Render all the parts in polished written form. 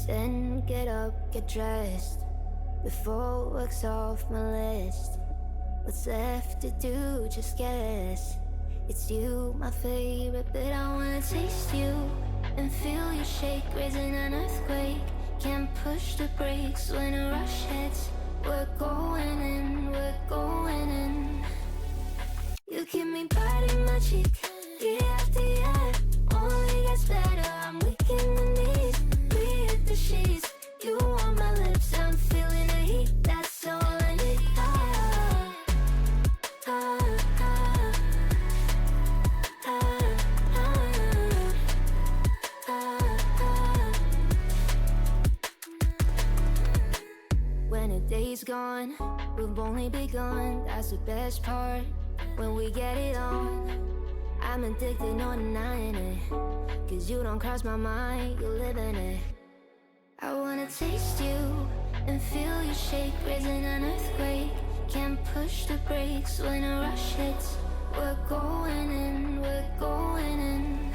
Then get up, get dressed, before work's off my list. What's left to do, just guess. It's you, my favorite, but I wanna taste you and feel you shake, raising an earthquake. Can't push the brakes when a rush hits. We're going in, we're going in. You keep me biting my cheek, year after year. Only gets better, I'm weak in the knees. We hit the sheets, you on my lips, I'm feeling the heat. That's all I need. When a day's gone, we've only begun. That's the best part, when we get it on. I'm addicted, no denying it, 'cause you don't cross my mind, you live in it. I wanna taste you and feel you shake, raising an earthquake. Can't push the brakes when a rush hits. We're going in, we're going in.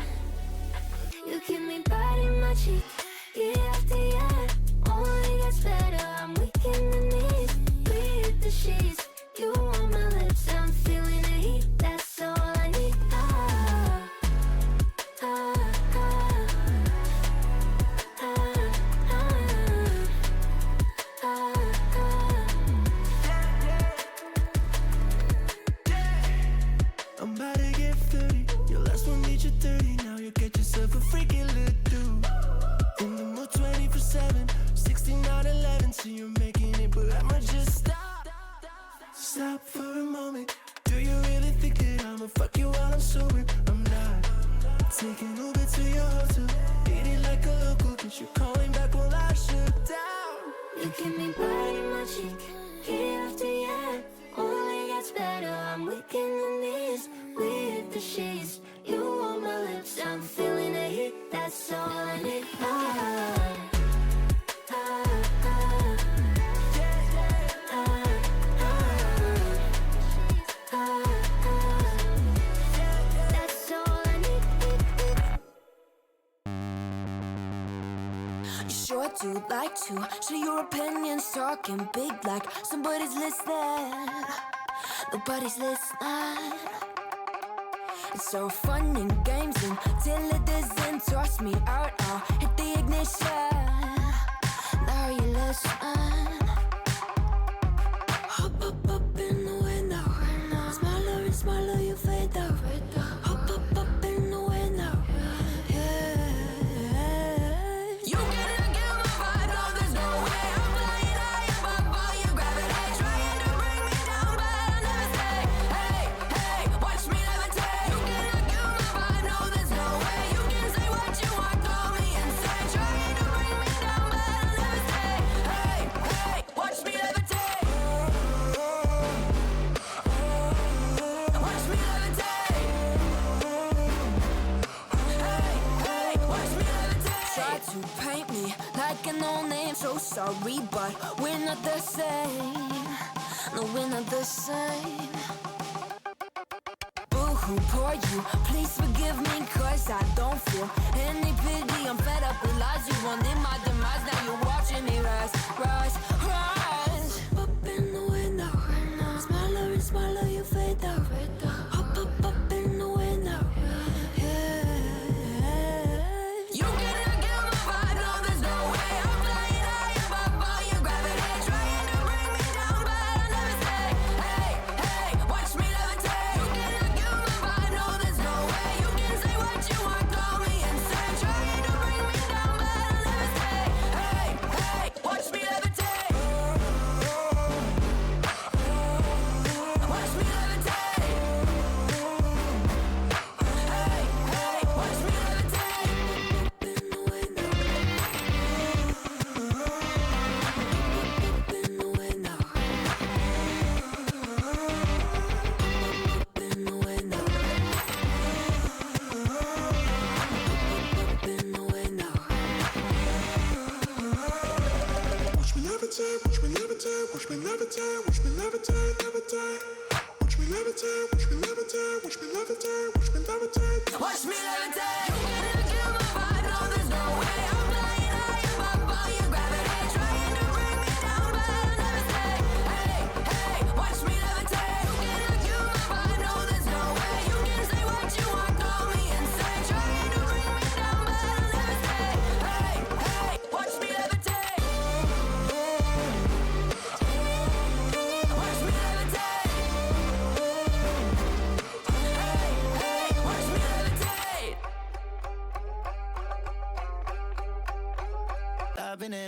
You keep me biting my cheek, year after year. Only gets better, I'm weak in the knees. We hit the sheets, you on my lips, I'm feeling the heat. That's all I need. I'm about to get 30. Your last one made you 30. Now you get yourself a freaking little dude. In the mood 24/7, 16/11. So you're making it, but I'ma just stop for a moment. Do you really think that I'ma fuck you while I'm sober? I'm not. Taking Uber to your hotel, eating like a local, cause you're calling back while I shut down. You keep me biting my cheek, year after year. Only gets better, I'm weak in the knees. We hit the sheets, you on my lips, I'm feeling the heat. That's all I need. That's all I need. You sure do like to share your opinions, talking big like somebody's listening. Nobody's listening. It's so fun and games until it doesn't. Toss me out, I'll hit the ignition. Now you listen. Hop up in the window. Smaller and smaller you fade out. Hop up in the window. Yeah. You cannot get my vibe, no, there's no way. I'm flying high above all your gravity, trying to bring me down, but I'll never stay. Hey, hey, watch me levitate. You cannot get my vibe, no, there's no way. You can say what you want, call me insane, trying to bring me down, but I'll never stay. Hey, hey, watch me levitate. Watch me levitate. Hey, hey, watch me levitate. Try to paint me like a no-name, so sorry, but we're not the same. No, we're not the same. Boo-hoo, poor you, please forgive me, 'cause I don't feel any pity. I'm fed up with lies, you wanted my demise. Now you're watching me rise, rise, rise. Up in the window, smaller and smaller you fade out. Up in the window, yeah. You cannot get my vibe, no, there's no way. I'm flying high above all your gravity, trying to bring me down, but I'll never stay. Hey, hey, watch me levitate. You cannot get my vibe, no, there's no way. You can say what you want, call me insane, trying to bring me down, but I'll never stay. Hey, hey, watch me levitate. Watch me levitate. Hey, hey, watch me levitate. Up in the window. Up in the window. Up in the window. Up in the window. Watch me levitate, watch me levitate, watch me levitate, watch me levitate, levitate. Watch me levitate, watch me levitate, watch me levitate, watch me levitate. Watch me levitate. You cannot get my vibe, no, there's no way. I'm flying high above all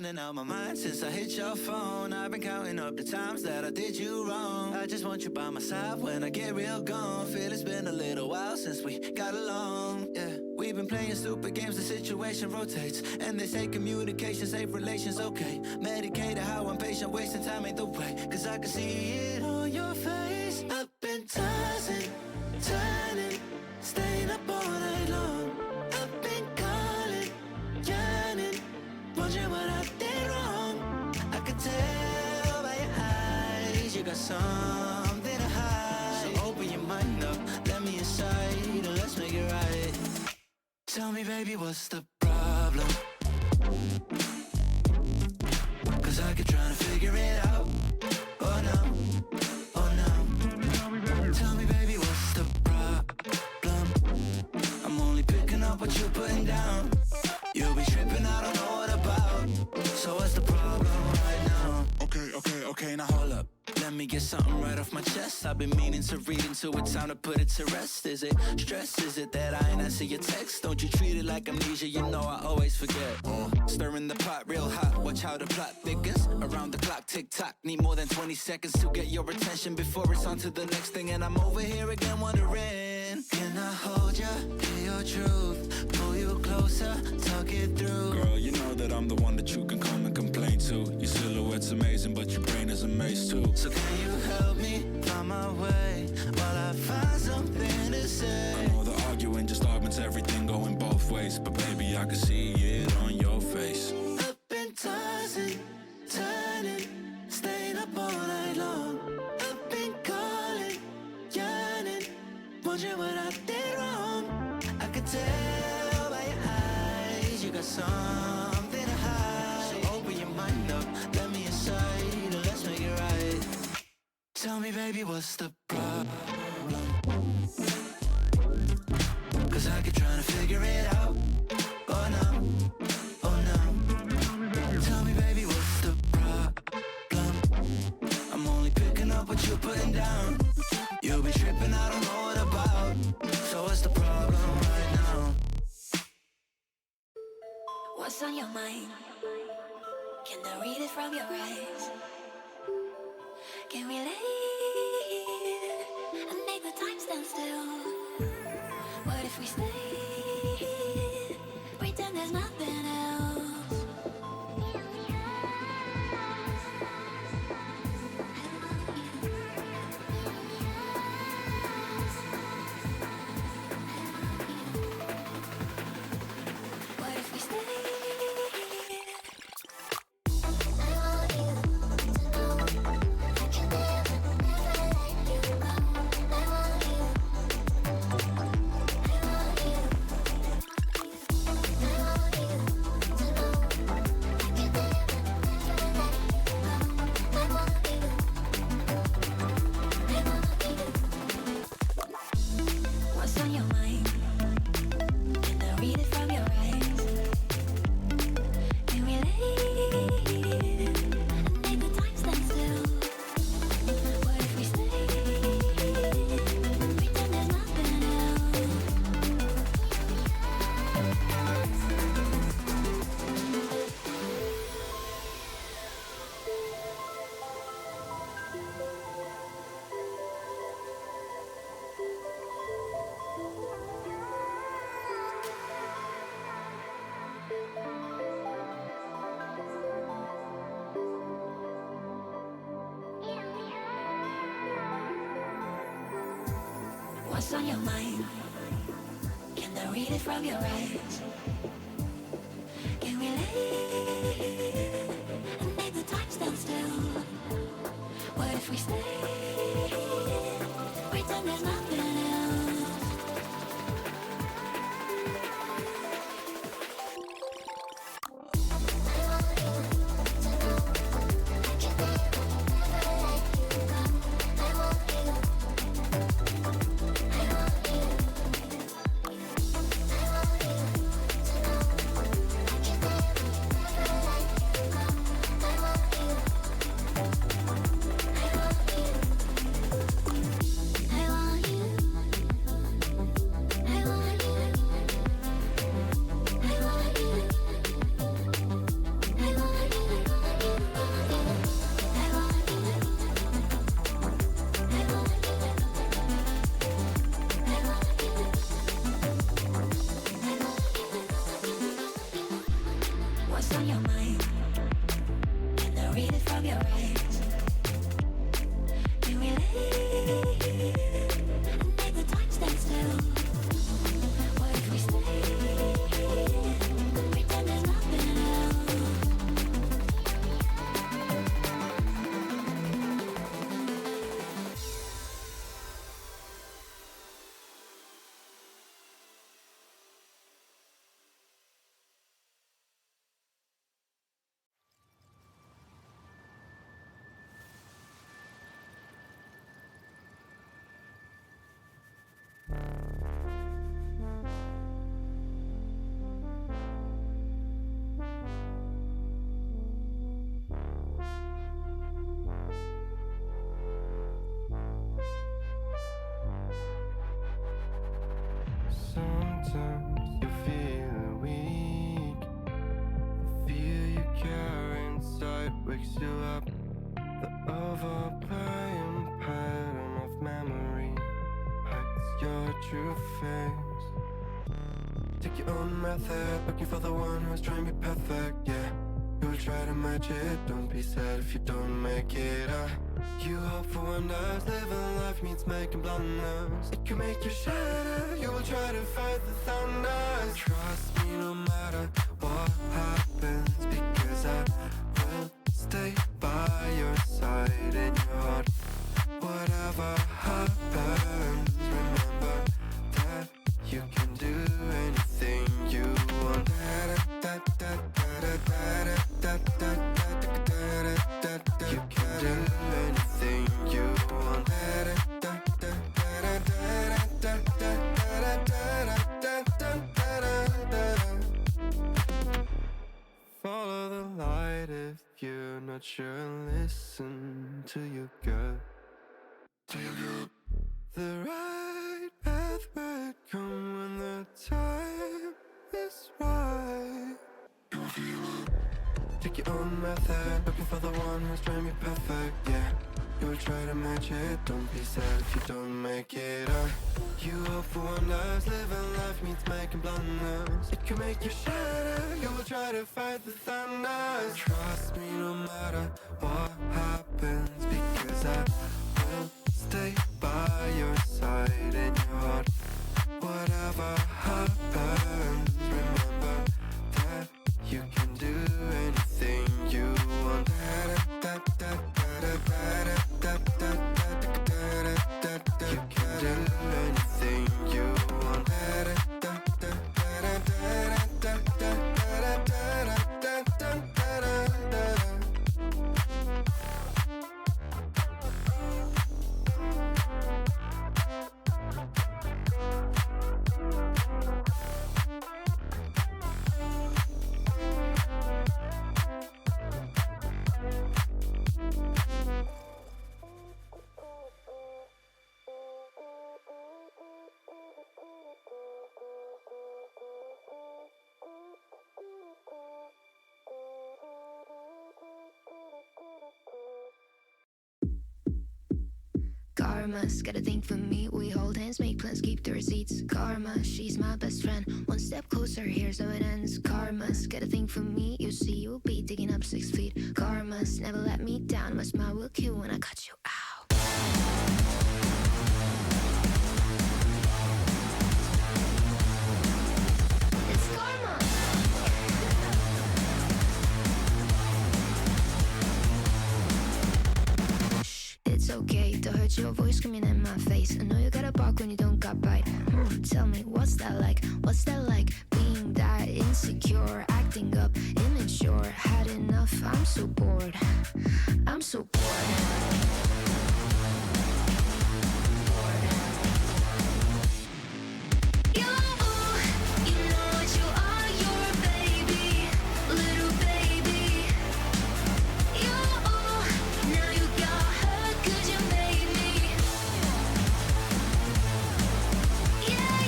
running out my mind since I hit your phone. I've been counting up the times that I did you wrong. I just want you by my side when I get real gone. Feel it's been a little while since we got along, yeah. We've been playing stupid games, the situation rotates. And they say communication, safe relations, okay. Medicated how I'm patient, wasting time ain't the way. Cause I can see it on your face. I've been tossing, turning, staying up all night long. I've been calling, yearning, wondering what I did wrong. I could tell by your eyes you got something to hide. So open your mind up, let me inside, and let's make it right. Tell me, baby, what's the problem? Cause I keep trying to figure it out. Oh no, oh no. Tell me, baby, what's the problem? I'm only picking up what you're putting down. You'll be tripping, I don't know what about. So what's the problem right now? Okay, now hold up. Let me get something right off my chest. I've been meaning to read into it, time to put it to rest. Is it stress? Is it that I ain't answer your text? Don't you treat it like amnesia, you know I always forget. Stirring the pot real hot, watch how the plot thickens. Around the clock, tick tock, need more than 20 seconds to get your attention before it's on to the next thing. And I'm over here again wondering, can I hold ya, hear your truth, pull you closer, talk it through? Girl, you know that I'm the one that you can come and complain to. Your silhouette's amazing, but your brain is a maze too. So can you help me find my way while I find something to say? I know the arguing just augments everything going both ways, but baby, I can see it on your face. I've been tossing, turning, staying up all night long. I've been calling, yearning, wondering what I did wrong. I could tell by your eyes you got something to hide. So open your mind up, let me inside, and let's make it right. Tell me, baby, what's the problem? Cause I keep trying to figure it out. Oh no, oh no. Tell me, baby, what's the problem? I'm only picking up what you're putting down. You'll be tripping, I don't know what about. So what's the problem right now? What's on your mind? Can I read it from your eyes? Can we lay and make the time stand still? What if we stay, pretend there's nothing else? What if we stay? What's on your mind? Can I read it from your eyes? Can we lay and make the time stand still? What if we stay, pretend there's nothing else? What's on your mind? Can I read it from your eyes? Can we lay and make the time stand still? What if we stay, pretend there's nothing else? Sometimes you feel weak. The fear you carry inside wakes you up. The overplaying pattern of memory hides your true face. Take your own method, looking for the one who's trying to be perfect, yeah. You will try to match it, don't be sad if you don't make it. You hope for wonders, living life means making blunders. It can make you shatter, you will try to fight the thunders. Trust me no matter what happens, because I will stay by your side in your heart. Whatever happens, remember that you can do anything you want. You can do anything you want. Follow the light if you're not sure. Listen to your gut. The right path will come when the time is right. Take your own method, looking for the one who's trying to be perfect, yeah. You will try to match it, don't be sad if you don't make it. You hope for wonders, living life means making blunders. It can make you shatter, you will try to fight the thunders. Trust me no matter what happens, because I will stay by your side in your heart. Whatever happens, remember that you can do anything you want. You can do anything you want. Karma's got a thing for me. We hold hands, make plans, keep the receipts. Karma, she's my best friend. One step closer, here's how it ends. Karma's got a thing for me. You see, you'll be digging up 6 feet. Karma's never let me down. My smile will kill when I cut you out. It's karma. It's okay to hurt your voice screaming in my face. I know you gotta bark when you don't got bite. Tell me, what's that like? What's that like? Being that insecure, acting up, immature. Had enough, I'm so bored. I'm so bored. You know what you are, you're a baby, little baby. Now you got hurt 'cause you made me. Yeah,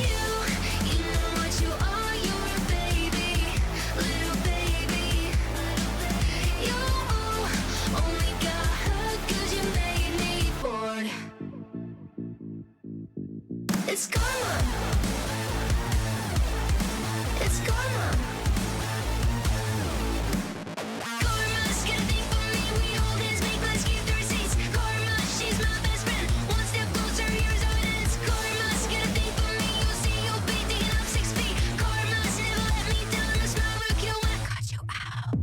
you know what you are, you're a baby, little baby. You only got hurt 'cause you made me bored. It's karma. It's karma. Karma's got a thing for me. We hold hands, make plans, keep the receipts. Karma, she's my best friend. One step closer, here's how it ends. Karma's got a thing for me. You see, you'll be digging up 6 feet. Karma's never let me down. My smile will kill when I cut you out.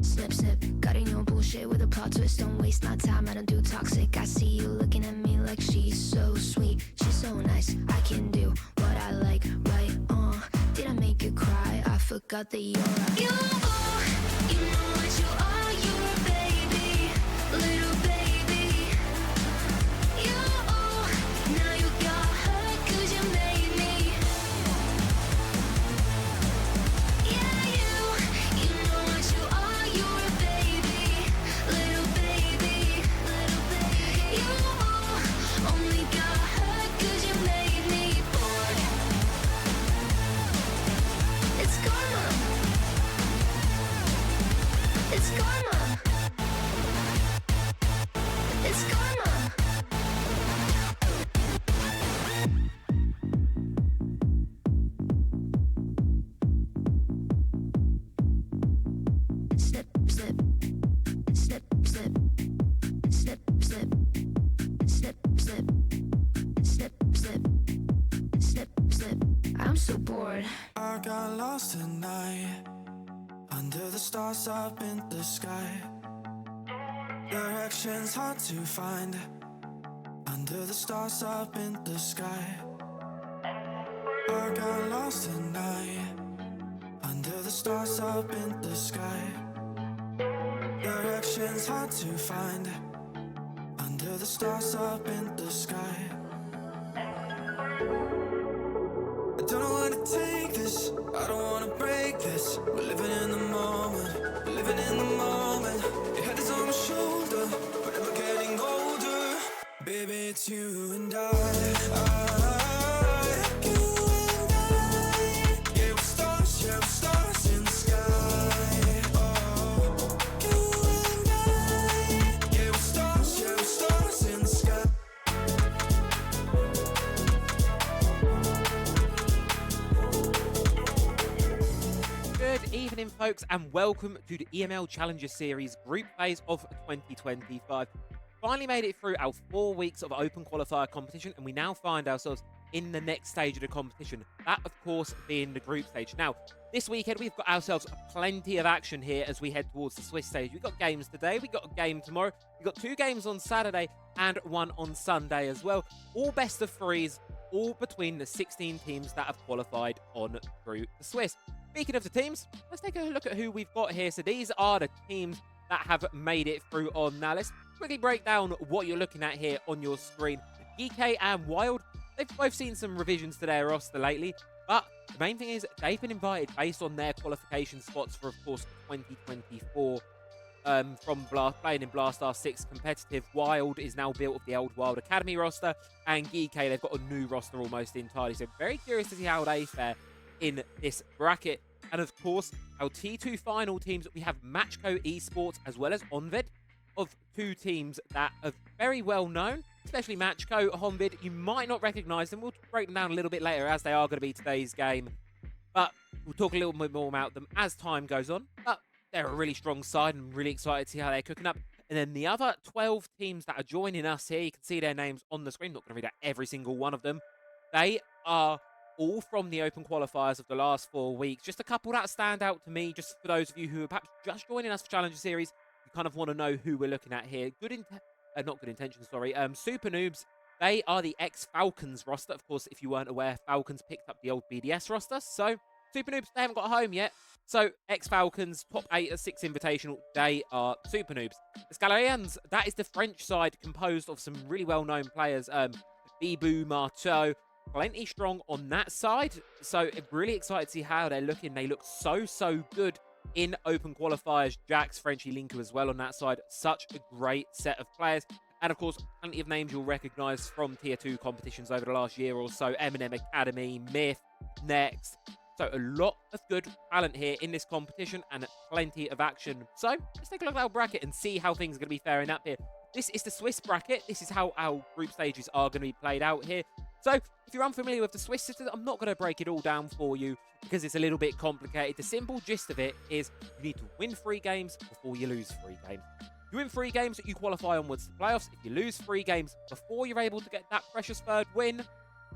Snip, snip, cutting your bullshit with a plot twist. Don't waste my time, I don't do toxic. I see you looking at me like she's so sweet. She's so nice, I can do what I like, right? Did I make you cry? I forgot that you're right. You know what you are, you're a baby, little baby. Now you got hurt 'cause you made me. Yeah, you know what you are, you're a baby, little baby. You only got hurt 'cause you made me bored. I'm so bored. I got lost tonight under the stars up in the sky. Directions hard to find under the stars up in the sky. I got lost tonight under the stars up in the sky. Directions hard to find under the stars up in the sky. I don't know how to take this, I don't wanna break this. We're living in the moment, we're living in the moment. Your head is on my shoulder, but never getting older. Baby, it's you and I. You and I. Yeah, we're stars in the sky. Oh, you and I. Yeah, we're stars in the sky. Good evening, folks, and welcome to the EML Challenger Series group phase of 2025. Finally made it through our 4 weeks of open qualifier competition, and we now find ourselves in the next stage of the competition. That, of course, being the group stage. Now, this weekend, we've got ourselves plenty of action here as we head towards the Swiss stage. We've got games today, we've got a game tomorrow, we've got 2 games on Saturday and 1 on Sunday as well. All best of 3s, all between the 16 teams that have qualified on through the Swiss. Speaking of the teams, let's take a look at who we've got here. So these are the teams that have made it through on. Now, let's quickly break down what you're looking at here on your screen. GK and Wild, they've both seen some revisions to their roster lately, but the main thing is they've been invited based on their qualification spots for, of course, 2024. From playing in Blast R6 competitive. Wild is now built of the old Wild Academy roster, and GK, they've got a new roster almost entirely. So very curious to see how they fare in this bracket. And of course, our T2 final teams, we have Matchco Esports as well as Honvéd, of 2 teams that are very well known, especially Matchco. Honvéd, you might not recognise them. We'll break them down a little bit later as they are going to be today's game. But we'll talk a little bit more about them as time goes on. But they're a really strong side and really excited to see how they're cooking up. And then the other 12 teams that are joining us here, you can see their names on the screen. Not going to read out every single one of them. They are all from the open qualifiers of the last 4 weeks. Just a couple that stand out to me, just for those of you who are perhaps just joining us for Challenger Series, you kind of want to know who we're looking at here. Not good intentions, sorry. Super Noobs, they are the ex-Falcons roster. Of course, if you weren't aware, Falcons picked up the old BDS roster. So, Super Noobs, they haven't got home yet. So, ex-Falcons, top 8 at 6 Invitational, they are Super Noobs. Escalarians, that is the French side, composed of some really well-known players. Bibou, Marteau, plenty strong on that side. So, really excited to see how they're looking. They look so good in open qualifiers. Jax, Frenchy, Linku as well on that side. Such a great set of players. And, of course, plenty of names you'll recognise from Tier 2 competitions over the last year or so. Eminem Academy, Myth, Next. So a lot of good talent here in this competition and plenty of action. So let's take a look at our bracket and see how things are going to be faring up here. This is the Swiss bracket. This is how our group stages are going to be played out here. So if you're unfamiliar with the Swiss system, I'm not going to break it all down for you because it's a little bit complicated. The simple gist of it is you need to win 3 games before you lose 3 games. If you win 3 games, you qualify onwards to the playoffs. If you lose 3 games before you're able to get that precious 3rd win,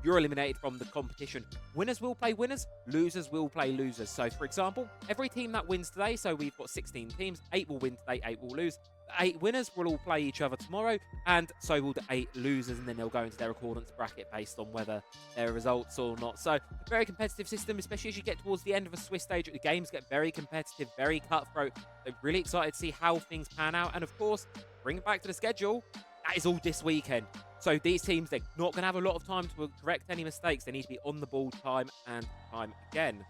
you're eliminated from the competition. Winners will play winners, losers will play losers. So, for example, every team that wins today, so we've got 16 teams, 8 will win today, 8 will lose. The 8 winners will all play each other tomorrow, and so will the 8 losers, and then they'll go into their accordance bracket based on whether their results or not. So, a very competitive system, especially as you get towards the end of a Swiss stage. The games get very competitive, very cutthroat. So, really excited to see how things pan out. And, of course, bring it back to the schedule. That is all this weekend. So these teams, they're not going to have a lot of time to correct any mistakes. They need to be on the ball time and time again.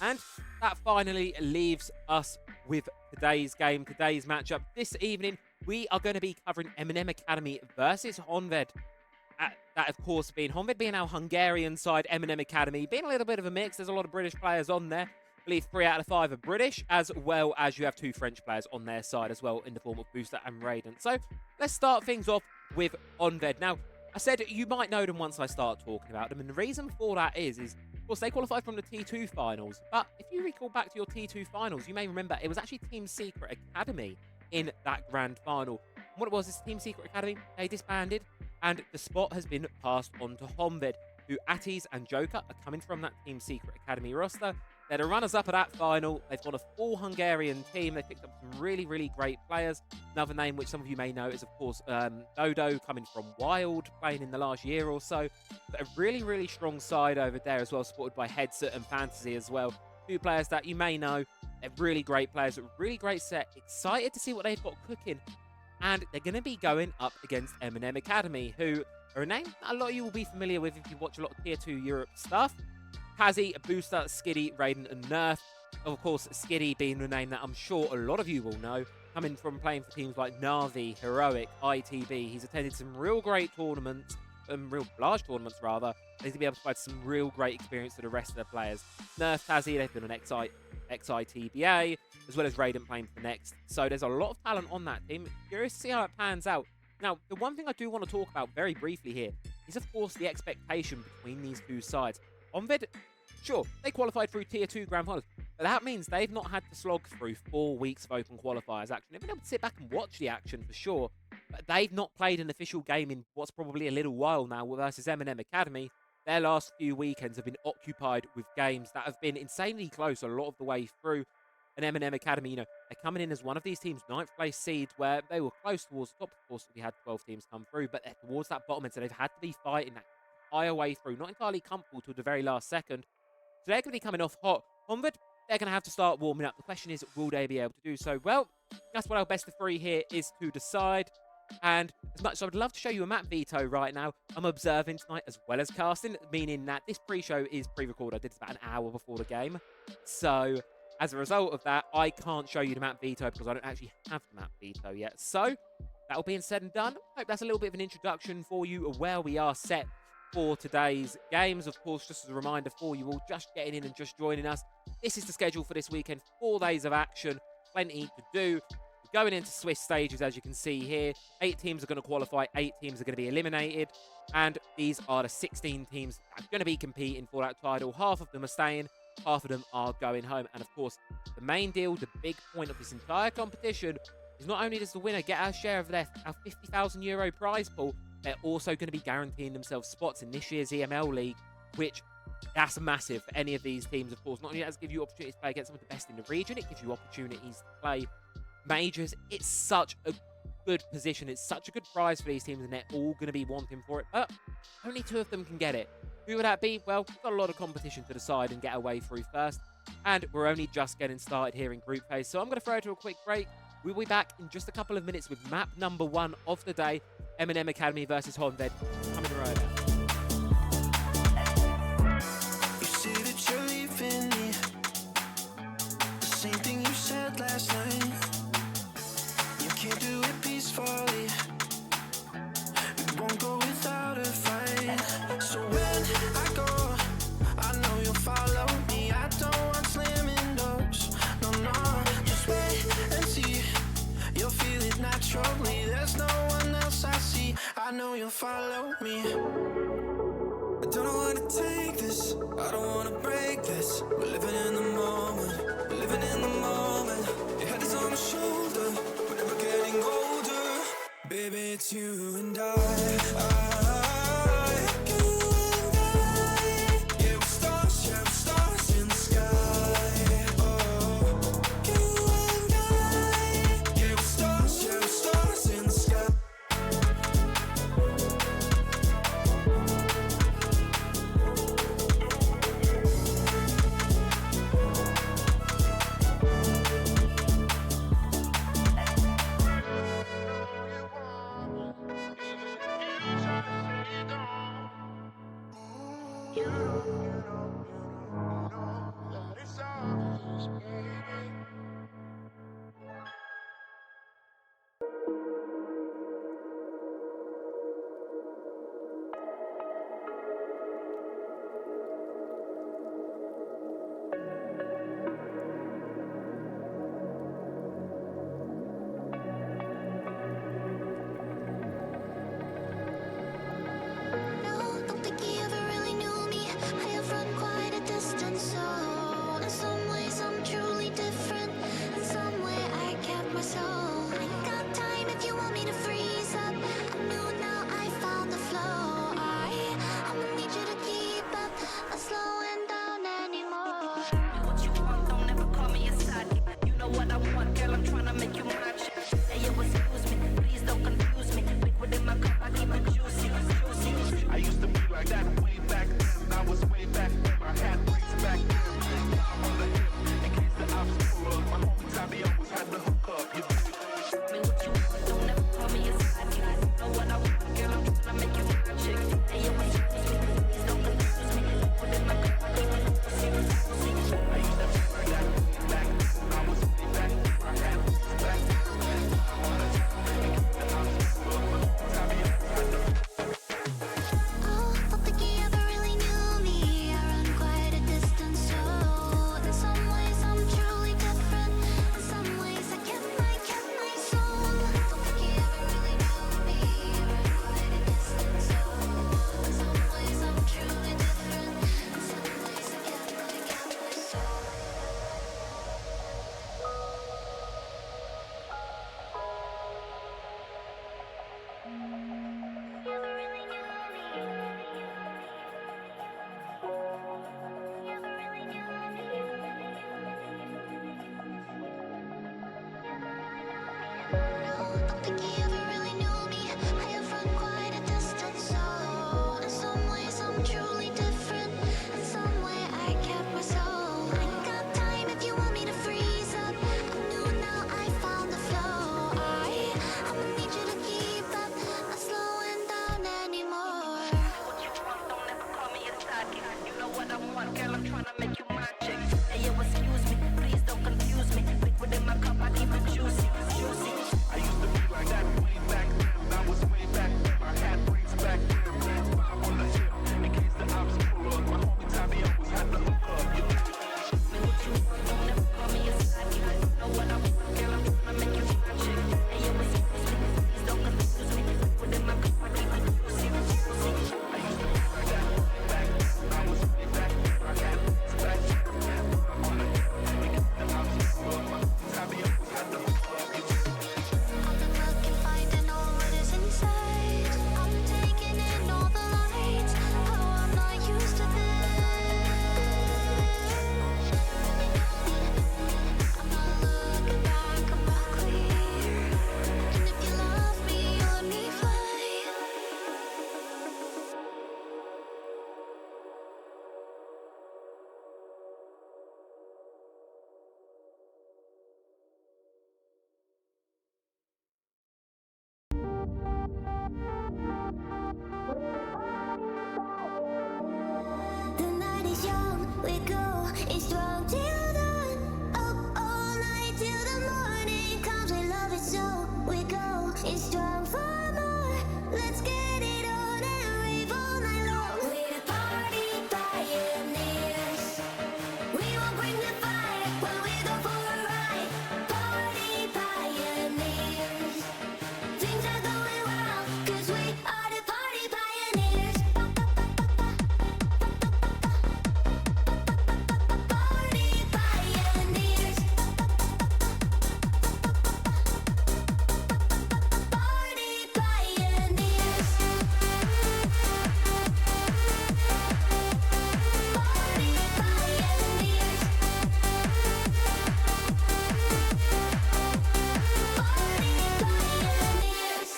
And that finally leaves us with today's game, today's matchup. This evening, we are going to be covering Eminem Academy versus Honvéd. That, of course, Honvéd being our Hungarian side, Eminem Academy being a little bit of a mix. There's a lot of British players on there. I believe 3 out of 5 are British, as well as you have 2 French players on their side as well in the form of Booster and Raiden. So let's start things off with Honvéd. Now, I said you might know them once I start talking about them, and the reason for that is of course, they qualified from the T2 finals. But if you recall back to your T2 finals, you may remember it was actually Team Secret Academy in that grand final. And what it was, this Team Secret Academy, they disbanded, and the spot has been passed on to Honvéd. who Atties and Joker are coming from that Team Secret Academy roster. They're the runners-up of that final. They've got a full Hungarian team. They picked up some really, really great players. Another name which some of you may know is, of course, Dodo, coming from Wild, playing in the last year or so. But a really, really strong side over there as well, supported by Headset and Fantasy as well. Two players that you may know. They're really great players, a really great set. Excited to see what they've got cooking. And they're going to be going up against Eminem Academy, who are a name that a lot of you will be familiar with if you watch a lot of Tier 2 Europe stuff. Kazi, Booster, Skiddy, Raiden, and Nerf. Of course, Skiddy being a name that I'm sure a lot of you will know, coming from playing for teams like Navi, Heroic, ITB. He's attended some real great tournaments, real large tournaments rather. He's to be able to provide some real great experience to the rest of the players. Nerf, Kazi, they've been on XITBA, as well as Raiden playing for Next. So there's a lot of talent on that team. Curious to see how it pans out. Now, the one thing I do want to talk about very briefly here is, of course, the expectation between these two sides. Honvéd, sure, they qualified through Tier 2 Grand Finals, but that means they've not had to slog through 4 weeks of Open Qualifiers action. They've been able to sit back and watch the action for sure, but they've not played an official game in what's probably a little while now versus Eminem Academy. Their last few weekends have been occupied with games that have been insanely close a lot of the way through. And Eminem Academy, they're coming in as one of these teams, 9th place seeds, where they were close towards the top. Of course, we had 12 teams come through, but they're towards that bottom end, so they've had to be fighting that entire way through. Not entirely comfortable till the very last second. So they're going to be coming off hot. Honvéd, they're going to have to start warming up. The question is, will they be able to do so? Well, that's what our best of 3 here is to decide. And as much as I would love to show you a map veto right now, I'm observing tonight as well as casting, meaning that this pre-show is pre-recorded. I did this about an hour before the game. So as a result of that, I can't show you the map veto because I don't actually have the map veto yet. So that all being said and done, I hope that's a little bit of an introduction for you of where we are set for today's games. Of course, just as a reminder for you all just getting in and just joining us, this is the schedule for this weekend. 4 days of action, plenty to do. Going into Swiss stages, as you can see here, 8 teams are going to qualify, 8 teams are going to be eliminated, and these are the 16 teams that are going to be competing for that title. Half of them are staying, half of them are going home, and of course, the main deal, the big point of this entire competition is not only does the winner get our share of our €50,000 prize pool, they're also going to be guaranteeing themselves spots in this year's EML League, which that's massive for any of these teams, of course. Not only does it give you opportunities to play against some of the best in the region, it gives you opportunities to play majors. It's such a good position. It's such a good prize for these teams, and they're all going to be wanting for it. But only 2 of them can get it. Who would that be? Well, we've got a lot of competition to decide and get our way through first. And we're only just getting started here in group phase. So I'm going to throw it to a quick break. We'll be back in just a couple of minutes with map number 1 of the day. Eminem Academy versus Honvéd. Coming right up. You say that you're leaving me. The same thing you said last night. You can't do it peacefully. We won't go without a fight. So when I go, I know you'll follow me. I don't want slamming doors. No, no, just wait and see. You'll feel it naturally. There's no one else I see. I know you'll follow me. I don't wanna take this. I don't wanna break this. We're living in the moment. We're living in the moment. Your head is on my shoulder. We're never getting older. Baby, it's you and I. Yeah, we're stars in the sky. Oh, you and I. Yeah, we're stars in the sky. No, don't think he ever really knew me. I have run quite a distance, so in some ways I'm truly different. what I want, girl, I'm tryna make you my chick. Hey, yo, excuse me, please don't confuse me. Liquid in my cup, I keep it juicy, juicy. I used to be like that way back then. I was way back then. I had bricks back then. I'm on the hip in case the ops pull up. My homies, I be always had the hook up. You dig it? Me what you want, don't ever call me a side chick. Know what I want, girl, I'm tryna make you my chick. Hey, yo, excuse me, please don't confuse me. Liquid in my cup, I keep it juicy, juicy. I used to be like that way back then. I was way back then. I had bricks back then. I'm on the hip in case the ops pull up. My homies, I be always had the hook up. Oh, don't think you ever really knew me. I run quite a distance, so in some ways I'm truly different. In some ways I kept my soul. Don't think you ever really knew me. I run quite a distance, so in some ways I'm truly different. In some ways I kept my soul. You ever really knew me? You ever really knew me? Don't think you ever really knew me. I have run quite a distance, so in some ways I'm truly different. In some way I kept my soul. I ain't got time if you want me to freeze up. I'm new now, I found the flow. I'ma need you to keep up, not slowing down anymore. What you want, don't ever call me a side chick. You know what I want, girl, I'm tryna make you my chick. Hey, yo, excuse me, please don't confuse me. Liquid in my cup, I keep it juicy, juicy. I used to be like that way back then. I was way back then. I had bricks back then. I'm on the hip in case the ops pull up. My homies, I be always had the hook up. You dig it? Me what you want, don't ever call me a side chick. Know what I want, girl, I'm tryna make you my chick. Hey, yo, excuse me, please don't confuse me. Liquid in my cup, I keep it juicy, juicy. I used to be like that way back then. I was way back then. I had bricks back then. I'm on the hip in case the ops pull up. My homies, I be always had the hook up. You dig it? I've been looking, finding all what is inside. I'm taking in all the lights. Oh, I'm not used to this. I'm not looking back, I'm not clear. And if you love me, you let me fly. The night is young, we go, it's strong till dawn. Up all night till the morning comes. We love it so we go, it's strong for more. Let's get it on and rave all night long. We're the party pioneers. We won't bring the fire when we go for a ride. Party pioneers. Things are going well, 'cause we are the party pioneers. Party pioneers. Party pioneers. Party pioneers. Party pioneers.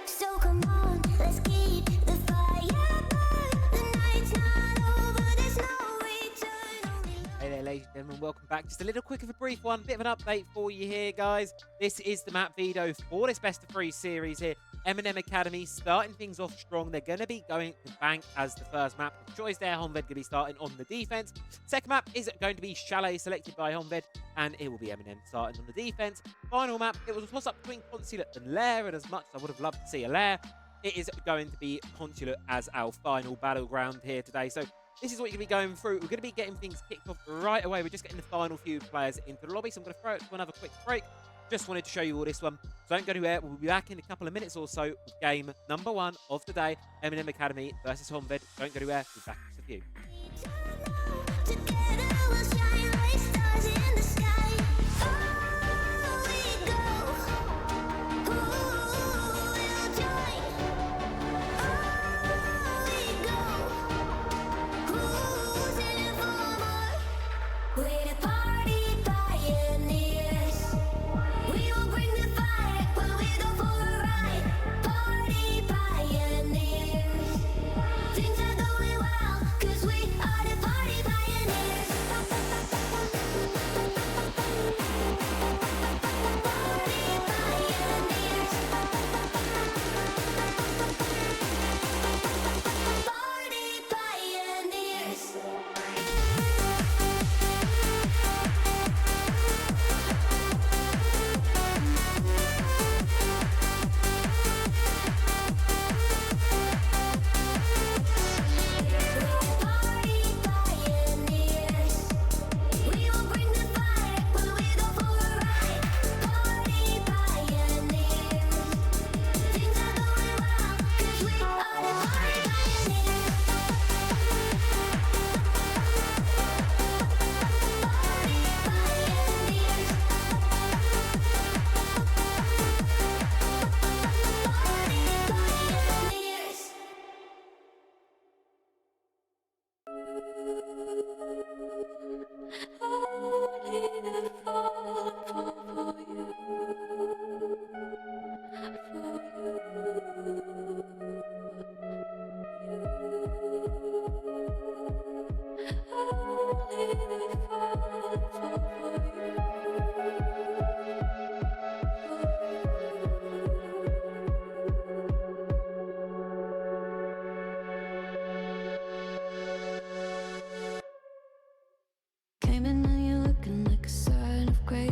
So come on, let's keep the fire burn. The night's not over, there's no return. Only love. Hey there, ladies and gentlemen, welcome back. Just a little quick of a brief one, bit of an update for you here, guys. This is the map veto for this best of 3 series here. Eminem Academy starting things off strong. They're going to be going to Bank as the first map of choice there. Honvéd going to be starting on the defense. Second map is going to be Chalet, selected by Honvéd, and it will be Eminem starting on the defense. Final map, it was a toss-up between Consulate and Lair, and as much as I would have loved to see a Lair, it is going to be Consulate as our final battleground here today. So this is what you're going to be going through. We're going to be getting things kicked off right away. We're just getting the final few players into the lobby, so I'm going to throw it to another quick break. Just wanted to show you all this one. So don't go anywhere. We'll be back in a couple of minutes or so with game number 1 of the day. Eminem Academy versus Honvéd. Don't go anywhere. We'll be back in just a few. Together we'll shine like stars in the sky. Oh, we go. Ooh, we'll join. Oh, we go. Who's in it for more? We're the party pioneers.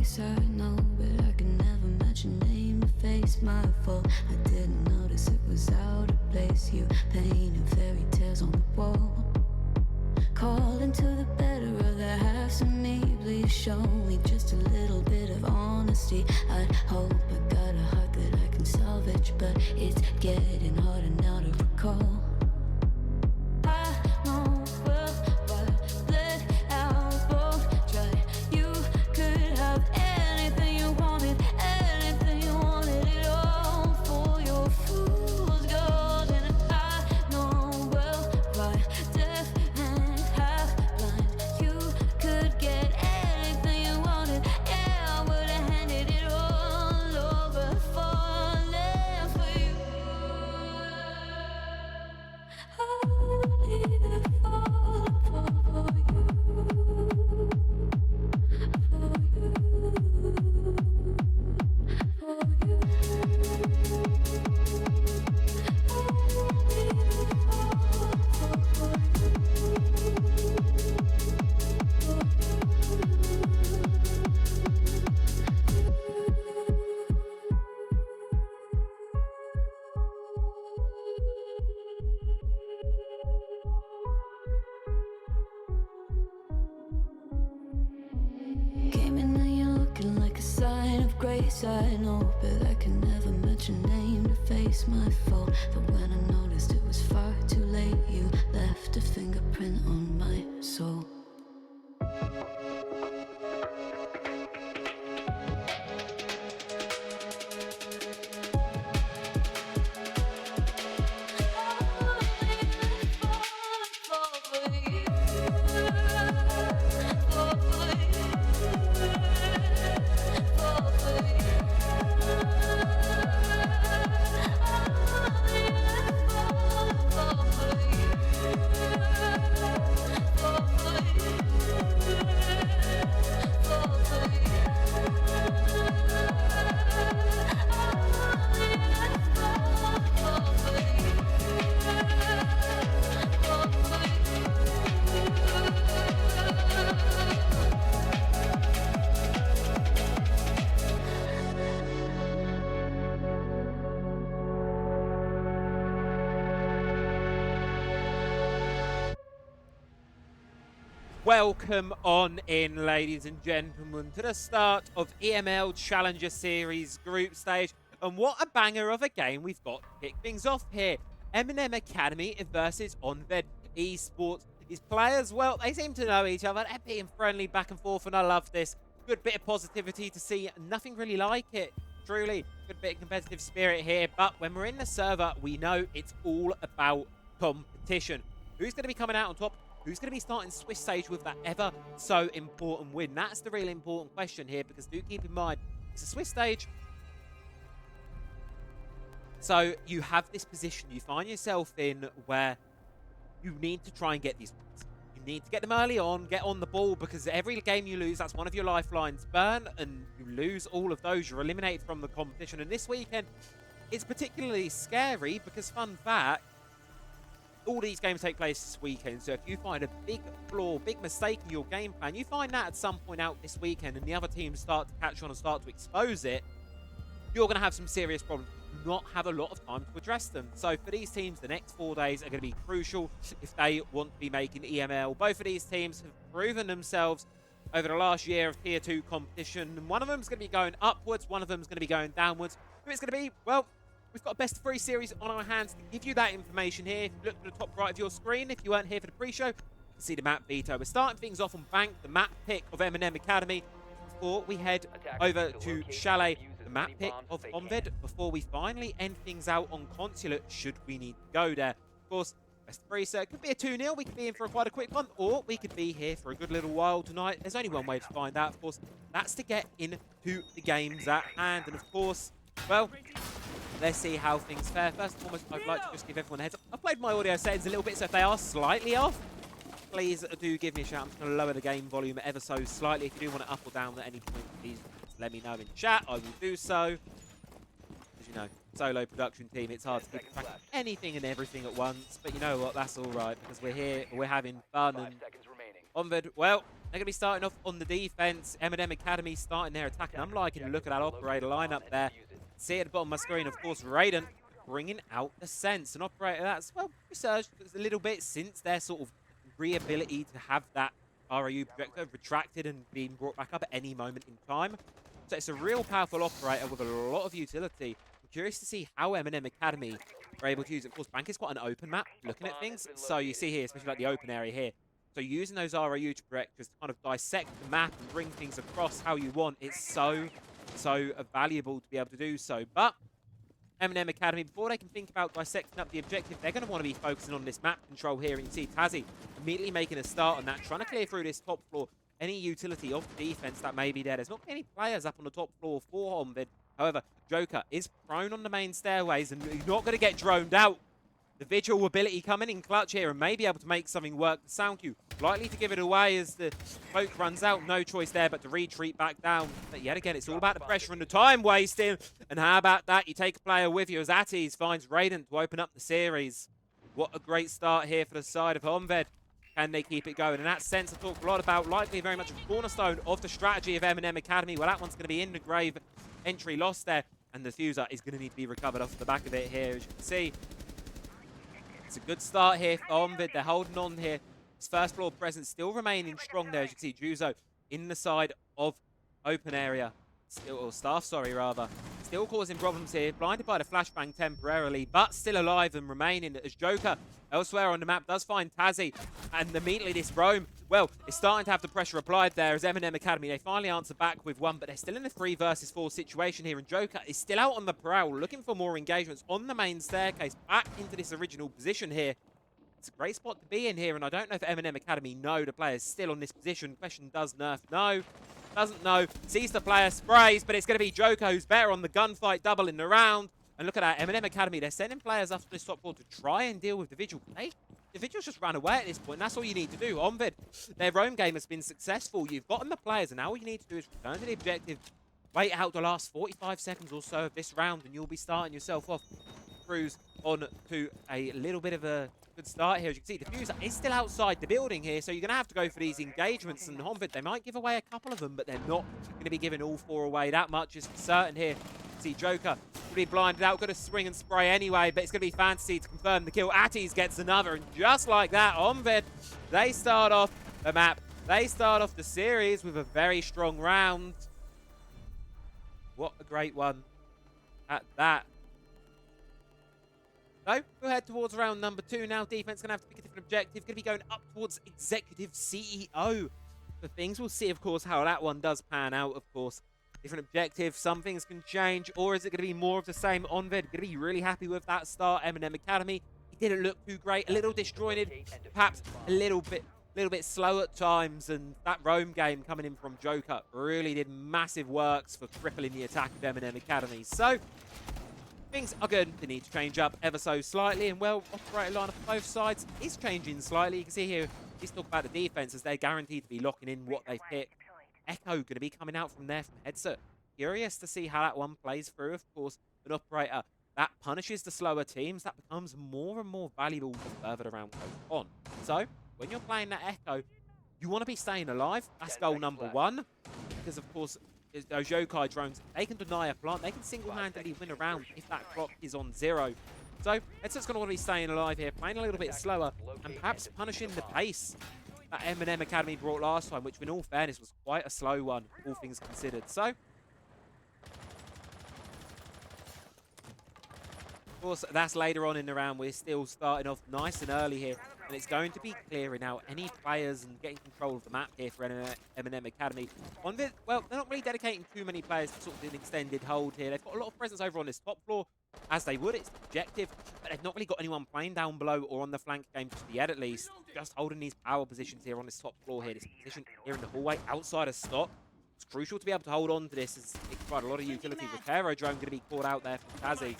grace, I know, but I can never match your name to face my fault. I didn't notice it was out of place. You painted fairy tales on the wall. Calling to the better of the halves of me. Please show me just a little bit of honesty. I'd hope I got a heart that I can salvage, but it's getting harder now to recall. I know well what let out both try. You could have anything you wanted it all for your fool's gold. And I know well why deaf and half blind. You could get anything you wanted, yeah, I would have handed it all over, falling for you. Only the fall for you, for you. Came in and you're looking like a sign of grace. I know, but I can never match your name to face my fault. But when I noticed it was far too late, you left a fingerprint on my soul. Welcome on in, ladies and gentlemen, to the start of EML Challenger Series group stage. And what a banger of a game we've got to kick things off here. Eminem Academy versus Honvéd Esport. These players, well, they seem to know each other. They're being friendly back and forth, and I love this. Good bit of positivity to see. Nothing really like it. Truly, good bit of competitive spirit here. But when we're in the server, we know it's all about competition. Who's going to be coming out on top? Who's going to be starting Swiss stage with that ever so important win? That's the really important question here, because do keep in mind, it's a Swiss stage. So you have this position you find yourself in where you need to try and get these wins. You need to get them early on, get on the ball, because every game you lose, that's one of your lifelines. Burn and you lose all of those, you're eliminated from the competition. And this weekend, it's particularly scary because, fun fact, all these games take place this weekend, so if you find a big flaw, big mistake in your game plan, you find that at some point out this weekend and the other teams start to catch on and start to expose it, you're going to have some serious problems. You do not have a lot of time to address them. So for these teams, the next 4 days are going to be crucial if they want to be making EML. Both of these teams have proven themselves over the last year of Tier 2 competition, and one of them is going to be going upwards, one of them is going to be going downwards. Who it's going to be? Well, we've got a best of 3 series on our hands to give you that information here. If you look to the top right of your screen, if you weren't here for the pre-show, you can see the map veto. We're starting things off on Bank, the map pick of Eminem Academy, before we head over to Chalet, the map pick of Honvéd, before we finally end things out on Consulate, should we need to go there. Of course, best of 3, so it could be a 2-0. We could be in for quite a quick one, or we could be here for a good little while tonight. There's only one way to find out, of course. That's to get into the games at hand. And of course, well, let's see how things fare. First and foremost, I'd like to just give everyone a heads up. I've played my audio settings a little bit, so if they are slightly off, please do give me a shout. I'm just going to lower the game volume ever so slightly. If you do want it up or down at any point, please let me know in chat. I will do so. As you know, solo production team, it's hard to keep track of anything and everything at once. But you know what? That's all right, because we're here, we're having fun. And Honvéd, well, They're going to be starting off on the defense. Eminem Academy starting their attack. And I'm liking to look at that operator lineup there. See at the bottom of my screen, of course, Raiden bringing out the sense. An operator that's, well, researched a little bit since their sort of re-ability to have that ROU projector retracted and being brought back up at any moment in time. So it's a real powerful operator with a lot of utility. I'm curious to see how Eminem Academy are able to use it. Of course, Bank is quite an open map, looking at things. So you see here, especially like the open area here. So using those ROU projectors to kind of dissect the map and bring things across how you want, it's so valuable to be able to do so. But Eminem Academy, before they can think about dissecting up the objective, they're going to want to be focusing on this map control here. And you see Tazzy immediately making a start on that, trying to clear through this top floor. Any utility of the defense that may be there. There's not any players up on the top floor for Honvéd. However, Joker is prone on the main stairways and he's not going to get droned out. The Vigil ability coming in clutch here and may be able to make something work. The sound cue likely to give it away as the smoke runs out. No choice there but to retreat back down. But yet again, it's all about the pressure and the time wasting. And how about that? You take a player with you as Atties finds Raiden to open up the series. What a great start here for the side of Honvéd. Can they keep it going? In that sense, I talked a lot about likely very much a cornerstone of the strategy of Eminem Academy. Well, that one's going to be in the grave. Entry lost there. And the Fuser is going to need to be recovered off the back of it here, as you can see. It's a good start here for Honvéd. They're holding on here. His first floor presence still remaining strong there. As you can see, Juzo in the side of open area. Still, or staff, sorry, rather. Still causing problems here. Blinded by the flashbang temporarily, but still alive and remaining as Joker elsewhere on the map does find Tazzy. And immediately this roam, well, it's starting to have the pressure applied there as Eminem Academy. They finally answer back with one, but they're still in a 3 versus 4 situation here. And Joker is still out on the prowl, looking for more engagements on the main staircase, back into this original position here. It's a great spot to be in here, and I don't know if Eminem Academy know the player's still on this position. Question, does Nerf know? Doesn't know. Sees the player, sprays, but it's going to be Joker who's better on the gunfight, doubling the round. And look at that, Eminem Academy, they're sending players up to this top floor to try and deal with the Vigil. The Vigil's just ran away at this point, and that's all you need to do. Honvéd, their roam game has been successful. You've gotten the players, and now all you need to do is return to the objective, wait out the last 45 seconds or so of this round, and you'll be starting yourself off. Cruise on to a little bit of a good start here. As you can see, the Fuser is still outside the building here, so you're going to have to go for these engagements. And Honvéd, they might give away a couple of them, but they're not going to be giving all 4 away. That much is for certain here. See, Joker will be blinded out, got to swing and spray anyway, but it's going to be Fantasy to confirm the kill. Atties gets another, and just like that, Honvéd, they start off the map. They start off the series with a very strong round. What a great one at that. So, we'll head towards round number 2 now. Defense going to have to pick a different objective. Going to be going up towards Executive CEO for things. We'll see, of course, how that one does pan out, of course. Different objective, some things can change, or is it going to be more of the same? Honvéd going to be really happy with that start. Eminem Academy, he didn't look too great, a little disjointed, perhaps a little bit slow at times, and that roam game coming in from Joker really did massive works for crippling the attack of Eminem Academy. So, things are going to need to change up ever so slightly, and well, operator line of both sides is changing slightly. You can see here, let's talk about the defense as they're guaranteed to be locking in what they pick. Echo going to be coming out from there from headset. Curious to see how that one plays through. Of course, an operator that punishes the slower teams, that becomes more and more valuable the further the round goes on. So, when you're playing that Echo, you want to be staying alive. That's goal number 1. Because, of course, those Yokai drones, they can deny a plant. They can single-handedly win a round if that clock is on 0. So, Headset's going to want to be staying alive here, playing a little bit slower, and perhaps punishing the pace that Eminem Academy brought last time, which in all fairness was quite a slow one, all things considered. So, of course, that's later on in the round. We're still starting off nice and early here, and it's going to be clearing out any players and getting control of the map here for Eminem Academy. Honvéd, well, they're not really dedicating too many players to sort of an extended hold here. They've got a lot of presence over on this top floor, as they would. It's the objective, but they've not really got anyone playing down below or on the flank game just yet, at least. Just holding these power positions here on this top floor here. This position here in the hallway outside of stock. It's crucial to be able to hold on to this as it can provide a lot of utility. Reparo drone going to be caught out there from Tazzy.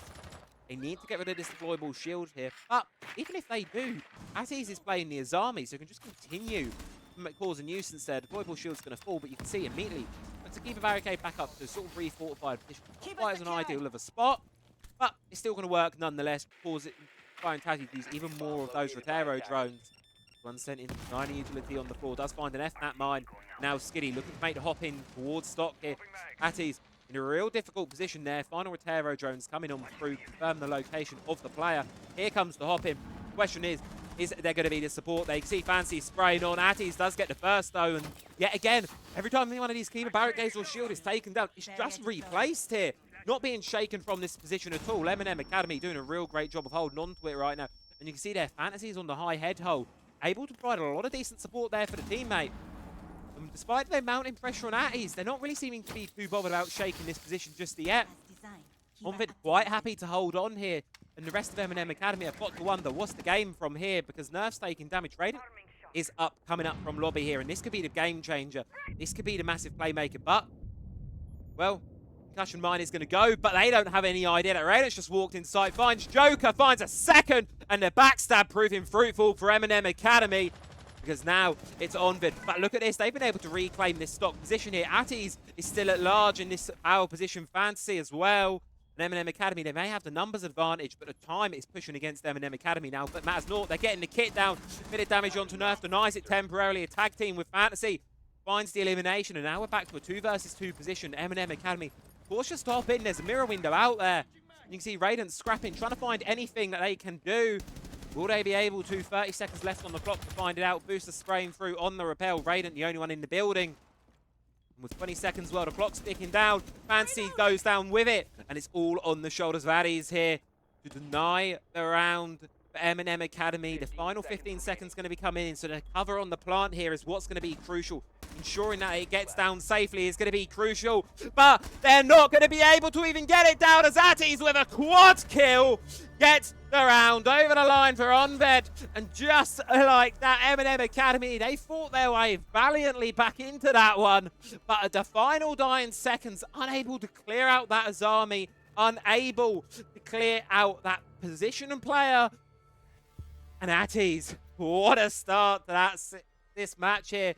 They need to get rid of this deployable shield here. But even if they do, Atties is playing the Azami, so you can just continue to cause a nuisance there. Deployable shield's going to fall, but you can see immediately to keep a barricade back up to sort of re-fortified position. Quite as an ideal of a spot, but it's still going to work nonetheless. Cause it, Tazzy to use even more of those Rotero drones. One sent in 90 utility on the floor. Does find an FNAT mine. Now Skiddy looking to make the hop in towards stock here. Atties in a real difficult position there. Final Rotero drones coming on through to confirm the location of the player. Here comes the hop in. Question is there going to be the support there? You can see Fancy spraying on. Atties does get the first though, and yet again, every time one of these Keeper barricades or shield is taken down, it's just replaced here. Not being shaken from this position at all. Eminem Academy doing a real great job of holding on to it right now. And you can see their Fantasies on the high head hold. Able to provide a lot of decent support there for the teammate. And despite their mounting pressure on Atties, they're not really seeming to be too bothered about shaking this position just yet. Honvéd quite happy to hold on here. And the rest of Eminem Academy have got to wonder what's the game from here, because Nerf's taking damage. Raiden is coming up from lobby here, and this could be the game changer. This could be the massive playmaker, but, well, concussion mine is going to go, but they don't have any idea that Raiden's just walked inside, finds Joker, finds a second, and the backstab proving fruitful for Eminem Academy, because now it's Honvéd. But look at this, they've been able to reclaim this stock position here. Atties is still at large in this power position. Fantasy as well. And Eminem Academy, they may have the numbers advantage, but the time is pushing against Eminem Academy now. But matters not, they're getting the kit down. Bit of damage onto Nerf, denies it temporarily. A tag team with Fantasy finds the elimination, and now we're back to a 2 versus 2 position. Eminem Academy forced to stop in. There's a mirror window out there. You can see Raiden scrapping, trying to find anything that they can do. Will they be able to? 30 seconds left on the clock to find it out. Booster spraying through on the rappel. Raiden, the only one in the building. With 20 seconds, well, the clock's ticking down. Fancy goes down with it, and it's all on the shoulders of Addies here to deny the round for Eminem Academy. The final 15 seconds going to be coming in, so the cover on the plant here is what's going to be crucial. Ensuring that it gets down safely is going to be crucial, but they're not going to be able to even get it down, as Atties with a quad kill gets the round over the line for Honvéd. And just like that, Eminem Academy, they fought their way valiantly back into that one, but at the final dying seconds, unable to clear out that Azami, unable to clear out that position and player. And Atties, what a start to this match here.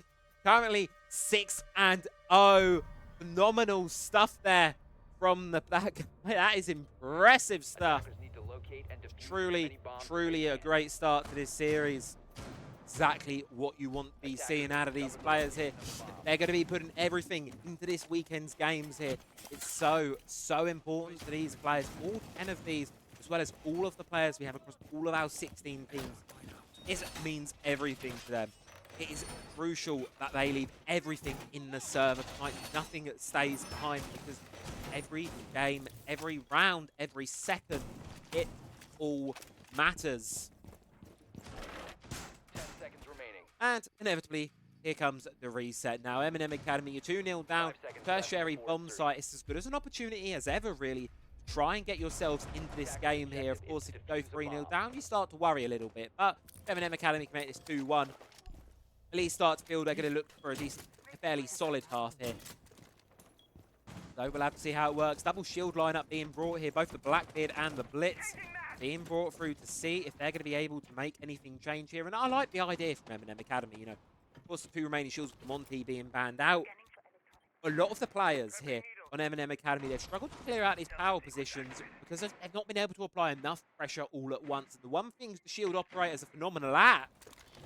Currently 6-0. Phenomenal stuff there from the back. That is impressive stuff. Truly a great start to this series. Exactly what you want to be seeing out of these players here. They're going to be putting everything into this weekend's games here. It's so important to these players. All 10 of these, as well as all of the players we have across all of our 16 teams. It means everything to them. It is crucial that they leave everything in the server tonight. Nothing stays behind, because every game, every round, every second, it all matters. 10 seconds remaining. And inevitably, here comes the reset. Now, Eminem Academy, you're 2-0 down. Tertiary bomb site. It's as good as an opportunity as ever, really. Try and get yourselves into this game here. Of course, if you go 3-0 down, you start to worry a little bit. But Eminem Academy can make this 2-1. At least start to feel they're going to look for a fairly solid half here. So we'll have to see how it works. Double shield lineup being brought here. Both the Blackbeard and the Blitz being brought through to see if they're going to be able to make anything change here. And I like the idea from Eminem Academy, you know. Of course, the 2 remaining shields with Monty being banned out. A lot of the players here on Eminem Academy, they've struggled to clear out these power positions because they've not been able to apply enough pressure all at once. And the one thing the shield operators are phenomenal at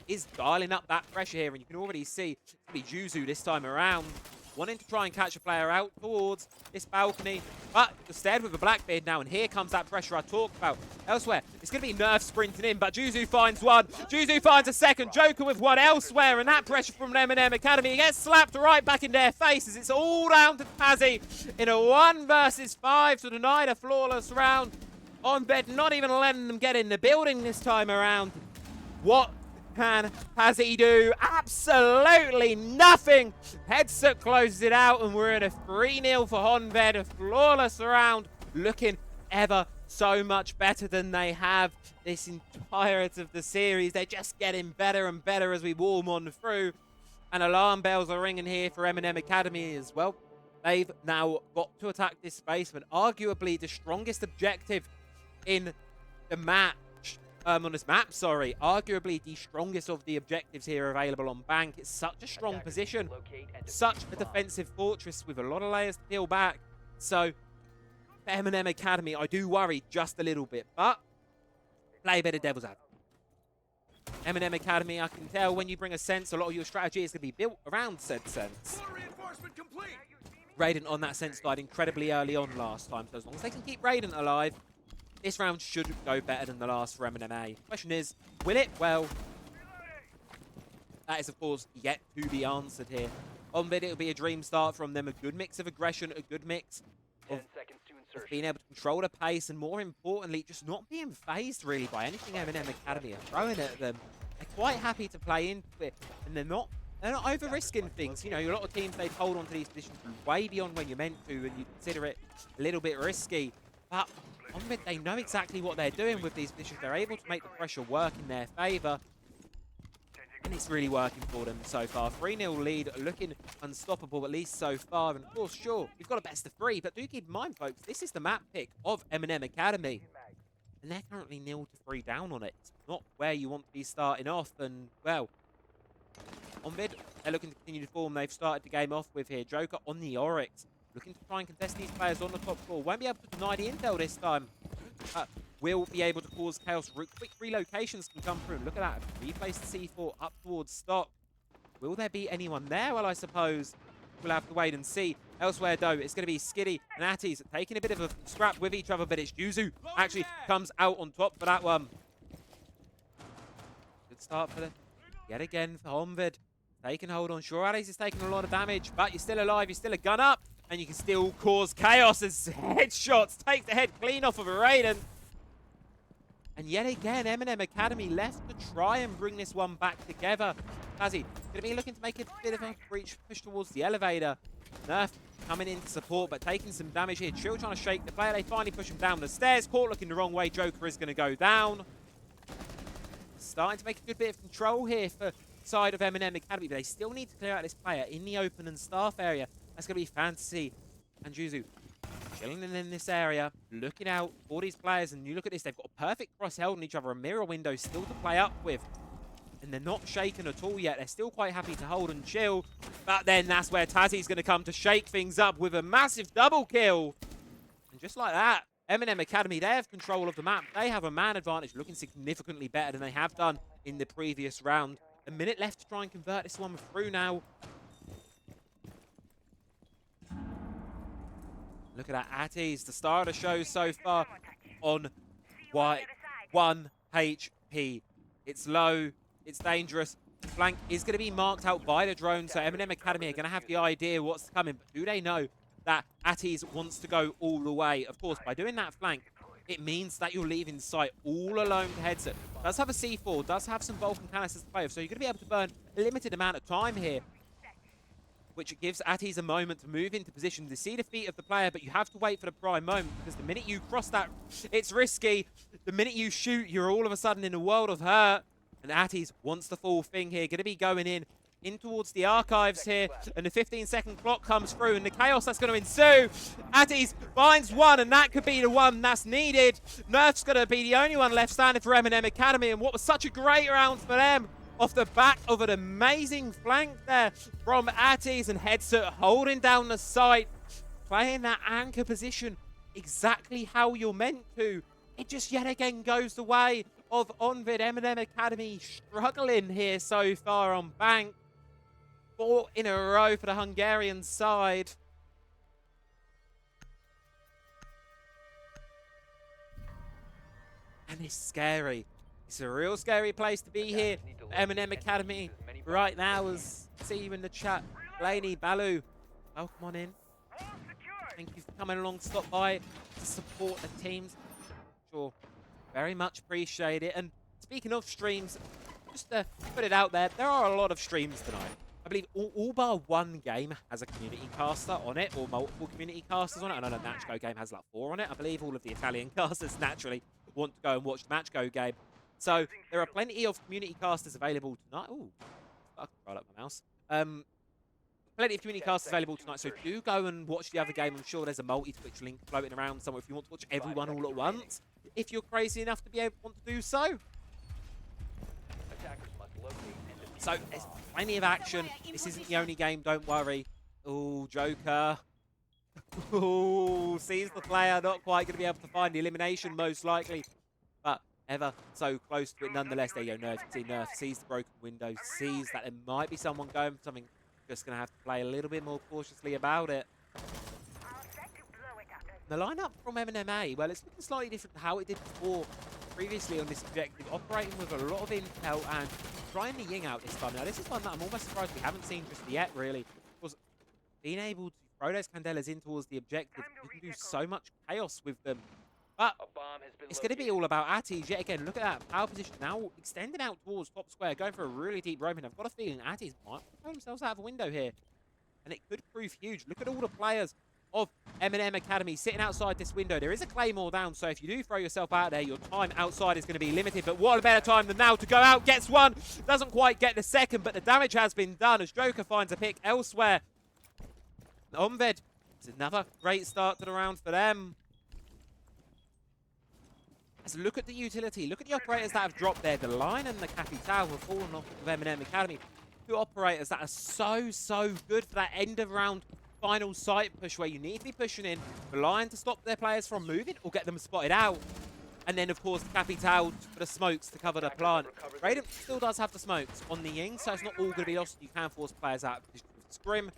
is dialing up that pressure here, and you can already see it's going to be Juzu this time around, wanting to try and catch a player out towards this balcony, but instead with a Blackbeard now, and here comes that pressure I talked about. Elsewhere, it's going to be Nerf sprinting in, but Juzu finds one, Juzu finds a second, Joker with one elsewhere, and that pressure from Eminem Academy gets slapped right back in their faces. It's all down to Pazzy in a 1 versus 5 to deny the flawless round. Honvéd not even letting them get in the building this time around. What can Pazzy do? Absolutely nothing. Headset closes it out, and we're in a 3-0 for Honvéd. A flawless round, looking ever so much better than they have this entirety of the series. They're just getting better and better as we warm on through. And alarm bells are ringing here for Eminem Academy as well. They've now got to attack this basement, arguably the strongest objective in the match. On this map, sorry. Arguably the strongest of the objectives here available on Bank. It's such a strong position. Such a defensive fortress with a lot of layers to peel back. So, for Eminem Academy, I do worry just a little bit. But, play a bit of devil's advocate. Eminem Academy, I can tell when you bring a sense, a lot of your strategy is going to be built around said sense. Raiden on that sense died incredibly early on last time, so as long as they can keep Raiden alive, this round should go better than the last for Eminem A. Question is, will it? Well, that is, of course, yet to be answered here. Honvéd, it'll be a dream start from them. A good mix of aggression, a good mix of being able to control the pace, and more importantly, just not being phased really by anything Eminem Academy are throwing at them. They're quite happy to play into it, and they're not over-risking things. You know, a lot of teams, they'd hold on to these positions way beyond when you're meant to, and you consider it a little bit risky. But Honvéd, they know exactly what they're doing with these positions. They're able to make the pressure work in their favour. And it's really working for them so far. 3-0 lead, looking unstoppable, at least so far. And of course, sure, you've got a best of 3, but do keep in mind, folks, this is the map pick of Eminem Academy. And they're currently 0-3 down on it. Not where you want to be starting off. And, well, Honvéd, they're looking to continue to form. They've started the game off with here. Joker on the Oryx, looking to try and contest these players on the top floor. Won't be able to deny the intel this time. Will be able to cause chaos. Quick relocations can come through. Look at that. Replace the C4 up towards stock. Will there be anyone there? Well, I suppose we'll have to wait and see. Elsewhere, though, it's going to be Skiddy and Atties taking a bit of a scrap with each other, but it's Yuzu actually comes out on top for that one. Good start for the... Yet again for Honvéd. They can hold on. Sure, Atties is taking a lot of damage, but you're still alive. You're still a gun up, and you can still cause chaos as headshots take the head clean off of a Raiden. And yet again, Eminem Academy left to try and bring this one back together. Tazzy going to be looking to make a bit of a push towards the elevator. Nerf coming in to support, but taking some damage here. Chill trying to shake the player. They finally push him down the stairs. Caught looking the wrong way. Joker is going to go down. Starting to make a good bit of control here for side of Eminem Academy, but they still need to clear out this player in the open and staff area. That's going to be Fantasy and Juzu chilling in this area, looking out for these players. And you look at this, they've got a perfect cross held on each other, a mirror window still to play up with. And they're not shaken at all yet. They're still quite happy to hold and chill. But then that's where Tazzy's going to come to shake things up with a massive double kill. And just like that, Eminem Academy, they have control of the map. They have a man advantage, looking significantly better than they have done in the previous round. A minute left to try and convert this one through now. Look at that, Atties, the star of the show so far on 1 HP. It's low, it's dangerous. The flank is going to be marked out by the drone, so Eminem Academy are going to have the idea what's coming. But do they know that Atties wants to go all the way? Of course, by doing that flank, it means that you're leaving sight all alone to Headset. Does have a C4, does have some Vulcan canisters to play with, so you're going to be able to burn a limited amount of time here, which gives Atties a moment to move into position to see the feet of the player, but you have to wait for the prime moment, because the minute you cross that, it's risky. The minute you shoot, you're all of a sudden in a world of hurt. And Atties wants the full thing here, going to be going in towards the archives here, and the 15-second clock comes through, and the chaos that's going to ensue. Atties finds one, and that could be the one that's needed. Nerf's going to be the only one left standing for Eminem Academy, and what was such a great round for them, off the back of an amazing flank there from Atties, and Headset holding down the site, playing that anchor position exactly how you're meant to. It just yet again goes the way of Honvéd. Eminem Academy struggling here so far on bank. 4 in a row for the Hungarian side. And it's scary. It's a real scary place to be here. Eminem Academy right now, as see you in the chat. Blaney, Balu, welcome on in. Thank you for coming along to stop by to support the teams. Sure, very much appreciate it. And speaking of streams, just to put it out there are a lot of streams tonight. I believe all bar one game has a community caster on it, or multiple community casters on it. I know the Matchgo game has like 4 on it. I believe all of the Italian casters naturally want to go and watch the Matchgo game. So there are plenty of community casters available tonight. Ooh, I can roll up my mouse. Plenty of community casters available tonight, so do go and watch the other game. I'm sure there's a multi-Twitch link floating around somewhere if you want to watch everyone all at once, if you're crazy enough to be able to want to do so. So there's plenty of action. This isn't the only game, don't worry. Oh, Joker. Oh, sees the player, not quite going to be able to find the elimination most likely. But ever so close to it. Nonetheless, there you go, Nerf. You see Nerf sees the broken window, sees that there might be someone going for something. Just going to have to play a little bit more cautiously about it. The lineup from Eminem A, well, it's looking slightly different to how it did before, previously on this objective, operating with a lot of intel and trying the Ying out this time. Now, this is one that I'm almost surprised we haven't seen just yet, really, because being able to throw those Candelas in towards the objective, you can do so much chaos with them. But it's going to be all about Atties yet again. Look at that power position now extending out towards top square, going for a really deep roaming. I've got a feeling Atties might throw themselves out of a window here, and it could prove huge. Look at all the players of Eminem Academy sitting outside this window. There is a Claymore down, so if you do throw yourself out there, your time outside is going to be limited. But what a better time than now to go out. Gets one, doesn't quite get the second, but the damage has been done as Joker finds a pick elsewhere. Honvéd, it's another great start to the round for them. Let's look at the utility. Look at the operators that have dropped there. The Line and the Capital have fallen off of Eminem Academy. Two operators that are so good for that end of round final site push where you need to be pushing in, relying to stop their players from moving or get them spotted out. And then, of course, the Capital for the smokes to cover the plant. Raiden still does have the smokes on the Ying, so it's not all going to be lost. You can force players out of position with Scrim.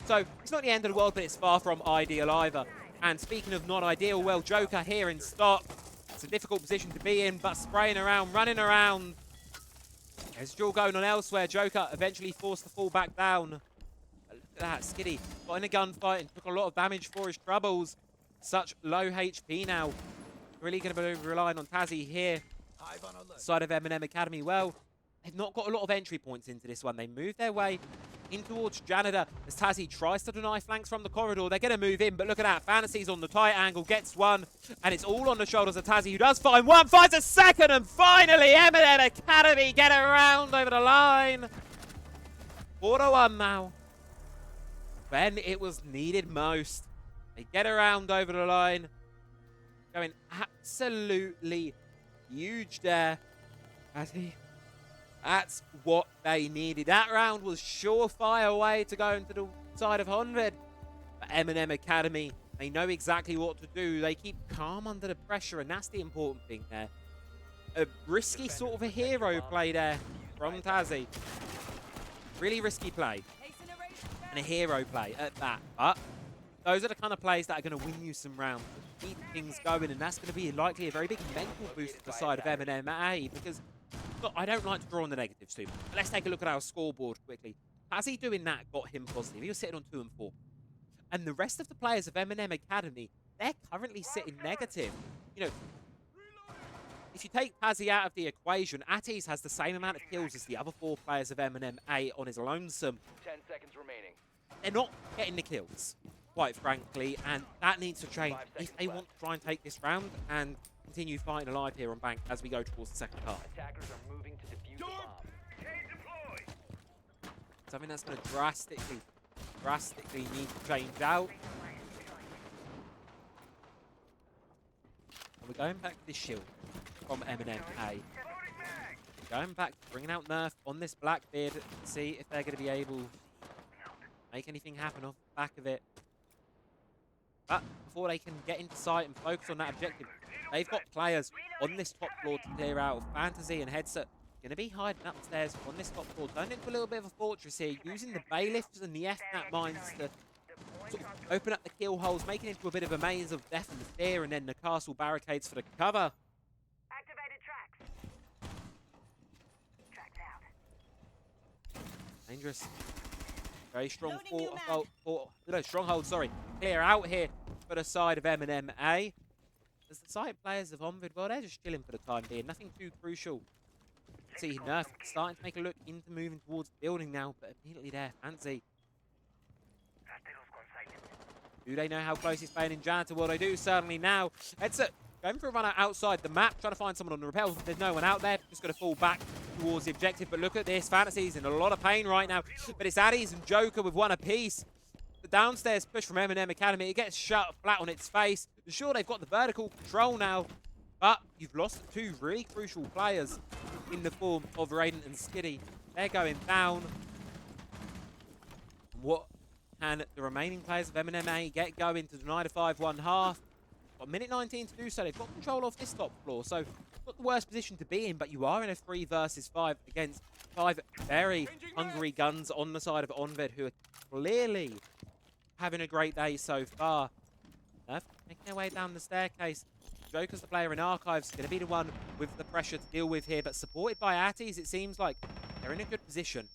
So it's not the end of the world, but it's far from ideal either. And speaking of not ideal, well, Joker here in stock. It's a difficult position to be in, but spraying around, running around. There's duel going on elsewhere. Joker eventually forced to fall back down. Look at that, Skitty got in a gunfight and took a lot of damage for his troubles. Such low HP now. Really going to be relying on Tazzy here. Side of Eminem Academy. Well, they've not got a lot of entry points into this one. They move their way in towards Janitor as Tazzy tries to deny flanks from the corridor. They're going to move in, but look at that. Fantasy's on the tight angle, gets one, and it's all on the shoulders of Tazzy, who does find one, finds a second, and finally Eminem Academy get around over the line. 4-1 now. When it was needed most. They get around over the line. Going absolutely huge there. That's what they needed. That round was surefire way to go into the side of Honvéd. But Eminem Academy, they know exactly what to do. They keep calm under the pressure, and that's the important thing there. A risky sort of a hero play there from Tazzy. Really risky play. And a hero play at that. But those are the kind of plays that are going to win you some rounds, keep things going, and that's going to be likely a very big mental boost to the side of Eminem A, because look, I don't like to draw on the negatives too much. But let's take a look at our scoreboard quickly. Tazzy doing that got him positive. He was sitting on 2 and 4. And the rest of the players of Eminem Academy, they're currently sitting negative. You know, if you take Tazzy out of the equation, Atties has the same amount of kills as the other 4 players of Eminem A on his lonesome. 10 seconds remaining. They're not getting the kills, quite frankly, and that needs to change if they want to try and take this round and continue fighting alive here on Bank as we go towards the second half. Attackers are moving to defuse the bomb. Something that's going to drastically need to change out. And we're going back to this shield from Eminem A. Going back, bringing out Nerf on this Blackbeard to see if they're going to be able to make anything happen off the back of it. But before they can get into sight and focus on that objective, they've got players on this top floor to clear out of Fantasy and Headset. Going to be hiding upstairs on this top floor. Turned into a little bit of a fortress here, using the bailiffs and the FNAT mines to sort of open up the kill holes, making it into a bit of a maze of death and fear, and then the castle barricades for the cover. Activated tracks. Tracks out. Dangerous. Very strong stronghold, clear out here for the side of Eminem A. As the side players of Honvéd, well, they're just chilling for the time being. Nothing too crucial. See, Nerf starting to make a look into moving towards the building now, but immediately there, Fancy. Do they know how close he's playing in Janitor? Well, they do certainly now. It's going for a run outside the map, trying to find someone on the rappel. There's no one out there. Just going to fall back towards the objective. But look at this. Fantasy's in a lot of pain right now. But it's Addies and Joker with one apiece. The downstairs push from Eminem Academy. It gets shut flat on its face. Sure, they've got the vertical control now. But you've lost 2 really crucial players in the form of Raiden and Skitty. They're going down. What can the remaining players of Eminem A get going to deny the 5-1 half? Got a minute 19 to do so. They've got control of this top floor. So not the worst position to be in, but you are in a 3 versus 5 against 5 very hungry guns on the side of Honvéd, who are clearly having a great day so far. Nerf making their way down the staircase. Joker's the player in Archives, going to be the one with the pressure to deal with here, but supported by Atties, it seems like they're in a good position.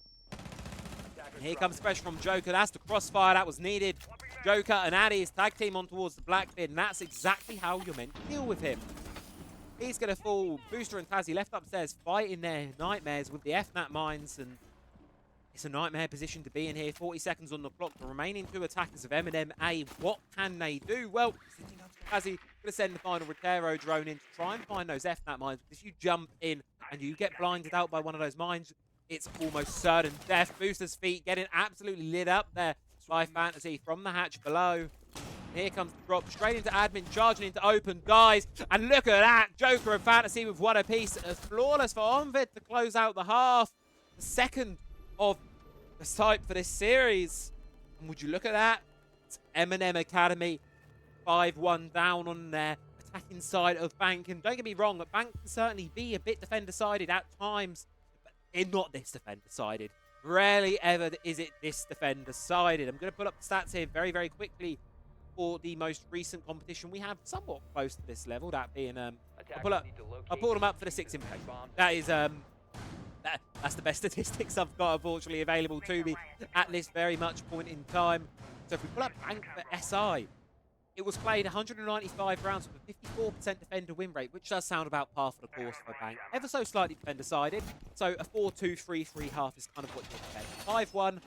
And here comes pressure from Joker. That's the crossfire that was needed. Joker and Atties tag team on towards the Blackbeard, and that's exactly how you're meant to deal with him. He's going to fall. Booster and Tazzy left upstairs fighting their nightmares with the FNAT mines, and it's a nightmare position to be in here. 40 seconds on the clock. The remaining 2 attackers of Eminem A. What can they do? Well, Tazzy going to send the final Rotero drone in to try and find those FNAT mines. Because if you jump in and you get blinded out by one of those mines, it's almost certain death. Booster's feet getting absolutely lit up there by Fantasy from the hatch below. Here comes the drop straight into admin, charging into open, dies. And look at that. Joker and Fantasy with one apiece. Flawless for Honvéd to close out the half. The second of the type for this series. And would you look at that? It's Eminem Academy 5-1 down on their attacking side of Bank. And don't get me wrong, Bank can certainly be a bit defender-sided at times, but it's not this defender-sided. Rarely ever is it this defender-sided. I'm going to pull up the stats here very, very quickly for the most recent competition we have somewhat close to this level, that being I'll pull them up for the 6 impact. That is that's the best statistics I've got, unfortunately, available to me at this very much point in time. So if we pull up Bank for SI, it was played 195 rounds with a 54% defender win rate, which does sound about par for the course for Bank. Ever so slightly defender-sided, so a 4-2-3-3 half is kind of what you expect. 5-1,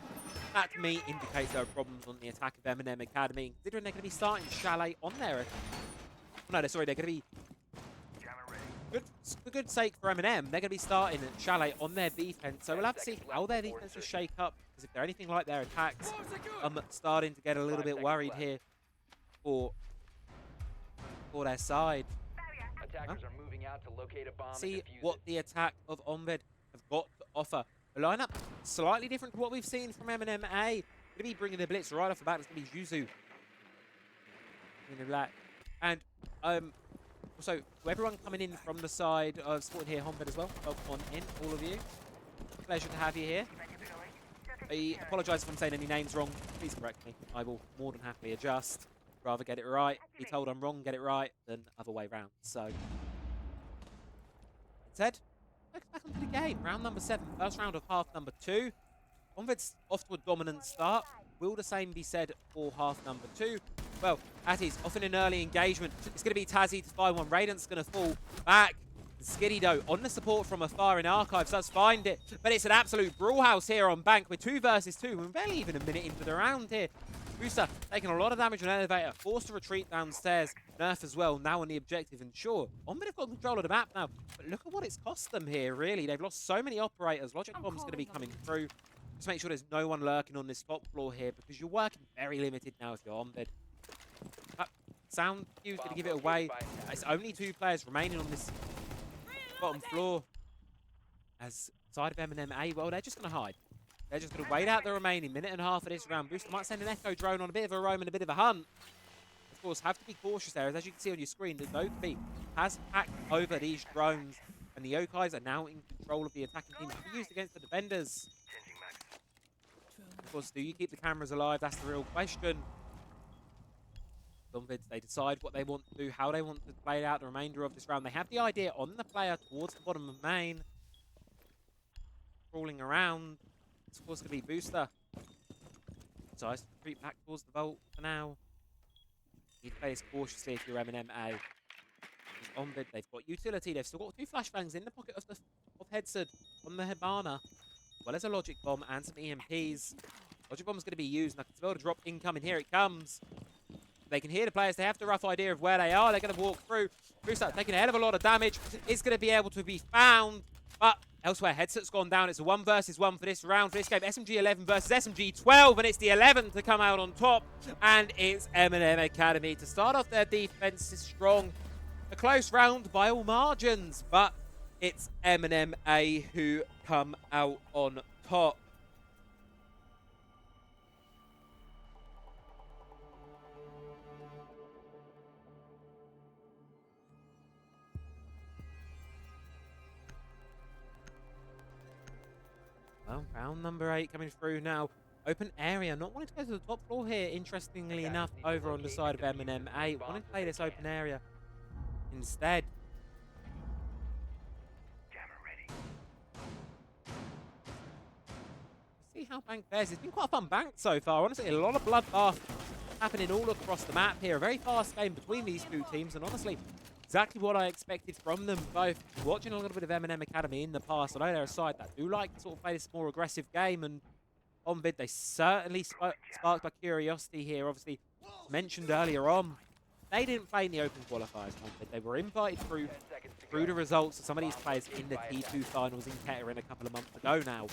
that to me indicates there are problems on the attack of Eminem Academy, considering they're going to be starting Chalet on there. No, sorry, they're going to be... For good sake for Eminem, they're going to be starting Chalet on their defense, so we'll have to see how their defenses shake up, because if they're anything like their attacks, I'm starting to get a little bit worried here for their side. Attackers are moving out to locate a bomb. See what the attack of Honvéd have got to offer. A lineup slightly different to what we've seen from Eminem A. Going to be bringing the blitz right off the bat. It's going to be Yuzu in the black. And also, to everyone coming in from the side of supporting here, Honvéd as well. Welcome on in, all of you. Pleasure to have you here. I apologise if I'm saying any names wrong. Please correct me. I will more than happily adjust. Rather get it right, be told I'm wrong, get it right, than other way round. So, instead, focus back onto the game. Round number 7, first round of half number 2. Honvéd's off to a dominant start. Will the same be said for half number 2? Well, Atties off in an early engagement. It's going to be Tazzy to find one. Radiant's going to fall back. Skiddy, though, on the support from afar in Archives, does find it. But it's an absolute brawl house here on Bank with 2 versus 2. We're barely even a minute into the round here. Booster taking a lot of damage on Elevator, forced to retreat downstairs. Nerf as well, now on the objective. And sure, Honvéd have got control of the map now. But look at what it's cost them here, really. They've lost so many operators. Logic Bomb's going to be coming through. Just make sure there's no one lurking on this top floor here, because you're working very limited now if you're Honvéd. Sound Q's going to give it away. It's only 2 players remaining on this bottom floor. As side of Eminem A, well, they're just going to hide. They're just going to wait out the remaining minute and a half of this round. Booster might send an Echo drone on a bit of a roam and a bit of a hunt. Of course, have to be cautious there. As you can see on your screen, the Nokobi has hacked over these drones. And the Yokais are now in control of the attacking team to be used against the defenders. Of course, do you keep the cameras alive? That's the real question. Honvéd, they decide what they want to do, how they want to play out the remainder of this round. They have the idea on the player towards the bottom of main. Crawling around. It's of course going to be Booster. Decides to retreat back towards the vault for now. You need to play this cautiously if you're Eminem A. Honvéd, they've got utility. They've still got 2 flashbangs in the pocket of Headset on the Hibana, as well as a Logic Bomb and some EMPs. Logic Bomb's going to be used, and I can smell the drop incoming. Here it comes. They can hear the players. They have the rough idea of where they are. They're going to walk through. Booster taking a hell of a lot of damage. Is going to be able to be found, but elsewhere, Headset's gone down. It's a 1 versus 1 for this round, for this game. SMG 11 versus SMG 12, and it's the 11 to come out on top. And it's Eminem Academy to start off their defense is strong. A close round by all margins, but it's Eminem A who come out on top. Well, round number 8 coming through now. Open area, not wanting to go to the top floor here, interestingly enough, over on the side of Eminem 8. Wanting to play this open area instead. See how bank fares. It's been quite a fun bank so far. Honestly, a lot of bloodbath happening all across the map here. A very fast game between these two teams, and honestly, exactly what I expected from them both. Watching a little bit of Eminem Academy in the past, I know they're a side that do like to sort of play this more aggressive game, and Honvéd, they certainly sparked my curiosity here. Obviously, mentioned earlier on, they didn't play in the open qualifiers, Honvéd. They were invited through the results of some of these players in the T2 finals in Kettering a couple of months ago now.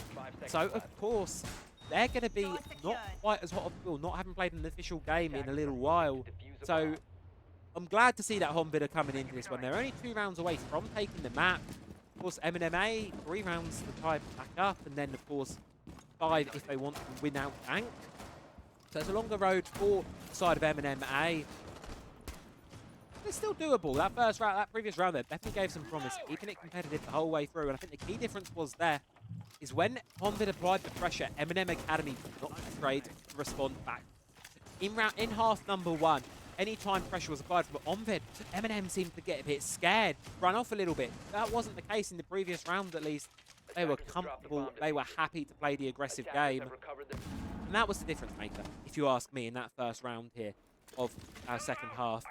So, of course, they're going to be not quite as hot off the field, not having played an official game in a little while. So, I'm glad to see that Honvéd are coming into this one. They're only 2 rounds away from taking the map. Of course, Eminem A, 3 rounds to try back up, and then, of course, 5 if they want to win out bank. So it's a longer road for the side of Eminem A. It's still doable. That first round, that previous round there definitely gave some promise, keeping it competitive the whole way through. And I think the key difference was there is when Honvéd applied the pressure, Eminem Academy did not be afraid to respond back. In half number 1, anytime pressure was applied from Honvéd, Eminem seemed to get a bit scared, run off a little bit. That wasn't the case in the previous round, at least. They were comfortable, they were happy to play the aggressive game. And that was the difference maker, if you ask me, in that first round here of our second half.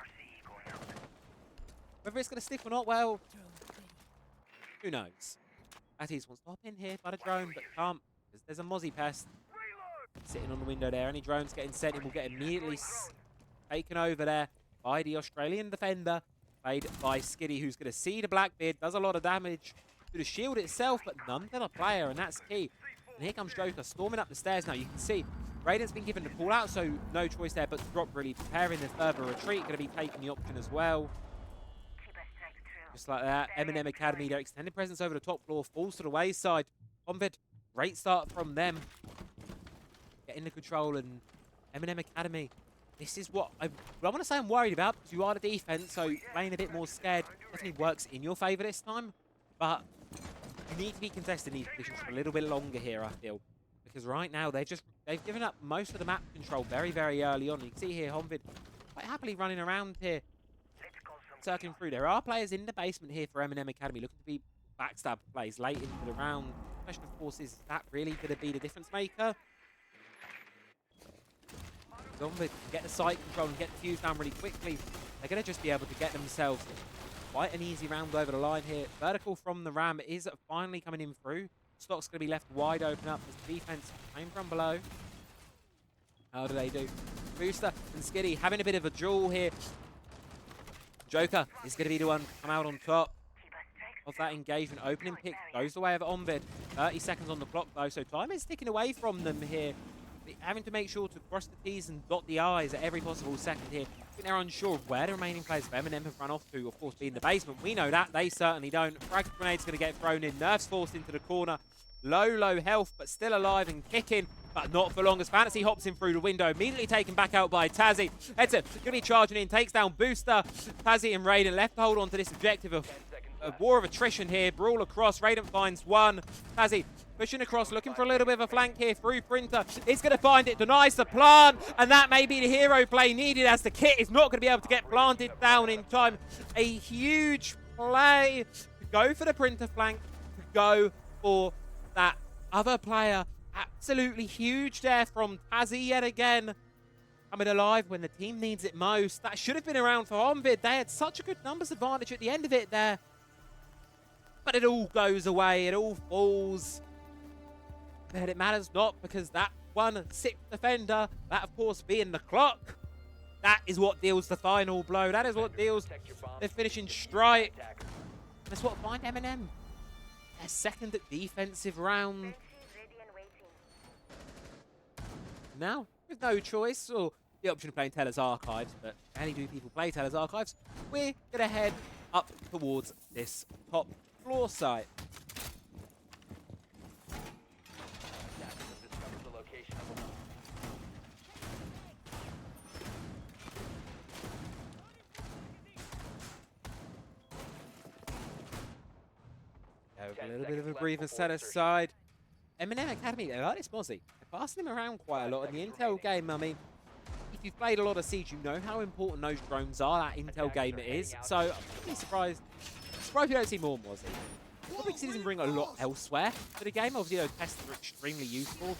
Whether it's going to stick or not, well, who knows? Atties wants to hop in here by the drone, but can't, because there's a Mozzie pest sitting on the window there. Any drones getting sent in will get immediately taken over there by the Australian defender, played by Skiddy, who's going to see the Blackbeard, does a lot of damage to the shield itself, but none to the player, and that's key. And here comes Joker storming up the stairs now. You can see Raiden's been given the call out, so no choice there but to drop, really preparing the further retreat. Going to be taking the option as well. Just like that, Eminem Academy, their extended presence over the top floor falls to the wayside. Honvéd, great start from them. Getting the control, and Eminem Academy, this is what I want to say I'm worried about, because you are the defense, so playing a bit more scared definitely works in your favor this time. But you need to be contesting these positions for a little bit longer here, I feel. Because right now, they've given up most of the map control very, very early on. You can see here, Honvéd quite happily running around here, circling through. There are players in the basement here for Eminem Academy looking to be backstab plays late into the round. The question, of course, is that really going to be the difference maker? Honvéd can get the site control and get the fuse down really quickly. They're going to just be able to get themselves quite an easy round over the line here. Vertical from the Ram is finally coming in through. Stock's going to be left wide open up as the defense came from below. How do they do? Booster and Skiddy having a bit of a duel here. Joker is going to be the one to come out on top of that engagement. Opening pick goes the way of Honvéd. 30 seconds on the clock though, so time is ticking away from them here. Having to make sure to cross the T's and dot the I's at every possible second here. I think they're unsure of where the remaining players of Eminem have run off to, of course, being the basement. We know that. They certainly don't. Frag grenade's going to get thrown in. Nerf's forced into the corner. Low health, but still alive and kicking. But not for long as Fantasy hops in through the window. Immediately taken back out by Tazzy. Edson going to be charging in. Takes down Booster. Tazzy and Raiden left to hold on to this objective of a war of attrition here. Brawl across. Raiden finds one. Tazzy pushing across, looking for a little bit of a flank here through Printer. It's going to find it, denies the plant, and that may be the hero play needed as the kit is not going to be able to get planted down in time. A huge play to go for the Printer flank, to go for that other player. Absolutely huge there from Tazzy yet again. Coming alive when the team needs it most. That should have been around for Honvéd. They had such a good numbers advantage at the end of it there. But it all goes away, it all falls. But it matters not, because that 1/6 defender, that of course being the clock, that is what deals the final blow. That is what deals the finishing strike. That's what find Eminem their second defensive round. Now, with no choice, or the option of playing Teller's Archives, but rarely do people play Teller's Archives, we're going to head up towards this top floor site. A little bit of a breather set aside. Eminem Academy, they like this Mozzie. They're passing him around quite a lot. In the intel game, I mean, if you've played a lot of Siege, you know how important those drones are, that intel game it is. So I'm pretty surprised if you don't see more Mozzie. Probably because he doesn't bring a lot elsewhere to the game. Obviously, those tests are extremely useful,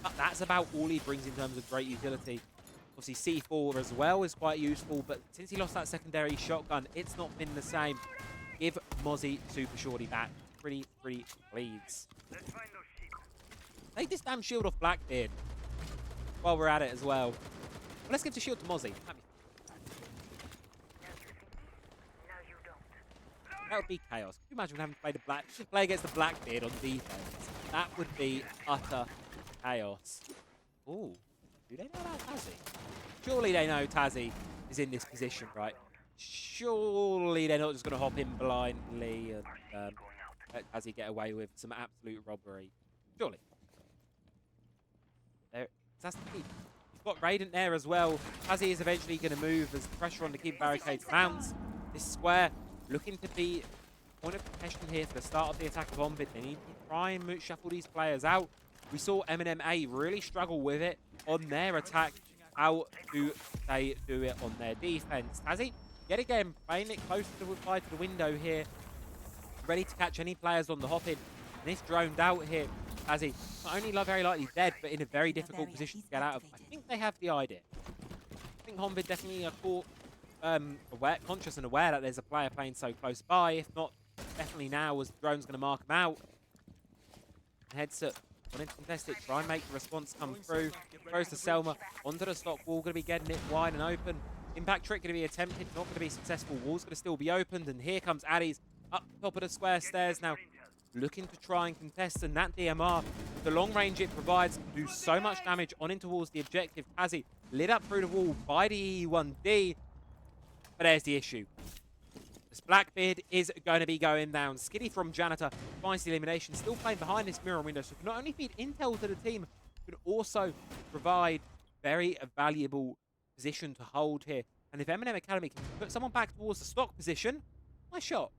but that's about all he brings in terms of great utility. Obviously, C4 as well is quite useful, but since he lost that secondary shotgun, it's not been the same. Give Mozzie Super Shorty back. Pretty please. Take this damn shield off Blackbeard while we're at it as well. But let's give the shield to Mozzie. That would be chaos. Can you imagine having to play against the Blackbeard on defense? That would be utter chaos. Ooh, do they know about Tazzy? Surely they know Tazzy is in this position, right? Surely they're not just going to hop in blindly and let Tazzy get away with some absolute robbery. Surely. That's the key. He's got Radiant there as well. Tazzy is eventually going to move as the pressure on the keep barricades mounts. This square looking to be point of contention here for the start of the attack of Honvéd. They need to try and shuffle these players out. We saw Eminem A really struggle with it on their attack. How do they do it on their defense? Tazzy, yet again, playing it close to the window here. Ready to catch any players on the hop in. And this droned out here. Tazzy, not only very likely dead, but in a very difficult position to get out of. I think they have the idea. I think Honvéd definitely are caught conscious and aware that there's a player playing so close by. If not, definitely now, as the drone's going to mark him out. Headset, wanting to contest it, try and make the response come through. Throws to Selma, onto the stock wall, going to be getting it wide and open. Impact trick going to be attempted, not going to be successful. Wall's going to still be opened, and here comes Addies up top of the square stairs now, looking to try and contest, and that DMR, the long range it provides, can do so much damage on in towards the objective. Tazzy lit up through the wall by the E1D, but there's the issue. This Blackbeard is going to be going down. Skiddy from Janitor finds the elimination, still playing behind this mirror window, so can not only feed intel to the team, but also provide very valuable position to hold here. And if Eminem Academy can put someone back towards the stock position, nice shot.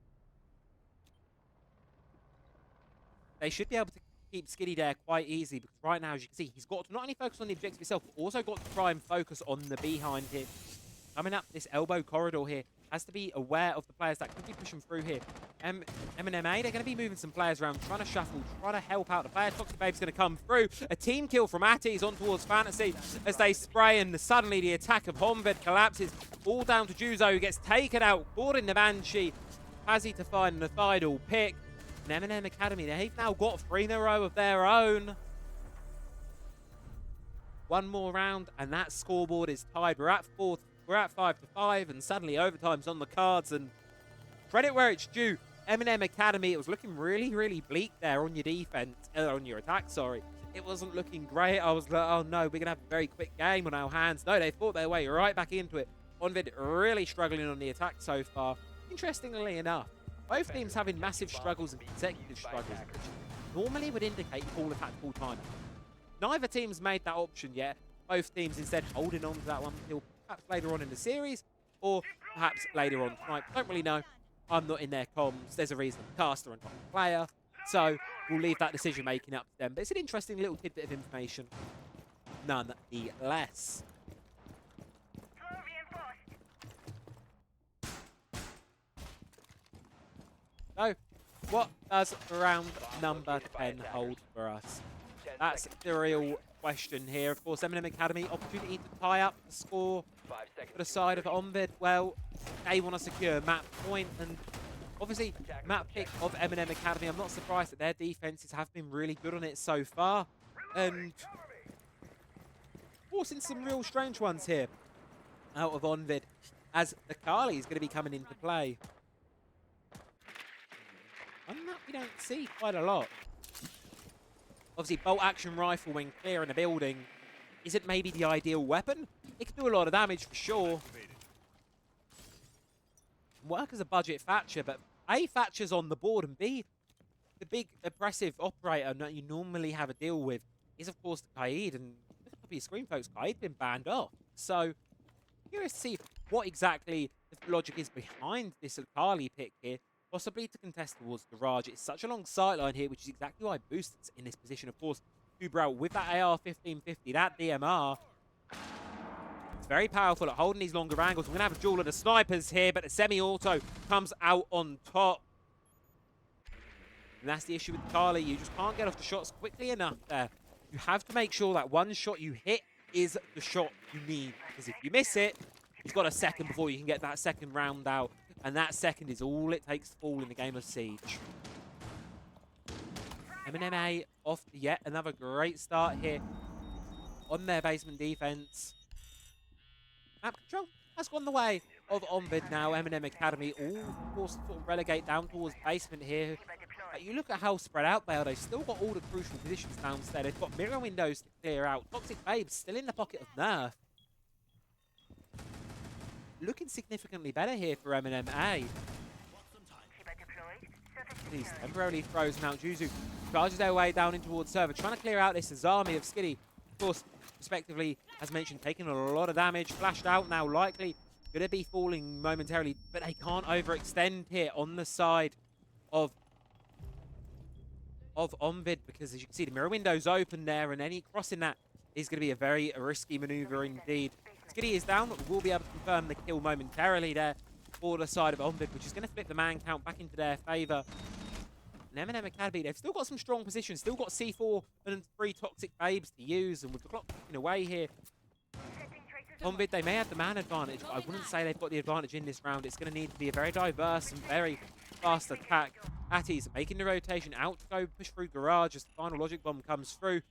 They should be able to keep Skiddy there quite easily, because right now, as you can see, he's got to not only focus on the objective itself, but also got to try and focus on the behind here. Coming up this elbow corridor here, has to be aware of the players that could be pushing through here. Eminem A, they're going to be moving some players around, trying to shuffle, trying to help out. The player Toxic Babe's going to come through. A team kill from Atties on towards Fantasy as they spray, and suddenly the attack of Honvéd collapses. All down to Juzo, who gets taken out, caught in the Banshee. Pazzy to find the final pick. And Eminem Academy, they've now got 3 in a row of their own. One more round, and that scoreboard is tied. We're at 5-5, and suddenly overtime's on the cards. And credit where it's due, Eminem Academy, it was looking really bleak there on your defense, on your attack, sorry. It wasn't looking great. I was like, oh no, we're going to have a very quick game on our hands. No, they fought their way right back into it. Honvéd really struggling on the attack so far. Interestingly enough, both teams having massive struggles and consecutive struggles, which normally would indicate call a tactical timeout. Neither team's made that option yet. Both teams instead holding on to that one until perhaps later on in the series, or perhaps later on tonight. Don't really know. I'm not in their comms. There's a reason I'm caster and not a player, so we'll leave that decision making up to them. But it's an interesting little tidbit of information, nonetheless. So, what does round number 10 hold for us? That's the real question here. Of course, Eminem Academy, opportunity to tie up the score for the side of Honvéd. Well, they want to secure map point, and obviously, map pick of Eminem Academy. I'm not surprised that their defenses have been really good on it so far, and forcing some real strange ones here out of Honvéd, as the Kali is going to be coming into play. One that we don't see quite a lot. Obviously, bolt action rifle when clearing a building isn't maybe the ideal weapon. It can do a lot of damage for sure. Work as a budget Thatcher, but A, Thatcher's on the board, and B, the big oppressive operator that you normally have a deal with is, of course, the Qaid. And look at the top of your screen, folks. Qaid's been banned off. So, curious to see what exactly the logic is behind this Akali pick here. possibly to contest towards Garage. It's such a long sight line here, which is exactly why Boost's in this position. Of course, Kubrow with that AR-1550, that DMR. It's very powerful at holding these longer angles. We're going to have a duel of the snipers here, but the semi-auto comes out on top. And that's the issue with Charlie. You just can't get off the shots quickly enough there. You have to make sure that one shot you hit is the shot you need. Because if you miss it, you've got a second before you can get that second round out. And that second is all it takes to fall in the game of Siege. Eminem off to yet another great start here on their basement defense. Map control has gone the way of Honvéd now. Eminem Academy all forced to sort of relegate down towards basement here. You look at how spread out they are. They've still got all the crucial positions downstairs. They've got mirror windows to clear out. Toxic Babes still in the pocket of Nerf. Looking significantly better here for Eminem A. He's temporarily frozen out. Juzu charges their way down in towards server, trying to clear out this army of Skiddy. Of course, respectively, as mentioned, taking a lot of damage. Flashed out now, likely going to be falling momentarily, but they can't overextend here on the side of Honvéd, because as you can see, the mirror window's open there, and any crossing that is going to be a very risky maneuver indeed. Skiddy is down, but we'll be able to confirm the kill momentarily there for the side of Honvéd, which is going to flip the man count back into their favour. And Eminem Academy, they've still got some strong positions, still got C4 and 3 Toxic Babes to use, and with the clock ticking away here, Honvéd, they may have the man advantage, but I wouldn't say they've got the advantage in this round. It's going to need to be a very diverse and very fast attack. Atties making the rotation out to go push through Garage as the final logic bomb comes through.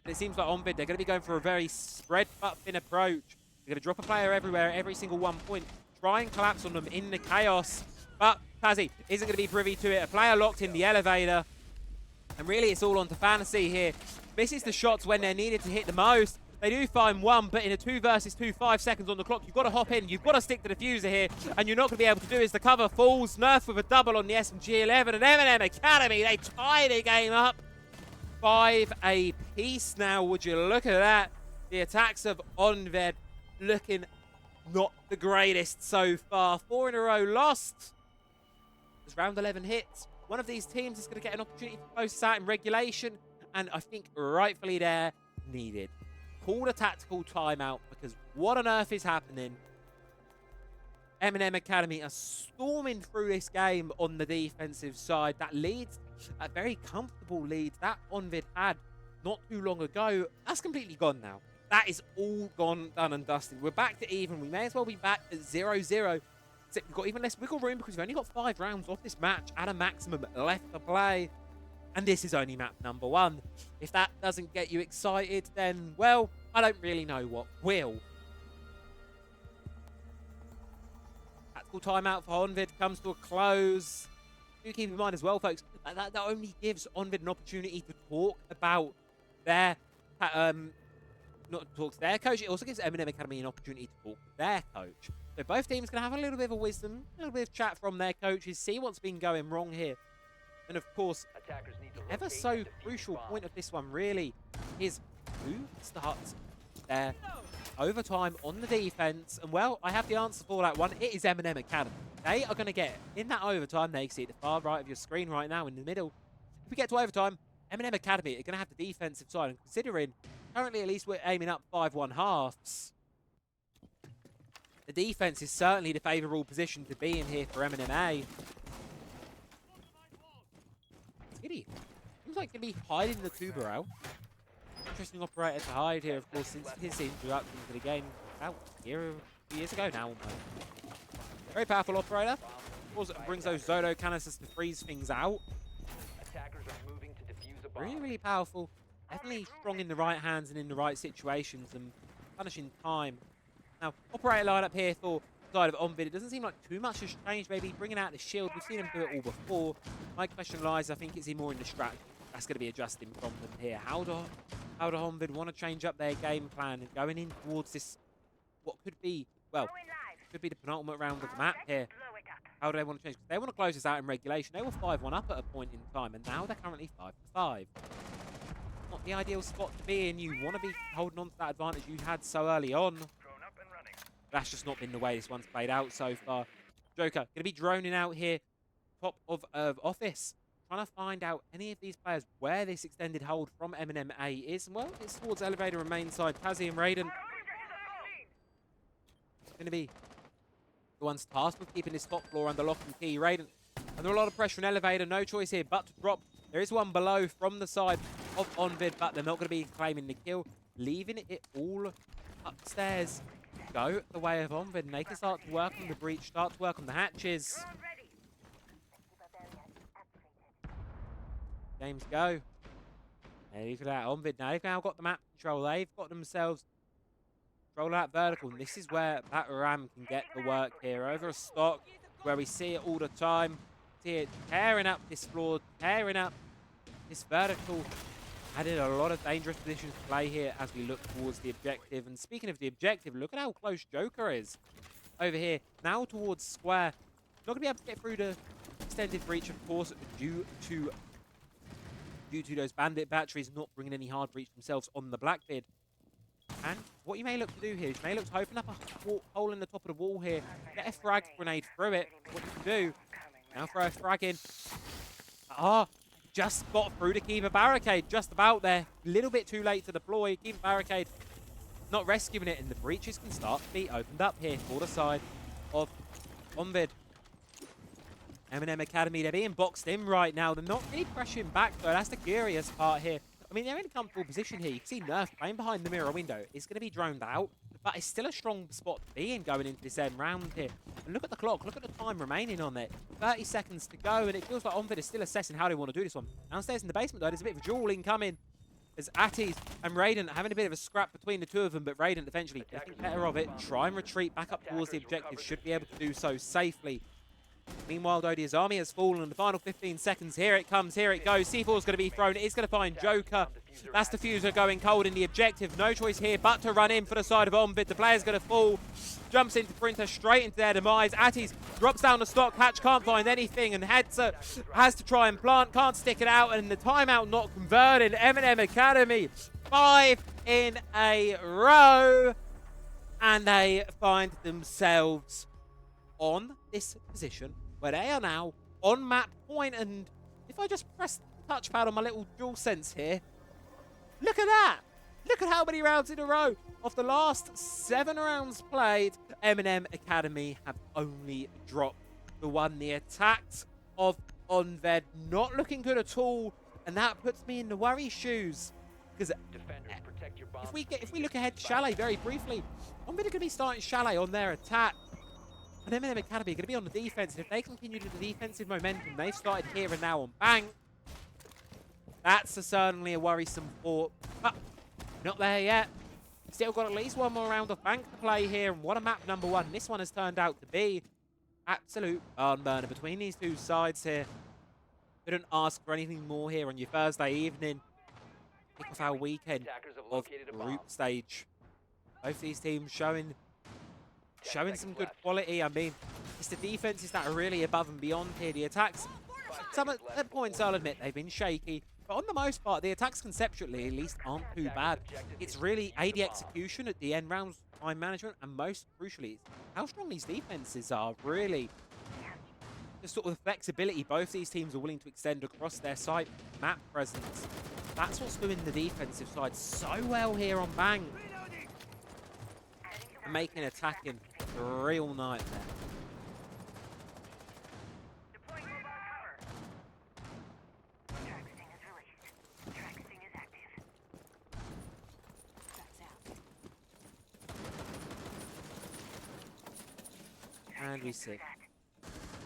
And it seems like Honvéd, they're going to be going for a very spread but thin approach. They're going to drop a player everywhere, every single 1 point, try and collapse on them in the chaos. But Tazzy isn't going to be privy to it. A player locked in the elevator. And really, it's all on to Fantasy here. Misses the shots when they're needed to hit the most. They do find one, but in a 2 versus 2, 5 seconds on the clock, you've got to hop in. You've got to stick to the fuser here, and you're not going to be able to do is the cover falls. Nerf with a double on the SMG11, and Eminem Academy, they tie the game up 5 apiece now. Would you look at that? The attacks of Honvéd looking not the greatest so far. 4 in a row lost. As round 11 hits, one of these teams is going to get an opportunity to close this out in regulation, and I think rightfully they're needed. Call a tactical timeout, because what on earth is happening? Eminem Academy are storming through this game on the defensive side. That leads, a very comfortable lead that Honvéd had not too long ago, that's completely gone now. That is all gone, done and dusted. We're back to even. We may as well be back at 0-0. Except we've got even less wiggle room because we've only got 5 rounds off this match at a maximum left to play. And this is only map number 1. If that doesn't get you excited, then, well, I don't really know what will. Tactical timeout for Honvéd comes to a close. Do keep in mind as well, folks, that only gives Honvéd an opportunity to talk about their, not to talk to their coach, it also gives Eminem Academy an opportunity to talk to their coach. So both teams can have a little bit of a wisdom, a little bit of chat from their coaches, see what's been going wrong here. And of course, the ever so crucial point of this one really is who starts their overtime on the defense. And well, I have the answer for that one. It is Eminem Academy. They are going to get in that overtime. They see at the far right of your screen right now in the middle. If we get to overtime, Eminem Academy are going to have the defensive side. And considering currently at least we're aiming up 5-1 halves, the defense is certainly the favourable position to be in here for Eminem A. Skiddy seems like to be hiding the Kubarao. Interesting operator to hide here, of course, since his introduction to the game about a years ago now. Very powerful operator. Of course, it brings those Zodo canisters to freeze things out. Attackers are moving to defuse a bomb. Really, really powerful. Definitely strong in the right hands and in the right situations and punishing time. Now, operator lineup here for the side of Honvéd. It doesn't seem like too much has changed. Maybe bringing out the shield. We've seen him do it all before. My question lies, I think, is he more in the strat? That's going to be adjusting from them here. How do Honvéd want to change up their game plan and going in towards this, what could be, well, could be the penultimate round of the map here. How do they want to change? They want to close this out in regulation. They were 5-1 up at a point in time, and now they're currently 5-5. Not the ideal spot to be in. You want to be holding on to that advantage you had so early on. That's just not been the way this one's played out so far. Joker going to be droning out here. top of office, trying to find out any of these players where this extended hold from Eminem A is. Well, it's towards elevator and main side. Tazzy and Raiden going to be the ones tasked with keeping this top floor under lock and key. Raiden under a lot of pressure on elevator. No choice here but to drop. There is one below from the side of Honvéd, but they're not going to be claiming the kill, leaving it all upstairs. Go the way of Honvéd, and they can start to work on the breach, start to work on the hatches. Games go. There you go, that Honvéd now. They've now got the map control. They've got themselves control of that vertical, and this is where that ram can get the work here. Over a stock, where we see it all the time. See it tearing up this floor, tearing up this vertical. Added a lot of dangerous positions to play here as we look towards the objective. And speaking of the objective, look at how close Joker is over here. Now towards Square. Not going to be able to get through the extended breach, of course, due to those bandit batteries not bringing any hard breach themselves on the Blackbeard. And what you may look to do here is you may look to open up a hole in the top of the wall here, get a frag grenade through it. What you can do, now throw a frag in. Just got through to keep a barricade, just about there. A little bit too late to deploy. Keep a barricade, not rescuing it, and the breaches can start to be opened up here for the side of Honvéd. Eminem Academy, they're being boxed in right now. They're not really pressuring back, though. That's the curious part here. I mean, they're in a comfortable position here. You can see Nerf playing behind the mirror window. It's going to be droned out, but it's still a strong spot to be in going into this end round here. And look at the clock. Look at the time remaining on it. 30 seconds to go, and it feels like Honvéd is still assessing how they want to do this one. Downstairs in the basement, though, there's a bit of a duel incoming. There's Atties and Raiden having a bit of a scrap between the two of them, but Raiden eventually getting better of it. Try and retreat back up towards the objective. Should be able to do so safely. Meanwhile, Dodia's army has fallen in the final 15 seconds. Here it comes, here it goes. C4 is going to be thrown. It's going to find Joker. That's the diffuser going cold in the objective. No choice here but to run in for the side of Honvéd. The player's going to fall. Jumps into Printer straight into their demise. Atties drops down the stock. Hatch can't find anything, and Hetzer has to try and plant. Can't stick it out, and the timeout not converted. Eminem Academy 5 in a row, and they find themselves on this position where they are now on map point. And if I just press the touchpad on my little DualSense here, look at that. Look at how many rounds in a row. Of the last 7 rounds played, Eminem Academy have only dropped the one. The attacks of Honvéd not looking good at all, and that puts me in the worry shoes. Because if we look ahead to Chalet very briefly, Honvéd are going to be starting Chalet on their attack. And Eminem Academy are going to be on the defense, and if they continue the defensive momentum they've started here and now on Bank, that's certainly a worrisome thought. But not there yet. Still got at least one more round of Bank to play here, and what a map number 1 this one has turned out to be. Absolute barn burner between these two sides here. Couldn't ask for anything more here on your Thursday evening. Kick off our weekend of group stage. Both these teams showing some good quality. I mean, it's the defenses that are really above and beyond here. The attacks, some at points I'll admit they've been shaky, but on the most part, the attacks conceptually at least aren't too bad. It's really AD execution at the end rounds, time management, and most crucially, how strong these defenses are. Really, the sort of flexibility both these teams are willing to extend across their site map presence. That's what's doing the defensive side so well here on Bang. And making attacking a real nightmare. Deploying mobile cover. Track sting is released. Track sting is active. Tracks out. And we see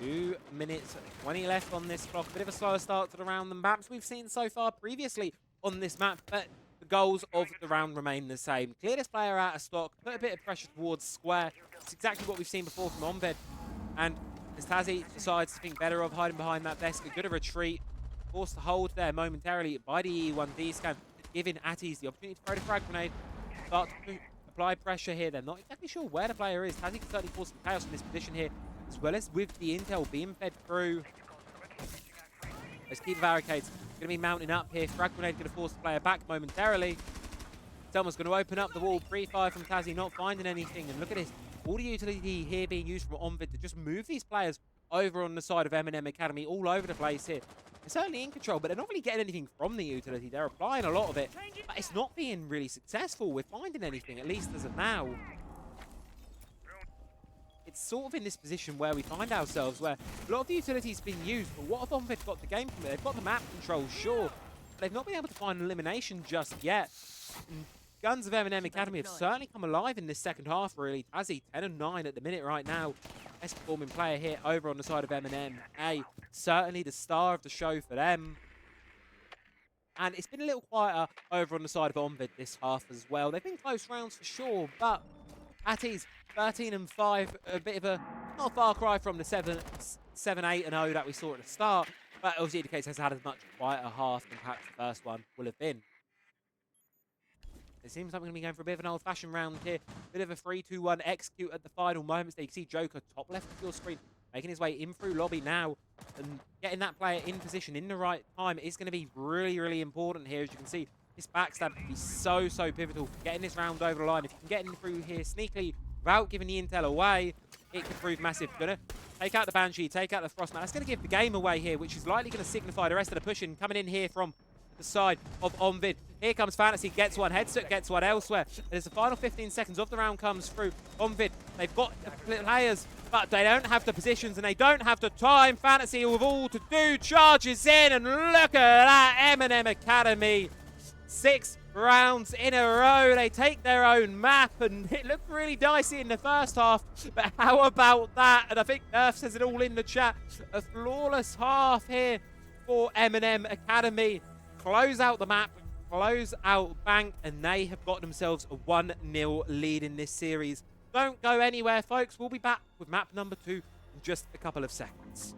2 minutes 20 left on this clock. A bit of a slower start to the round than maps we've seen so far previously on this map, but the goals of the round remain the same. Clear this player out of stock, put a bit of pressure towards Square. It's exactly what we've seen before from Honvéd. And as Tazzy decides to think better of hiding behind that desk, a good retreat, forced to hold there momentarily by the E1D scan, giving Atties the opportunity to throw the frag grenade, start to apply pressure here. They're not exactly sure where the player is. Tazzy can certainly cause some chaos in this position here, as well as with the intel being fed through. Let's keep the barricades. Going to be mounting up here. Frag grenade going to force the player back momentarily. Someone's going to open up the wall. Pre-fire from Tazzy, not finding anything. And look at this. All the utility here being used from Honvéd to just move these players over on the side of Eminem Academy all over the place here. They're certainly in control, but they're not really getting anything from the utility. They're applying a lot of it, but it's not being really successful with finding anything, at least as of now. It's sort of in this position where we find ourselves, where a lot of the utility's been used, but what have Honvéd got the game from it? They've got the map control, sure, but they've not been able to find elimination just yet. And Guns of Eminem Academy have certainly come alive in this second half, really. Tazzy, 10-9 at the minute right now. Best performing player here over on the side of Eminem. Certainly the star of the show for them. And it's been a little quieter over on the side of Honvéd this half as well. They've been close rounds for sure, but Atties, 13-5, a bit of a, not a far cry from the 7-8-0 that we saw at the start, but obviously indicates has had a much quieter half than perhaps the first one will have been. It seems like we're going to be going for a bit of an old-fashioned round here. Bit of a 3-2-1 execute at the final moments. There you can see Joker top left of your screen, making his way in through lobby now. And getting that player in position in the right time is going to be really, really important here. As you can see, this backstab can be so, so pivotal for getting this round over the line. If you can get in through here sneakily without giving the intel away, it could prove massive. Gonna take out the Banshee, take out the Frostman. That's going to give the game away here, which is likely going to signify the rest of the pushing coming in here from the side of Honvéd. Here comes Fantasy, gets one, Headset gets one elsewhere. As the final 15 seconds of the round comes through, Honvéd, they've got the players, but they don't have the positions and they don't have the time. Fantasy, with all to do, charges in, and look at that, Eminem Academy. 6 rounds in a row. They take their own map, and it looked really dicey in the first half, but how about that? And I think Nerf says it all in the chat. A flawless half here for Eminem Academy. Close out the map, close out Bank, and they have got themselves a 1-0 lead in this series. Don't go anywhere, folks. We'll be back with map number 2 in just a couple of seconds.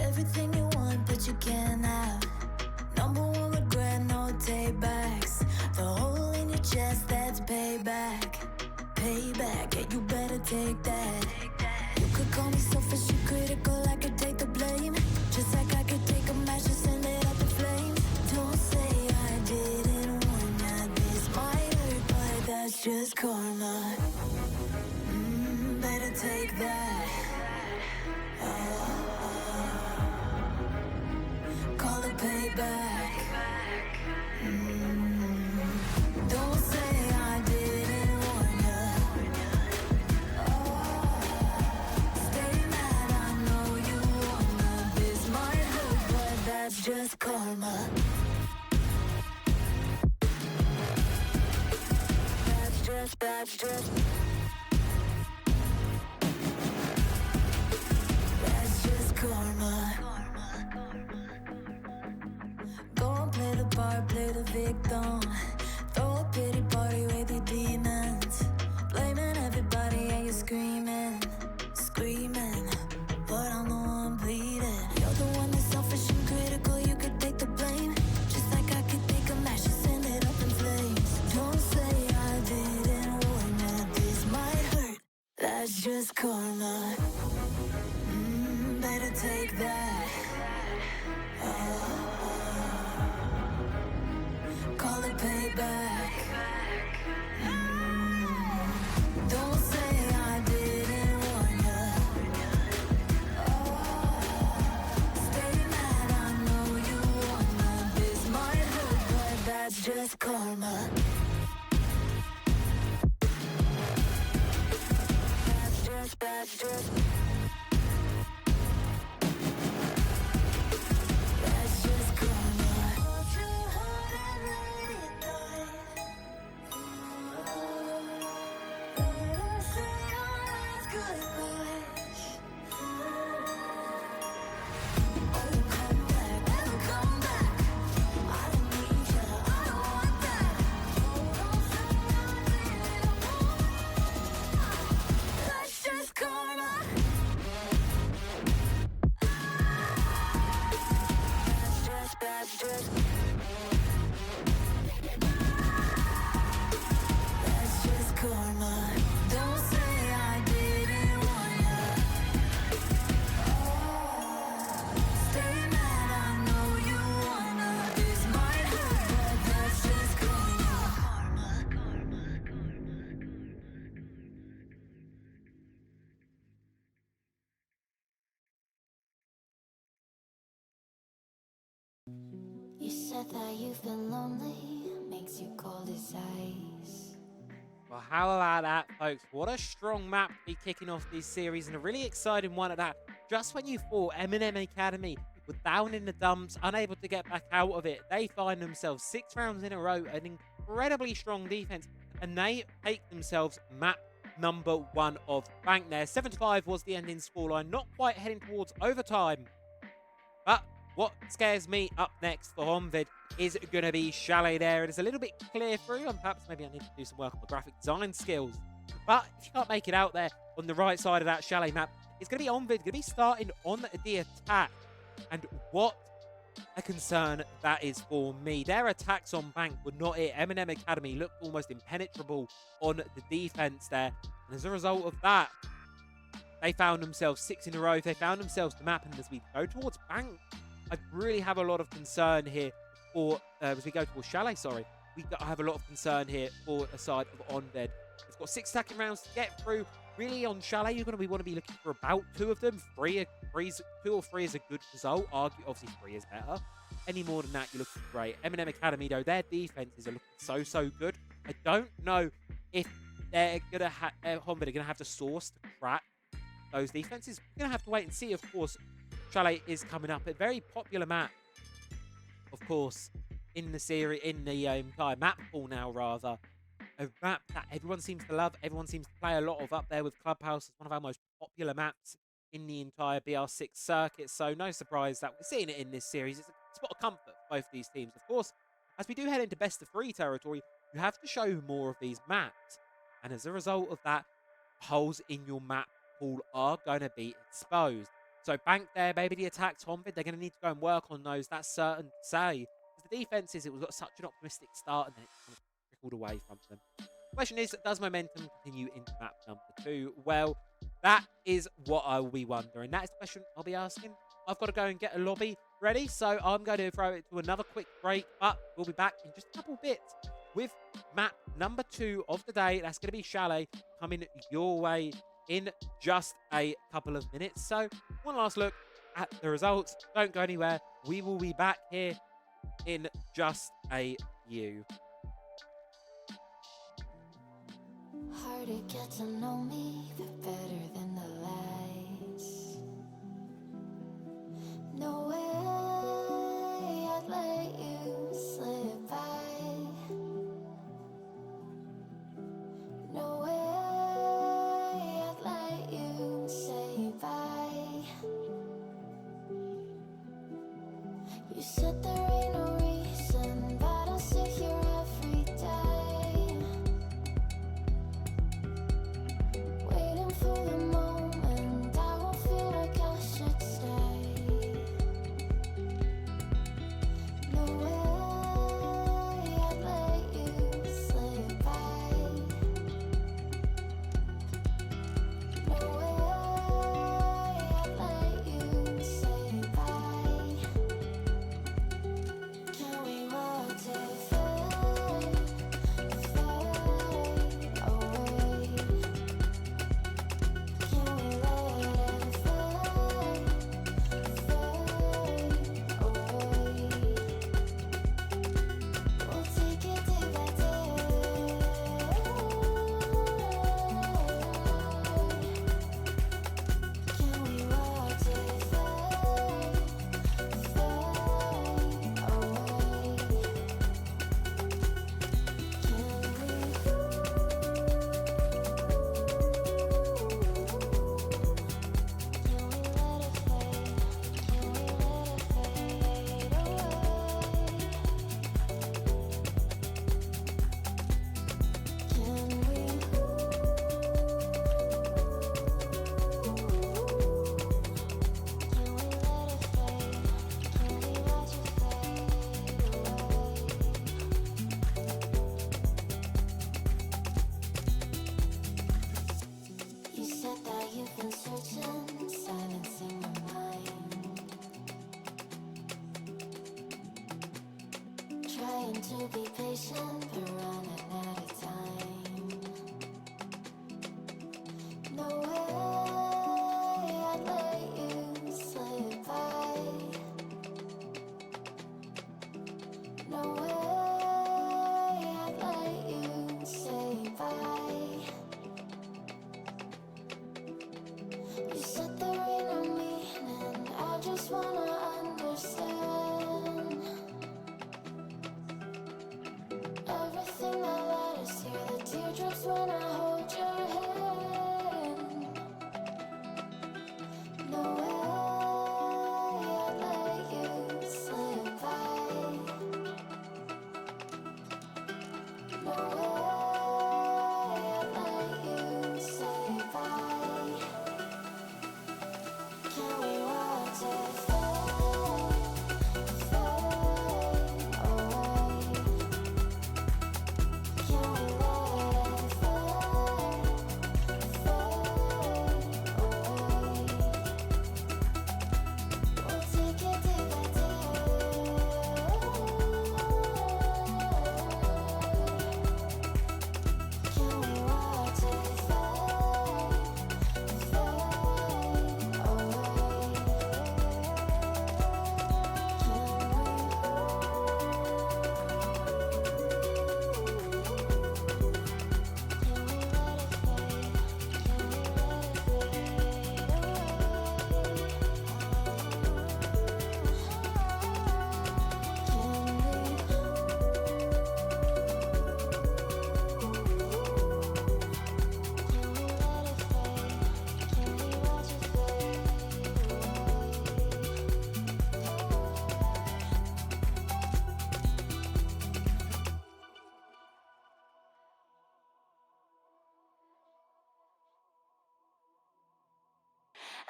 Everything you want, but you can't have. Number one regret, no takebacks. The hole in your chest, that's payback. Payback, yeah, you better take that. You could call me selfish, you critical, I could take the blame. Just like I could take a match and send it up in flames. Don't say I didn't warn ya. This might hurt, but that's just karma. Better take that. Call it payback. Don't say I didn't warn ya. Stay mad, I know you wanna. This might hurt, but that's just karma. That's just karma. Go and play the part, play the victim. Throw a pity party with your demons. Blaming everybody and you're screaming, screaming. But I'm the one bleeding. You're the one that's selfish and critical, you could take the blame. Just like I could take a match and send it up in flames. Don't say I didn't warn ya, this might hurt. That's just karma. Better take that. Call it payback. Don't say I didn't warn ya. Stay mad, I know you wanna. This might hurt, but that's just karma. That's just karma. You said that you've been lonely, makes you cold as ice. Well, how about that, folks? What a strong map to be kicking off this series, and a really exciting one at that. Just when you thought Eminem Academy were down in the dumps, unable to get back out of it, they find themselves 6 rounds in a row, an incredibly strong defense, and they take themselves map number 1 of Bank there. 7-5 was the ending scoreline, not quite heading towards overtime. But what scares me up next for Honvéd is going to be Chalet there. It is a little bit clear through, and perhaps maybe I need to do some work on my graphic design skills. But if you can't make it out there on the right side of that Chalet map, it's going to be Honvéd, going to be starting on the attack. And what a concern that is for me. Their attacks on Bank were not it. Eminem Academy looked almost impenetrable on the defense there. And as a result of that, they found themselves 6 in a row. They found themselves the map. And as we go towards Bank, I really have a lot of concern here for, as we go towards Chalet, sorry. I have a lot of concern here for the side of Honvéd. They've got 6 attacking rounds to get through. Really, on Chalet, you're going to want to be looking for about 2 of them. 2 or 3 is a good result. Obviously, 3 is better. Any more than that, you're looking great. Eminem Academy, though, their defenses are looking so good. I don't know if they're going to Honvéd are going to have the source to crack those defenses. We're going to have to wait and see. Of course, Chalet is coming up. A very popular map, of course, in the series, in the entire map pool now, rather. A map that everyone seems to love, everyone seems to play a lot of up there with Clubhouse. It's one of our most popular maps in the entire BR6 circuit, so no surprise that we're seeing it in this series. It's a spot of comfort for both these teams. Of course, as we do head into best of 3 territory, you have to show more of these maps, and as a result of that, holes in your map pool are going to be exposed. So Bank there, maybe the attacks Honvéd, they're going to need to go and work on those. That's certain to say. Because the defenses, it was got such an optimistic start, and then it kind of trickled away from them. The question is, does momentum continue into map number 2? Well, that is what I will be wondering. That is the question I'll be asking. I've got to go and get a lobby ready, so I'm going to throw it to another quick break, but we'll be back in just a couple bits with map number 2 of the day. That's going to be Chalet, coming your way in just a couple of minutes. So one last look at the results. Don't go anywhere. We will be back here in just a few. Hard to get to know me, but better than the lies. No way I'd let you slip by. No way I'd let you say bye. You said there ain't no reason, but I'll sit here every day, waiting for the moment I won't feel like I should stay. No way I'd let you slip by. No way I'd let you say bye. Can we watch it fade, fade away? Can we let it fade, fade away? We'll take it day by day. Can we watch it fade, fade away? You said that you've been searching, silencing my mind, trying to be patient, but running out of time. No way I'd let you slip by.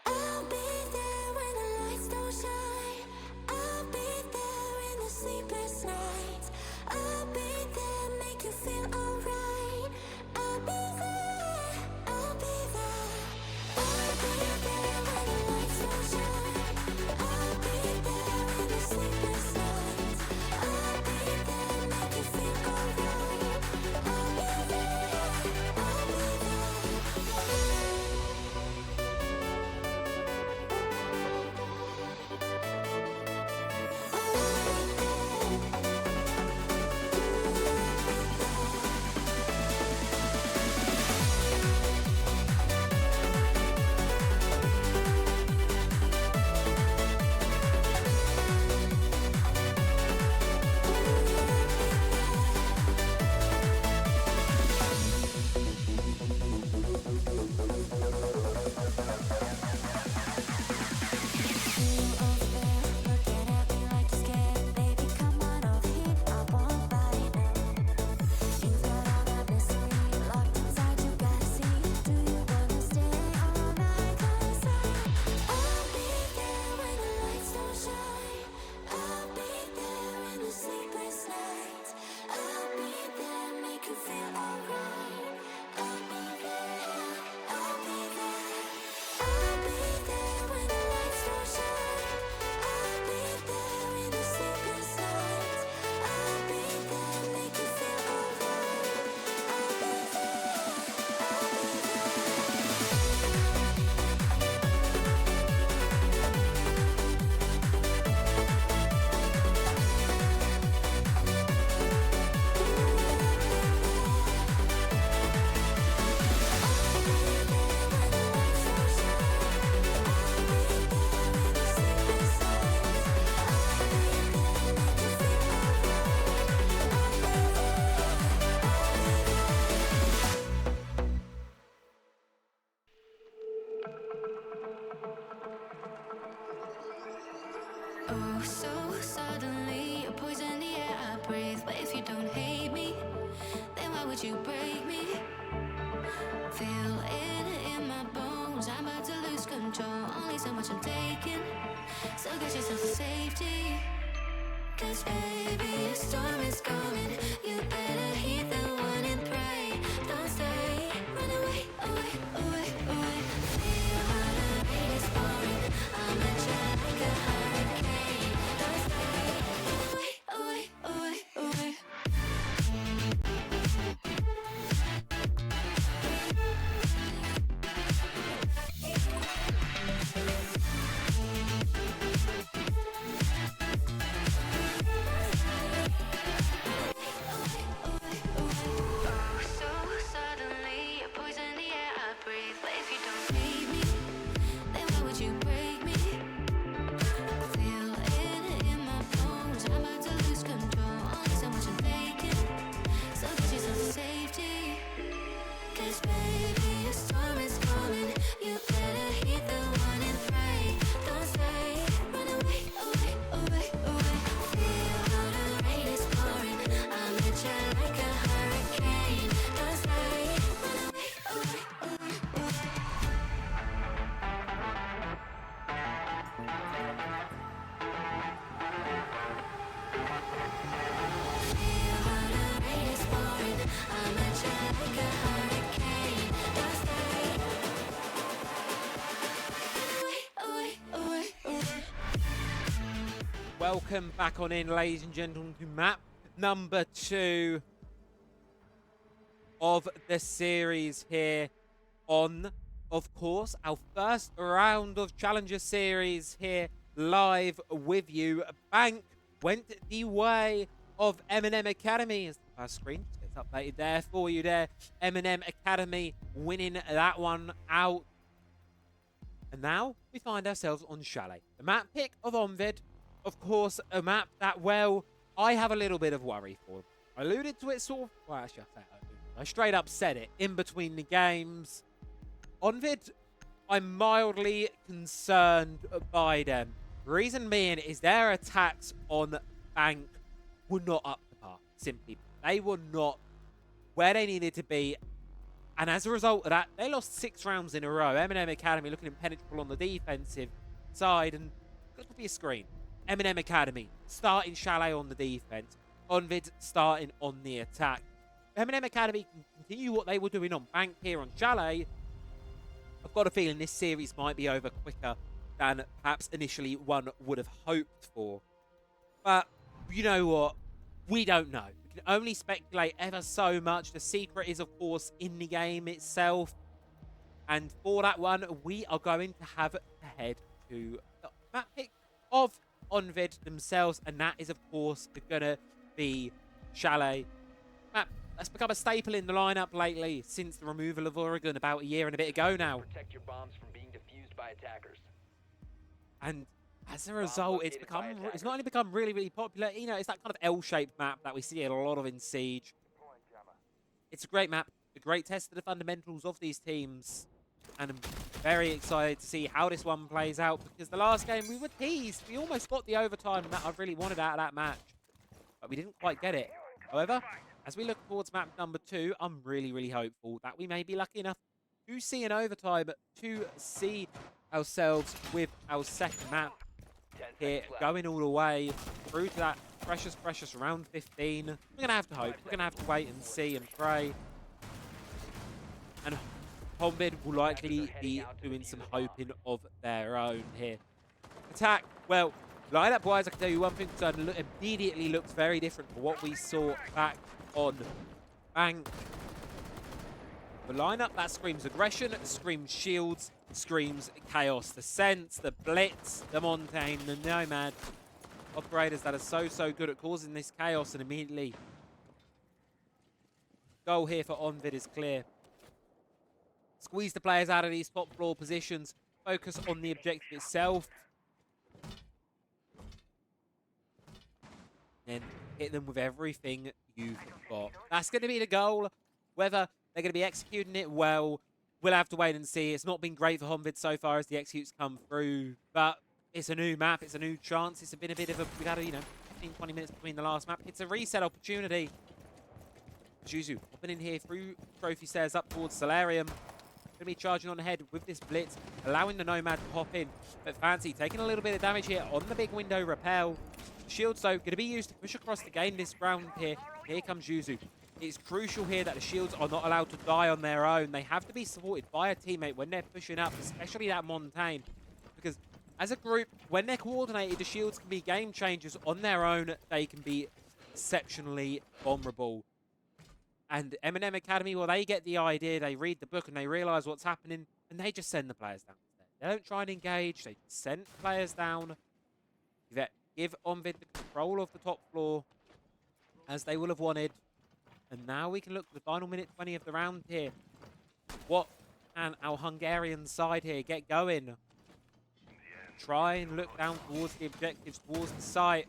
I'll be there when the lights don't shine. I'll be there in the sleepless nights. I'll be there, make you feel alright. I'll be there, I'll be there. I'll be there when the lights don't shine. I'll be there in the sleepless nights. I'll be there, make you feel alright. I'll be there, I'll be there. Oh, so suddenly you're poison the air I breathe. But if you don't hate me, then why would you break me? Feel it in my bones, I'm about to lose control. Only so much I'm taking, so get yourself to safety. Cause baby, a storm is coming. You better heed the warning, pray. Don't stay, run away, away, away, away. Feel how the rain is pouring. I'm a jet like a hurricane. Don't stay, run away, away, away, away. Away, away, away. welcome back on in, ladies and gentlemen, to map number 2 of the series here on, of course, our first round of Challenger Series here live with you. Bank went the way of Eminem Academy. As the first screen gets updated there for you there. Eminem Academy winning that one out. And now we find ourselves on Chalet. The map pick of Honvéd. Of course, a map that, well, I have a little bit of worry for. I alluded to it sort of, well, actually, I straight up said it in between the games. Honvéd, I'm mildly concerned by them. Reason being is their attacks on Bank were not up to par, simply. They were not where they needed to be. And as a result of that, they lost 6 rounds in a row. Eminem Academy looking impenetrable on the defensive side. And it could be a screen. Eminem Academy starting Chalet on the defense. Honvéd starting on the attack. Eminem Academy can continue what they were doing on Bank here on Chalet. I've got a feeling this series might be over quicker than perhaps initially one would have hoped for. But you know what? We don't know. We can only speculate ever so much. The secret is, of course, in the game itself. And for that one, we are going to have to head to the map pick of Honvéd themselves. And that is, of course, going to be Chalet. Map that's become a staple in the lineup lately since the removal of Oregon about a year and a bit ago now. Protect your bombs from being defused by attackers. And as a result, it's not only become really, really popular, you know, it's that kind of L-shaped map that we see a lot of in Siege. It's a great map, a great test of the fundamentals of these teams. And I'm very excited to see how this one plays out, because the last game we were teased. We almost got the overtime that I really wanted out of that match, but we didn't quite get it. However, as we look towards map number 2, I'm really, really hopeful that we may be lucky enough to see an overtime, to see ourselves with our second map here, going all the way through to that precious, precious round 15. We're going to have to hope. We're going to have to wait and see and pray. And Honvéd will likely be doing some hoping of their own here. Attack, well, lineup-wise, I can tell you one thing, so it immediately looks very different from what we saw back on Bank. The lineup that screams aggression, screams shields, screams chaos. The Sense, the Blitz, the Montaigne, the Nomad. Operators that are so good at causing this chaos, and immediately goal here for Honvéd is clear. Squeeze the players out of these top floor positions. Focus on the objective itself. And hit them with everything you've got. That's going to be the goal. Whether they're going to be executing it well, we'll have to wait and see. It's not been great for Honvéd so far as the executes come through, but it's a new map. It's a new chance. It's been a bit of a, we've had, 15, 20 minutes between the last map. It's a reset opportunity. Juzu hopping in here through trophy stairs up towards Solarium. Going to be charging on ahead with this Blitz, allowing the Nomad to hop in. But Fancy taking a little bit of damage here on the big window repel. Shields, though, going to be used to push across the game this round here. Here comes Juzu. It's crucial here that the shields are not allowed to die on their own. They have to be supported by a teammate when they're pushing up, especially that Montaigne. Because as a group, when they're coordinated, the shields can be game changers. On their own, they can be exceptionally vulnerable. And Eminem Academy, well, they get the idea, they read the book, and they realise what's happening, and they just send the players down instead. They don't try and engage, they send players down. Give Honvéd the control of the top floor, as they will have wanted. And now we can look to the final minute 20 of the round here. What can our Hungarian side here get going? Try and look down towards the objectives, towards the site.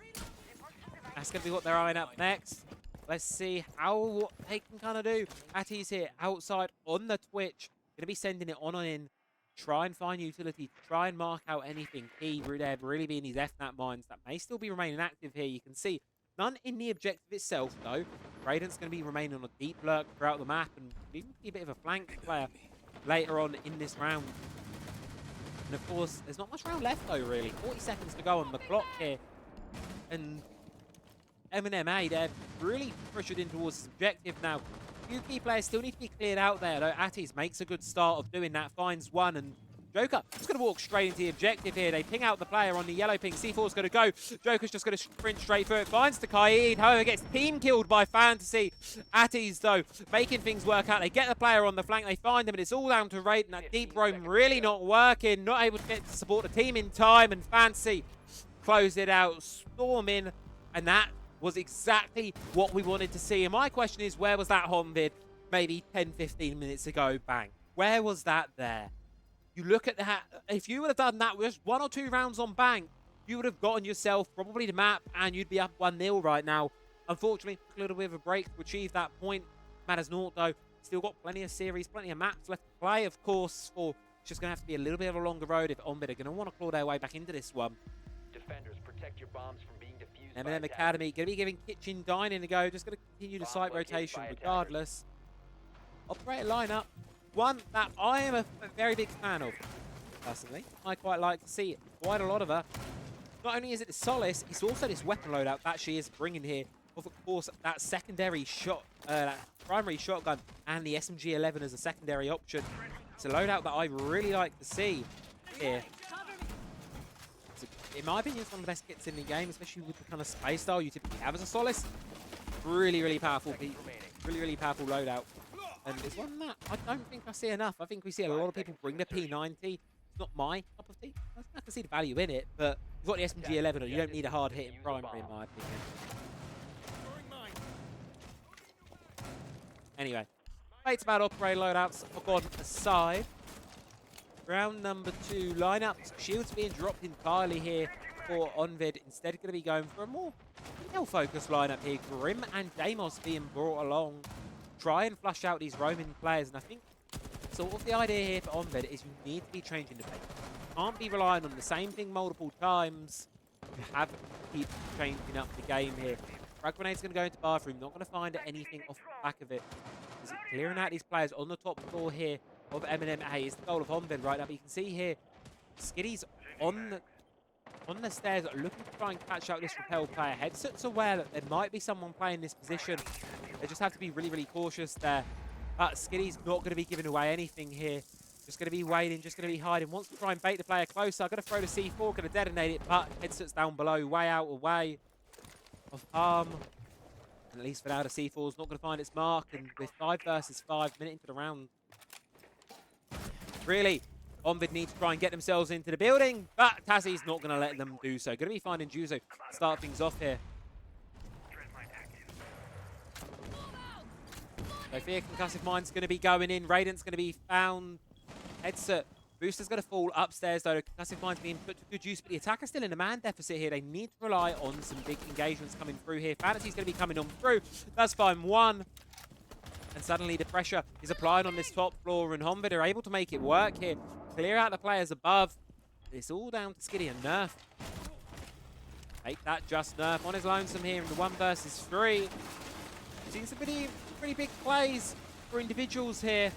That's going to be what they're eyeing up next. Let's see how they can kind of do. Atty's here outside on the Twitch. Going to be sending it on and in. Try and find utility. Try and mark out anything key. There really being these FNAT mines that may still be remaining active here. You can see none in the objective itself, though. Braden's going to be remaining on a deep lurk throughout the map and even be a bit of a flank player later on in this round. And of course, there's not much round left, though, really. 40 seconds to go on the clock here. And Eminem, they're really pressured in towards his objective now. A few key players still need to be cleared out there, though. Attis makes a good start of doing that, finds one, and Joker just going to walk straight into the objective here. They ping out the player on the yellow ping. C4's going to go. Joker's just going to sprint straight through it. Finds the Kaid. However, gets team killed by Fantasy. Atties, though, making things work out. They get the player on the flank. They find him, and it's all down to Raiden. That deep roam really not working. Not able to get to support the team in time. And Fantasy closed it out. Storm in. And that was exactly what we wanted to see. And my question is, where was that Honvéd maybe 10, 15 minutes ago? Bang. Where was that there? You look at that, if you would have done that with just 1 or 2 rounds on bank, you would have gotten yourself probably the map and you'd be up 1-0 right now. Unfortunately, a little bit of a break to achieve that point. Matters naught though. Still got plenty of series, plenty of maps left to play, of course, for it's just going to have to be a little bit of a longer road if Honvéd are going to want to claw their way back into this one. Defenders, protect your bombs from being defused by Eminem attackers. Academy going to be giving Kitchen Dining a go, just going to continue the Bomb site located rotation by attackers. regardless. Operator lineup, one that I am a very big fan of, personally. I quite like to see it. Quite a lot of her. Not only is it the Solace, it's also this weapon loadout that she is bringing here. Of course, that secondary shot, that primary shotgun, and the SMG-11 as a secondary option. It's a loadout that I really like to see here. In my opinion, it's one of the best kits in the game, especially with the kind of space style you typically have as a Solace. Really, really powerful piece. Really, really powerful loadout. And it's one that I don't think I see enough. I think we see a lot of people bring the P90. It's not my cup of tea. I can see the value in it, but you've got the SMG-11 and you don't need a hard-hitting primary, in my opinion. Anyway, debates about operator loadouts have gone aside. Round number 2 lineups. Shields being dropped entirely here for Honvéd. Instead, going to be going for a more focused lineup here. Grim and Deimos being brought along. Try and flush out these roaming players. And I think sort of the idea here for Honvéd is you need to be changing the pace. You can't be relying on the same thing multiple times. You have to keep changing up the game here. Frag Grenade's going to go into bathroom. Not going to find anything off the back of it. Is it clearing out these players on the top floor here of Eminem? Hey, it's the goal of Honvéd right now. But you can see here, Skiddy's on the stairs looking to try and catch out this Repel player. Headsets aware that there might be someone playing this position. They just have to be really, really cautious there. But Skiddy's not going to be giving away anything here. Just going to be waiting, just going to be hiding. Wants to try and bait the player closer. Going to throw the C4, going to detonate it, but headsets down below, way out away of harm. And at least for now, the C4's not going to find its mark. And with 5 versus 5 minutes into the round, really, Honvéd need to try and get themselves into the building, but Tassie's not going to let them do so. Going to be finding Juzo to start things off here. So Fear Concussive Mind's going to be going in. Radiant's going to be found. Headset. Booster's going to fall upstairs, though. Concussive Mind's being put to good use, but the attacker's still in a man deficit here. They need to rely on some big engagements coming through here. Fantasy's going to be coming on through. That's fine. 1. And suddenly the pressure is applied on this top floor, and Honvéd are able to make it work here. Clear out the players above. It's all down to Skiddy and Nerf. Take that, just Nerf on his lonesome here in the 1 versus 3. Seen some pretty big plays for individuals here.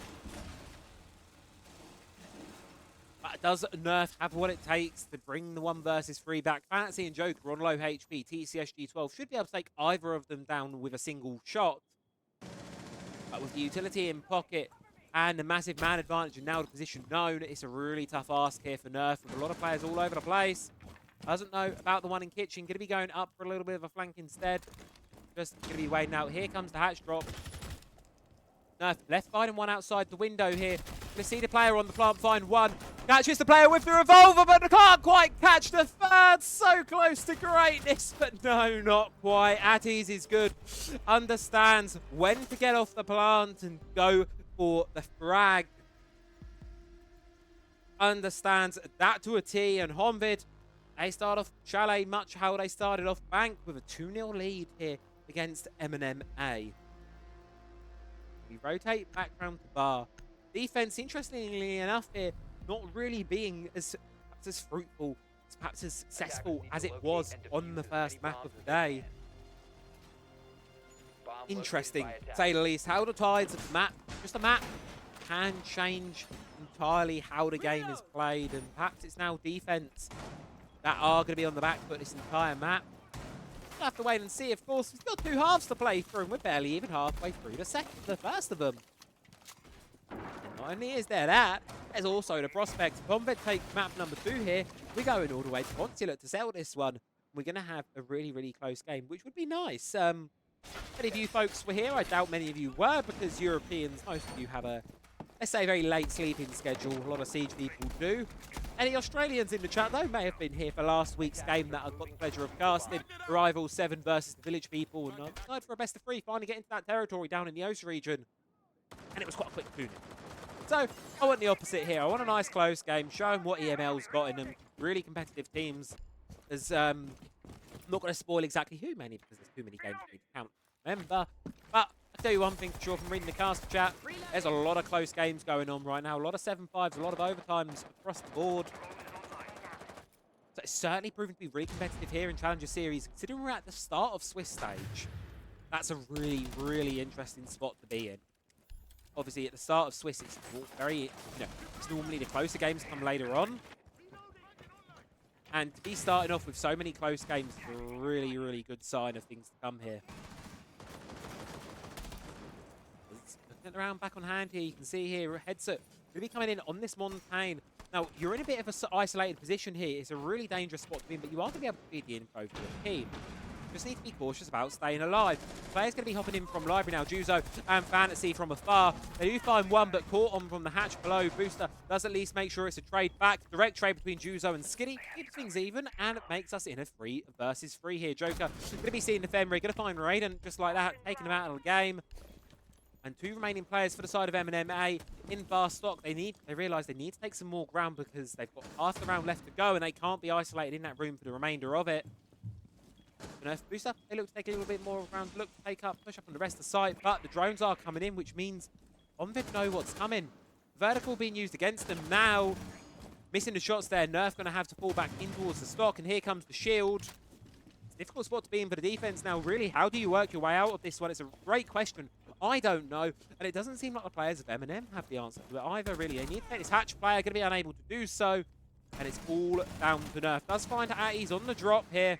But does Nerf have what it takes to bring the 1 versus 3 back? Fantasy and Joker on low HP. TCSG12 should be able to take either of them down with a single shot. But with the utility in pocket and the massive man advantage and now the position known, it's a really tough ask here for Nerf with a lot of players all over the place. Doesn't know about the one in kitchen. Going to be going up for a little bit of a flank instead. Just going to be waiting out. Here comes the hatch drop. Nerf left finding one outside the window here. Going to see the player on the plant find one. Catches the player with the revolver, but can't quite catch the third. So close to greatness, but no, not quite. At ease is good. Understands when to get off the plant and go for the frag. Understands that to a T. And Honvéd, they start off Chalet much how they started off Bank with a 2-0 lead here against Eminem A. We rotate back round to Bar. Defense, interestingly enough here, not really being as fruitful, perhaps as successful as it was on the first map of the day. Interesting, to say the least, how the tides of the map, just a map, can change entirely how the game is played, and perhaps it's now defense that are going to be on the back foot this entire map. We'll have to wait and see. Of course, we've got 2 halves to play through, and we're barely even halfway through the first of them. And not only is there that, There's also the prospect. If Honvéd take map number 2 here, we're going all the way to Consulate to sell this one. We're going to have a really, really close game, which would be nice. Many of you folks were here. I doubt many of you were, because Europeans, most of you have a, let's say, very late sleeping schedule. A lot of Siege people do. Any Australians in the chat, though, may have been here for last week's game that I've got the pleasure of casting. Rival 7 versus the Village people. And I'm excited for a best of 3, finally get into that territory down in the Osa region. And it was quite a quick 2-0. So, I want the opposite here. I want a nice close game, showing what EML's got in them. Really competitive teams. As, I'm not going to spoil exactly who, mainly because there's too many games for me to count. Remember, but I'll tell you one thing for sure from reading the cast chat. There's a lot of close games going on right now. A lot of 7-5s, a lot of overtimes across the board. So it's certainly proving to be really competitive here in Challenger Series. Considering we're at the start of Swiss stage, that's a really, really interesting spot to be in. Obviously, at the start of Swiss, it's very, it's normally the closer games come later on. And to be starting off with so many close games is a really, really good sign of things to come here. Looking at the round back on hand here, you can see here, headset going to be coming in on this Montaigne. Now, you're in a bit of an isolated position here. It's a really dangerous spot to be in, but you are going to be able to feed the info for your team. Just need to be cautious about staying alive. Players going to be hopping in from Library now. Juzo and Fantasy from afar. They do find one, but caught on from the hatch below. Booster does at least make sure it's a trade back. Direct trade between Juzo and Skinny. Keeps things even, and it makes us in a 3 versus 3 here. Joker going to be seeing the Fenrir. Going to find Raiden just like that, taking him out of the game. And 2 remaining players for the side of Eminem in fast stock. They realise they need to take some more ground because they've got half the round left to go, and they can't be isolated in that room for the remainder of it. Booster, they look to take a little bit more ground, look to take up, push up on the rest of the site, but the drones are coming in, which means Honvéd know what's coming. Vertical being used against them now. Missing the shots there, Nerf going to have to fall back in towards the stock, and here comes the shield. It's a difficult spot to be in for the defense now, really. How do you work your way out of this one? It's a great question. I don't know, and it doesn't seem like the players of Eminem have the answer to it either, really. They need to take this hatch player, going to be unable to do so, and it's all down to Nerf. Does find at ease on the drop here.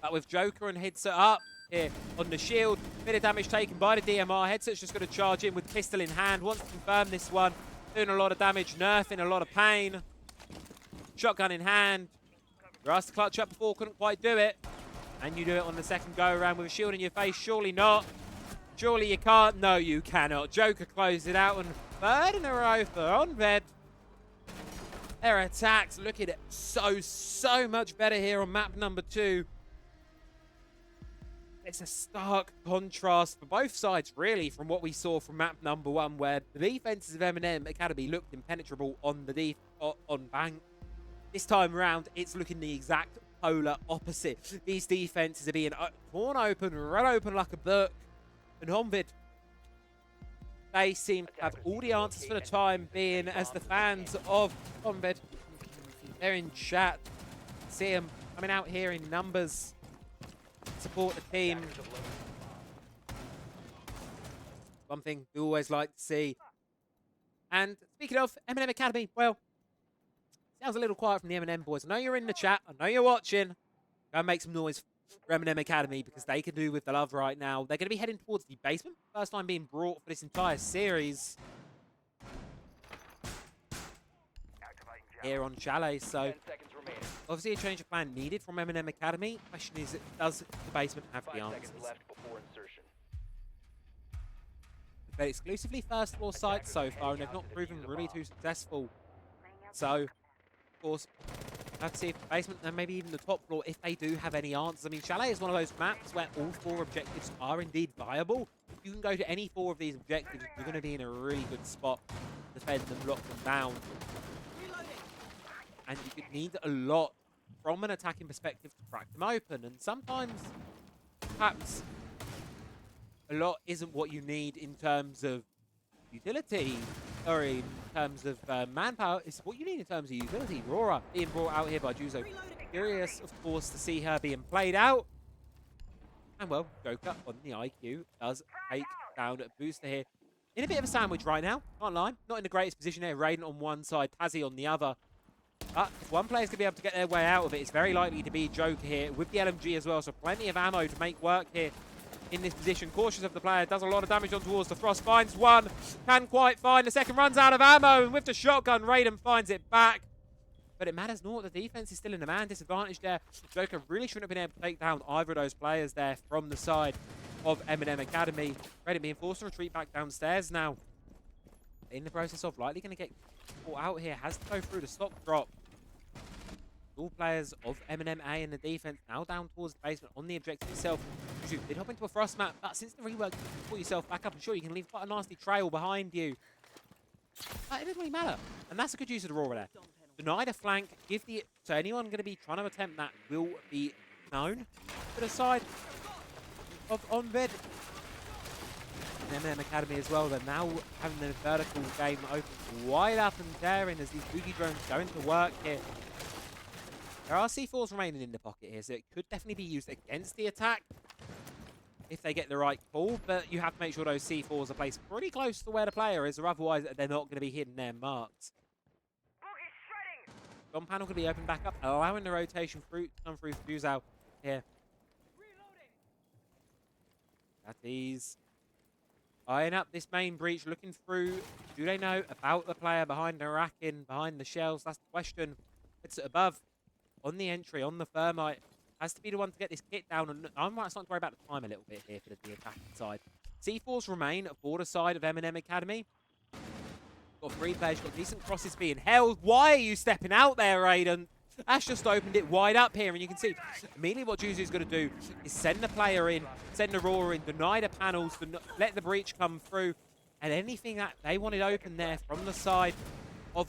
But with Joker and Headset up here on the shield, bit of damage taken by the DMR. Headset's just going to charge in with pistol in hand. Wants to confirm this one. Doing a lot of damage. Nerf in a lot of pain. Shotgun in hand. You're asked to clutch up before, couldn't quite do it. And you do it on the second go around with a shield in your face. Surely not. Surely you can't. No, you cannot. Joker closed it out, and 3rd in a row for Honvéd. Their attacks looking at so much better here on map number 2. It's a stark contrast for both sides, really, from what we saw from map number 1, where the defenses of Eminem Academy looked impenetrable on the on bank. This time around, it's looking the exact polar opposite. These defenses are being torn open, run open like a book. And Honvéd, they seem to have all the answers for the time being, as the fans of Honvéd, they're in chat. See them coming out here in numbers. Support the team. One thing we always like to see. And speaking of Eminem Academy, well, sounds a little quiet from the Eminem boys. I know you're in the chat. I know you're watching. Go and make some noise for Eminem Academy, because they can do with the love right now. They're going to be heading towards the basement. First time being brought for this entire series here on Chalet. So 10 seconds remaining. obviously a change of plan needed from Eminem Academy. Question is, does the basement have 5 the answers? seconds left before insertion. They've been exclusively first floor sites so far, and they've not proven really too successful. So, of course, let's see if the basement and maybe even the top floor, if they do have any answers. I mean, Chalet is one of those maps where all 4 objectives are indeed viable. If you can go to any 4 of these objectives, you're going to be in a really good spot to defend them, lock them down. And you could need a lot from an attacking perspective to crack them open. And sometimes, perhaps, a lot isn't what you need in terms of utility, or in terms of manpower. It's what you need in terms of utility. Rora being brought out here by Juzo. Curious, of course, to see her being played out. And, well, Joker on the IQ does take down a booster here. In a bit of a sandwich right now, can't lie. Not in the greatest position here. Raiden on one side, Tazzy on the other. But if one player's going to be able to get their way out of it, it's very likely to be Joker here with the LMG as well. So plenty of ammo to make work here in this position. Cautious of the player, does a lot of damage on towards the Frost. Finds one, can quite find the second, runs out of ammo, and with the shotgun, Raiden finds it back. But it matters not. The defense is still in a man disadvantage there. Joker really shouldn't have been able to take down either of those players there from the side of Eminem Academy. Raiden being forced to retreat back downstairs now. In the process of likely going to get caught out here. Has to go through the stock drop. All players of Eminem A in the defense now down towards the basement on the objective itself. You did hop into a frost map, but since the rework, you can pull yourself back up. I'm sure you can leave quite a nasty trail behind you. But it doesn't really matter. And that's a good use of the Aurora there. Deny the flank, give the... So anyone going to be trying to attempt that will be known to the side of Honvéd. And Eminem Academy as well. They're now having the vertical game open wide up and daring as these boogie drones go into work here. There are C4s remaining in the pocket here, so it could definitely be used against the attack if they get the right call, but you have to make sure those C4s are placed pretty close to where the player is, or otherwise they're not going to be hitting their marks. Gun panel could be opened back up, allowing the rotation through to come through Fuzao here. That is eyeing up this main breach, looking through. Do they know about the player behind the racking, behind the shells? That's the question. It's above. On the entry, on the thermite, has to be the one to get this kit down. And I'm starting to worry about the time a little bit here for the attacking side. C4s remain for the side of Eminem Academy. Got 3 players, got decent crosses being held. Why are you stepping out there, Raiden? Ash just opened it wide up here, and you can see immediately what Juzu is going to do is send the player in, send Aurora in, deny the panels, let the breach come through, and anything that they wanted open there from the side of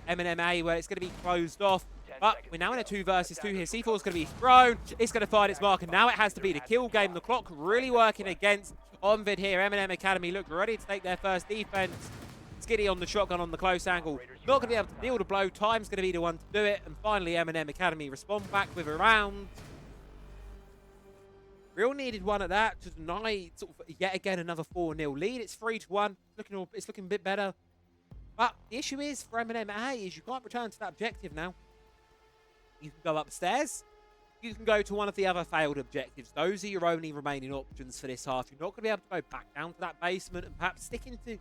Eminem A, where it's going to be closed off. But we're now in a 2 versus 2 here. C4 is going to be thrown. It's going to find its mark, and now it has to be the kill game. The clock really working against Honvéd here. Eminem Academy look ready to take their first defense. Skiddy on the shotgun on the close angle. Not going to be able to deal the blow. Time's going to be the one to do it. And finally, Eminem Academy respond back with a round. Real needed one at that to deny sort of yet again another 4-0 lead. It's 3-1. It's looking a bit better. But the issue is for Eminem A is you can't return to that objective now. You can go upstairs. You can go to one of the other failed objectives. Those are your only remaining options for this half. You're not going to be able to go back down to that basement and perhaps stick into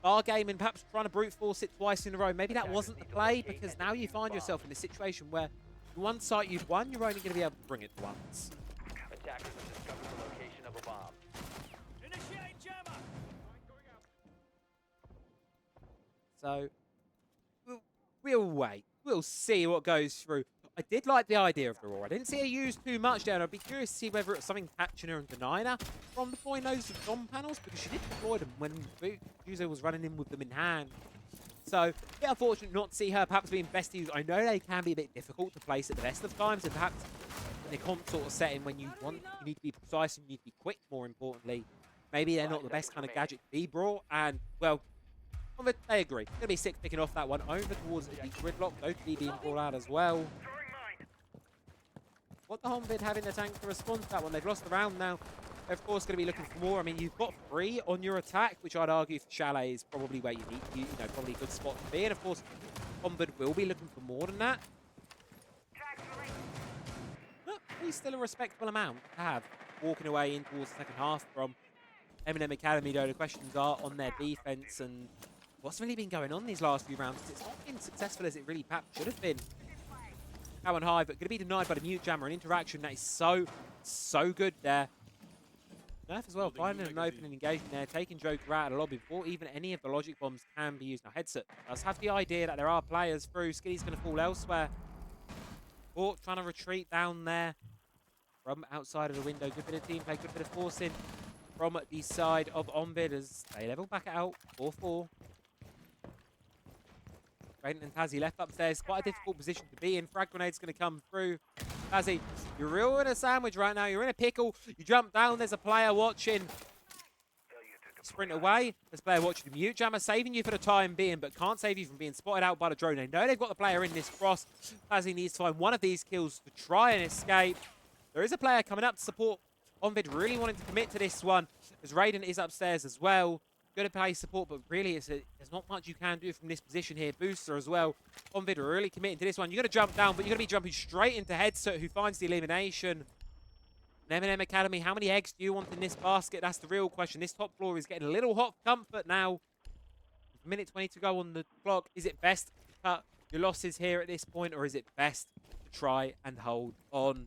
bar game and perhaps trying to brute force it twice in a row. Maybe that wasn't the play, because now you find yourself in a situation where the one site you'd won, you're only going to be able to bring it once. Attackers have discovered the location of a bomb. Initiate jammer! So, we'll wait. We'll see what goes through. I did like the idea of the Aurora. I didn't see her used too much there, and I'd be curious to see whether it's something catching her and denying her from deploying those dom panels, because she did deploy them when Uzo was running in with them in hand. So, a bit unfortunate not to see her perhaps being best used. I know they can be a bit difficult to place at the best of times, and perhaps in a comp sort of setting when you need to be precise and you need to be quick, more importantly. Maybe they're not the best kind of gadget to be brought, and, well, I agree. Going to be 6 picking off that one over towards the gridlock. OTD being brought out as well. What the Honvéd have in the tank to respond to that one? They've lost the round now. They're of course going to be looking for more. I mean, you've got 3 on your attack, which I'd argue for Chalet is probably where you need, probably a good spot to be. And of course, Honvéd will be looking for more than that. But he's still a respectable amount to have walking away in towards the second half from Eminem Academy, though. The questions are on their defense and what's really been going on these last few rounds. It's not been successful as it really perhaps should have been. Cow and Hive, but going to be denied by the mute jammer. An interaction that is so good there. Nerf as well, finding an opening engagement there, taking Joker out of the lobby before even any of the logic bombs can be used. Now, Headset does have the idea that there are players through. Skiddy's going to fall elsewhere. Bork trying to retreat down there from outside of the window. Good bit of team play, good bit of forcing from the side of Honvéd as they level back out 4-4. Raiden and Tazzy left upstairs. Quite a difficult position to be in. Frag grenade's going to come through. Tazzy, you're real in a sandwich right now. You're in a pickle. You jump down. There's a player watching. Sprint away. There's a player watching the mute jammer, saving you for the time being, but can't save you from being spotted out by the drone. They know they've got the player in this cross. Tazzy needs to find one of these kills to try and escape. There is a player coming up to support Honvéd, really wanting to commit to this one, as Raiden is upstairs as well. Going to play support, but really there's not much you can do from this position here. Booster as well. Honvéd are really committing to this one. You're going to jump down, but you're going to be jumping straight into Headset, who finds the elimination. Eminem Academy, how many eggs do you want in this basket? That's the real question. This top floor is getting a little hot for comfort now. A minute 20 to go on the clock. Is it best to cut your losses here at this point, or is it best to try and hold on?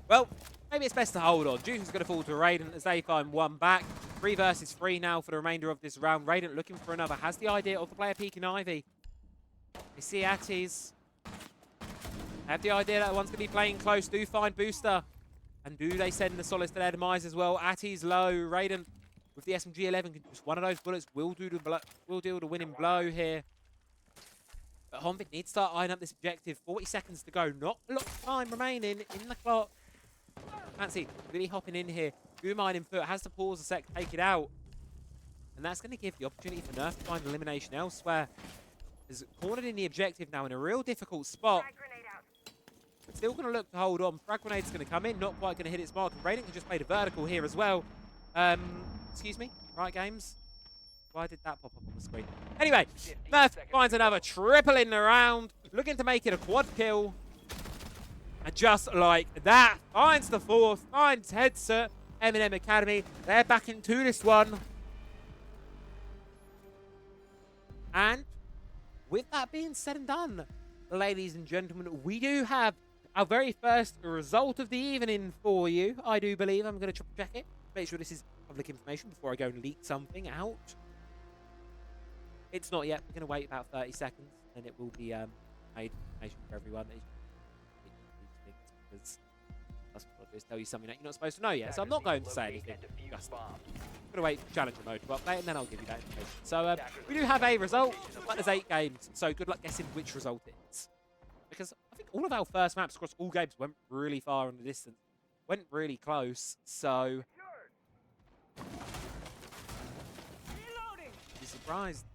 Well, maybe it's best to hold on. Juice is going to fall to Raiden as they find one back. 3 versus 3 now for the remainder of this round. Raiden looking for another. Has the idea of the player peeking Ivy. They see Atties. Have the idea that one's going to be playing close. Do find Booster. And do they send the Solace to their demise as well? Atties low. Raiden with the SMG-11. Just one of those bullets will deal the winning blow here. But Honvéd needs to start eyeing up this objective. 40 seconds to go. Not a lot of time remaining in the clock. Fancy really hopping in here. Gumine in foot. Has to pause a sec, take it out. And that's going to give the opportunity for Nerf to find elimination elsewhere. Is cornered in the objective now in a real difficult spot. Still going to look to hold on. Frag Grenade's going to come in. Not quite going to hit its mark. And Raiden can just play the vertical here as well. Excuse me. Right, games. Why did that pop up on the screen? Anyway, Nerf finds another triple in the round. Looking to make it a quad kill. And just like that, finds the fourth. Finds headset. Eminem Academy. They're back into this one. And with that being said and done, ladies and gentlemen, we do have our very first result of the evening for you. I do believe I'm going to check it. Make sure this is public information before I go and leak something out. It's not yet. We're going to wait about 30 seconds and it will be made information for everyone. Because that's what I do is tell you something that you're not supposed to know yet. So I'm not going to say anything. Just I'm going to wait for Challenger mode to update and then I'll give you that information. So we do have a result, but there's 8 games. So good luck guessing which result it is. Because I think all of our first maps across all games went really far in the distance. Went really close, so... Be surprised.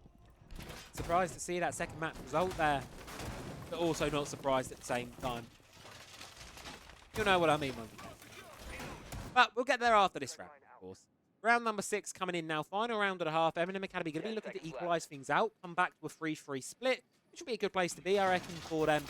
Surprised to see that second map result there. But also not surprised at the same time. You'll know what I mean when we get. But we'll get there after this round, of course. Round number 6 coming in now. Final round and a half. Eminem Academy going to be looking to equalise things out. Come back to a 3-3 split. Which would be a good place to be, I reckon, for them.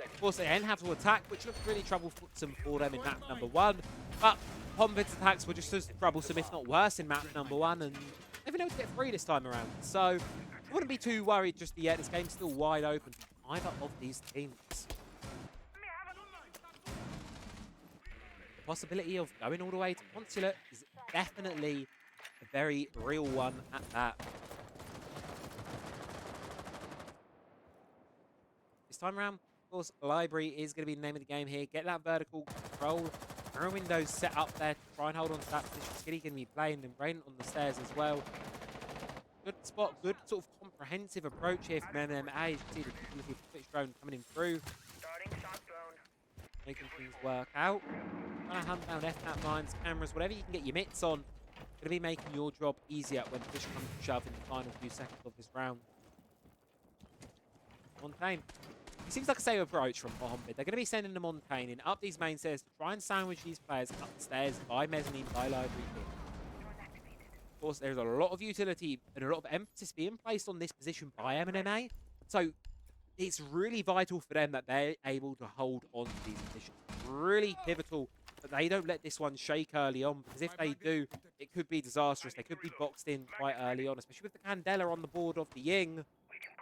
Of course, they then have to attack, which looked really troublesome for them in map number 1. But Honvéd's attacks were just as troublesome, if not worse, in map number 1. And they've been able to get free this time around. So I wouldn't be too worried just yet. This game's still wide open for either of these teams. The possibility of going all the way to Consulate is definitely a very real one at that. This time around, of course, Library is going to be the name of the game here. Get that vertical control. Mirror windows set up there to try and hold on to that position. Skitty going to be playing and Rain on the stairs as well. Good spot, good sort of comprehensive approach here from MMA. You can see the utility of the Twitch drone coming in through. Making things work out. Trying to hunt down FNAT mines, cameras, whatever you can get your mitts on. Going to be making your job easier when push comes to shove in the final few seconds of this round. Montaigne. It seems like a safe approach from Honvéd. They're going to be sending the Montaigne in up these main stairs to try and sandwich these players up the stairs by mezzanine, by library here. Of course, there's a lot of utility and a lot of emphasis being placed on this position by MMA. So it's really vital for them that they're able to hold on to these positions. Really pivotal that they don't let this one shake early on, because if they do, it could be disastrous. They could be boxed in quite early on, especially with the Candela on the board of the Ying.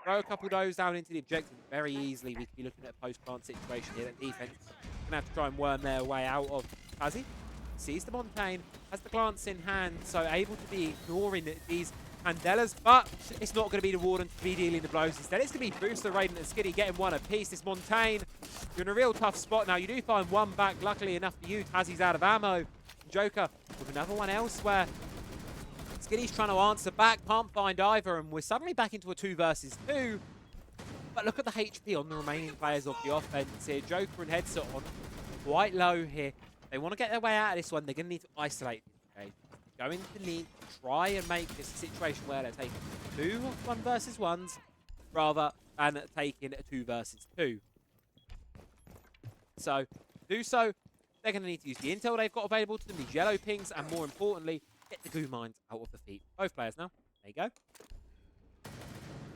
Throw a couple of those down into the objective very easily. We could be looking at a post-plant situation here. That defense going to have to try and worm their way out of. Kazi sees the Montaigne, has the glance in hand, so able to be ignoring these Candelas, but it's not going to be the Warden to be dealing the blows. Instead, it's going to be Booster, Raiden, and Skitty getting one apiece. This Montaigne, you're in a real tough spot now. You do find one back, luckily enough for you. Tazi's out of ammo. Joker with another one elsewhere. Skitty's trying to answer back, can't find either, and we're suddenly back into a 2 versus 2. But look at the HP on the remaining players of the offense here. Joker and Headset on quite low here. They want to get their way out of this one. They're going to need to isolate this. Okay? Going to need to try and make this a situation where they're taking 2 1 versus 1s rather than taking a 2 versus 2. So, to do so, they're going to need to use the intel they've got available to them, these yellow pings, and more importantly, get the goo mines out of the feet. Both players now. There you go.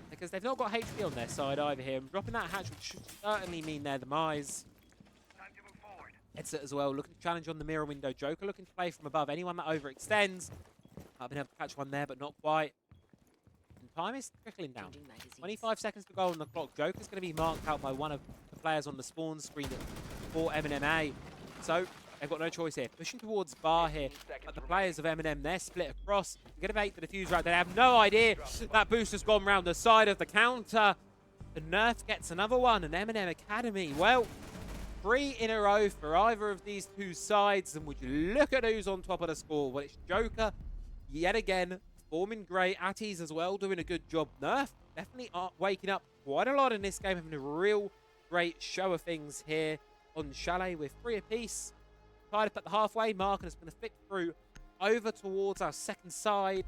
Because they've not got HP on their side either here. And dropping that hatch would certainly mean their demise. Headset as well, looking to challenge on the mirror window. Joker looking to play from above. Anyone that overextends. I've been able to catch one there, but not quite. And time is trickling down. 25 seconds to go on the clock. Joker's going to be marked out by one of the players on the spawn screen for Eminem A. So they've got no choice here. Pushing towards bar here. But the players of Eminem, they're split across. They're going to make the diffuser out. They have no idea that booster's gone round the side of the counter. The Nerf gets another one. And Eminem Academy, well, 3 in a row for either of these two sides. And would you look at who's on top of the score? Well, it's Joker yet again, forming great. Atties as well, doing a good job. Nerf definitely are waking up quite a lot in this game, having a real great show of things here on Chalet with 3 apiece. Tied up at the halfway mark, and it's going to flick through over towards our second side.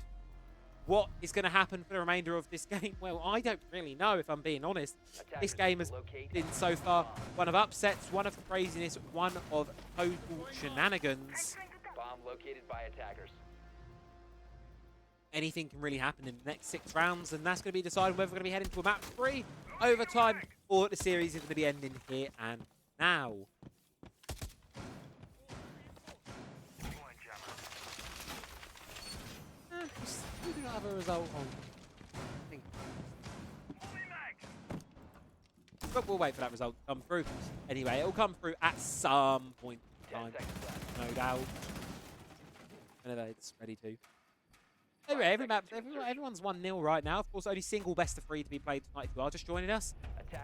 What is going to happen for the remainder of this game? Well, I don't really know, if I'm being honest. This game has been so far one of upsets, one of craziness, one of total shenanigans. Bomb located by attackers. Anything can really happen in the next 6 rounds, and that's going to be deciding whether we're going to be heading to a map 3 overtime, or the series is going to be ending here and now. We do not have a result on. I think. But we'll wait for that result to come through. Anyway, it'll come through at some point in time, no doubt. Whenever it's ready to. Anyway, everyone's 1-0 right now. Of course, only single best of 3 to be played tonight if you are just joining us.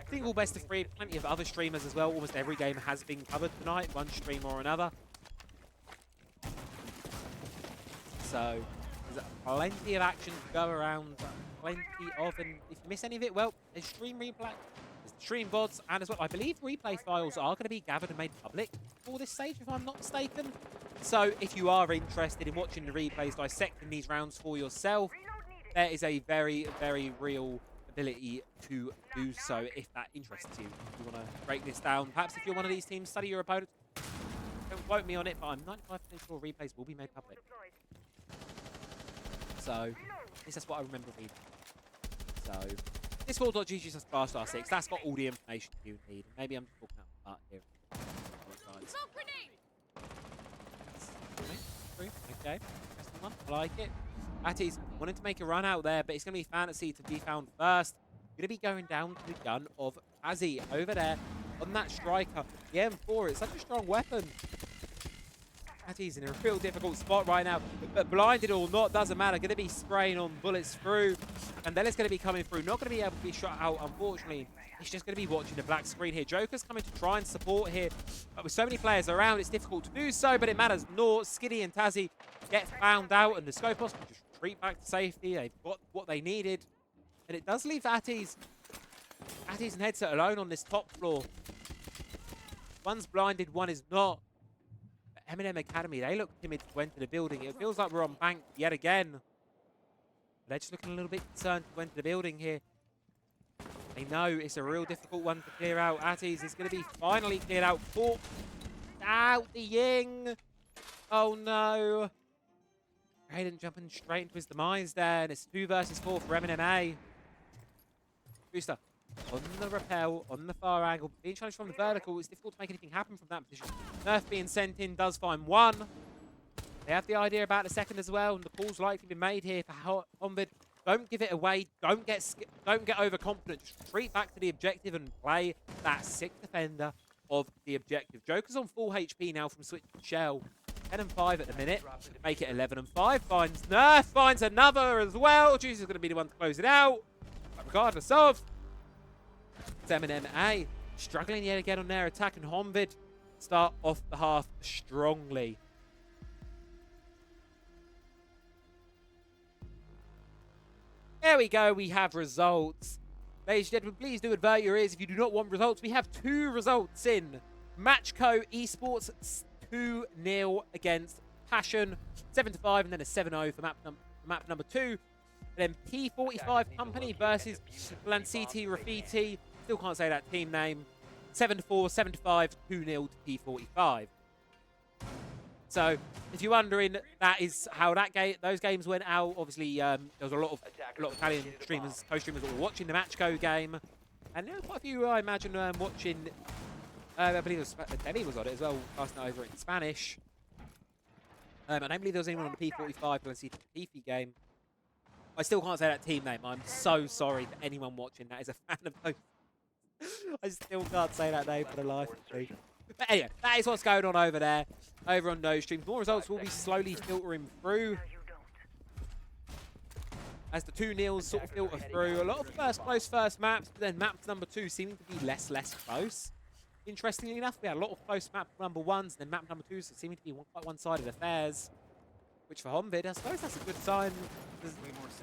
Single best of 3, plenty of other streamers as well. Almost every game has been covered tonight, one stream or another. So, there's plenty of action to go around. Plenty of, and if you miss any of it, well, there's stream replay, there's stream VODs, and as well, I believe replay files are going to be gathered and made public for this stage, if I'm not mistaken. So, if you are interested in watching the replays, dissecting these rounds for yourself, there is a very, very real ability to do so if that interests you. If you want to break this down, perhaps if you're one of these teams, study your opponent. Don't quote me on it, but I'm 95% sure replays will be made public. So, at least that's what I remember reading. So, this 4.gg/star6, that's got all the information you need. Maybe I'm just talking out the part here. Smoke grenade! Okay, interesting one. I like it. Atties wanting to make a run out there, but it's going to be Fantasy to be found first. Going to be going down to the gun of Azzy over there on that striker. The M4 is such a strong weapon. Atties in a real difficult spot right now, but blinded or not, doesn't matter. Going to be spraying on bullets through, and then it's going to be coming through. Not going to be able to be shot out, unfortunately. He's just going to be watching the black screen here. Joker's coming to try and support here, but with so many players around, it's difficult to do so, but it matters not. Skiddy and Tazzy get found out, and the Scopos can just retreat back to safety. They've got what they needed, and it does leave Atties and Headset alone on this top floor. One's blinded, one is not. But Eminem Academy, they look timid to enter the building. It feels like we're on bank yet again. They're just looking a little bit concerned to enter the building here. They know it's a real difficult one to clear out. Atties is going to be finally cleared out. Caught out the Ying. Oh no. Hayden jumping straight into his demise there. And it's 2 versus 4 for Eminem A. Booster on the rappel, on the far angle. Being challenged from the vertical, it's difficult to make anything happen from that position. Nerf being sent in does find 1. They have the idea about the second as well, and the call's likely been made here for Honvéd. Don't give it away. Don't get overconfident. Just retreat back to the objective and play that 6th defender of the objective. Joker's on full HP now from switching shell. 10 and 5 at the minute. Make it 11 and 5. Finds Nerf. Finds another as well. Juice is going to be the one to close it out. But regardless of, it's Eminem A struggling yet again on their attack, and Honvéd start off the half strongly. There we go, we have results. Ladies and gentlemen, please do avert your ears if you do not want results. We have 2 results in. Matchco Esports 2-0 against Passion, 7-5, and then a 7-0 for map number 2. And then P45 Company versus Lanciti Rafiti. Still can't say that team name. 7-4, 7-5, 2-0 to P45. So, if you're wondering, that is how those games went out. Obviously, there was a lot of Italian streamers, co-streamers that were watching the Matchco game, and there were quite a few, I imagine, watching I believe Debbie was on it as well, passing it over in Spanish. I don't believe there was anyone on the P45 going to see the P game. I still can't say that team name. I'm so sorry for anyone watching that is a fan of those. I still can't say that name for the life of me. But anyway, that is what's going on over there, over on those streams. More results will be slowly filtering through as the 2-0s sort of filter through. A lot of close first maps, but then maps number 2 seeming to be less close. Interestingly enough, we had a lot of close map number 1s, and then map number 2s seeming to be quite one-sided affairs, which for Honvéd, I suppose that's a good sign.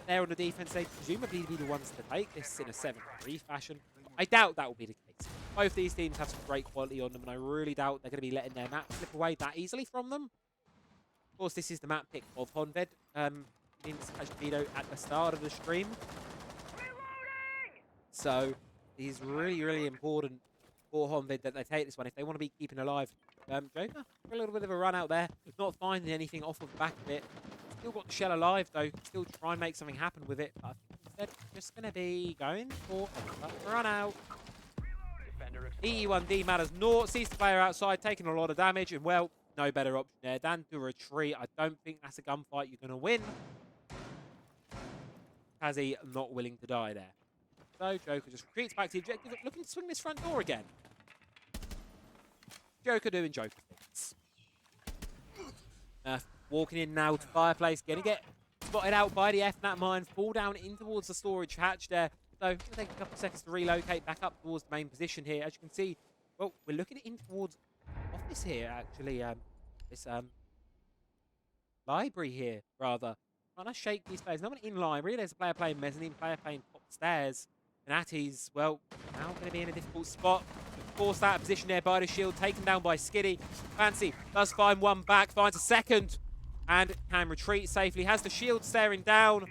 They're on the defense, they presumably be the ones to take this in a 7-3 fashion. I doubt that will be the case. Both these teams have some great quality on them, and I really doubt they're going to be letting their map slip away that easily from them. Of course, this is the map pick of Honvéd. Video at the start of the stream. So it is really, really important for Honvéd that they take this one if they want to be keeping alive. Joker, a little bit of a run out there, not finding anything off of the back of it. Still got the shell alive though, still try and make something happen with it. But I think instead just going to be going for a run out. E1D matters naught, sees the player outside, taking a lot of damage, and well, no better option there than to retreat. I don't think that's a gunfight you're going to win. Tazzy not willing to die there. So Joker just retreats back to the objective, looking to swing this front door again. Joker doing Joker things. Walking in now to Fireplace, going to get spotted out by the FNAT mine, fall down in towards the storage hatch there. So it's going to take a couple of seconds to relocate back up towards the main position here. As you can see, well, we're looking in towards office here, actually. This library here, rather. Trying to shake these players. No one in library. There's a player playing mezzanine, player playing top stairs. And Atty's, well, now going to be in a difficult spot. Forced out of position there by the shield, taken down by Skiddy. Fancy does find one back, finds a second, and can retreat safely. Has the shield staring down,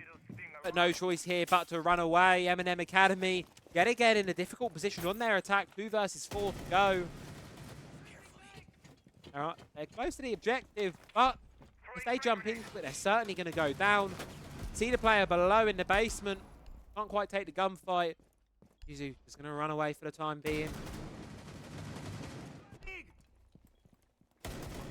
but no choice here but to run away. Eminem Academy yet again in a difficult position on their attack. 2 versus 4 to go. All right, they're close to the objective, but if they jump into it, they're certainly going to go down. See the player below in the basement. Can't quite take the gunfight. Yuzu is going to run away for the time being.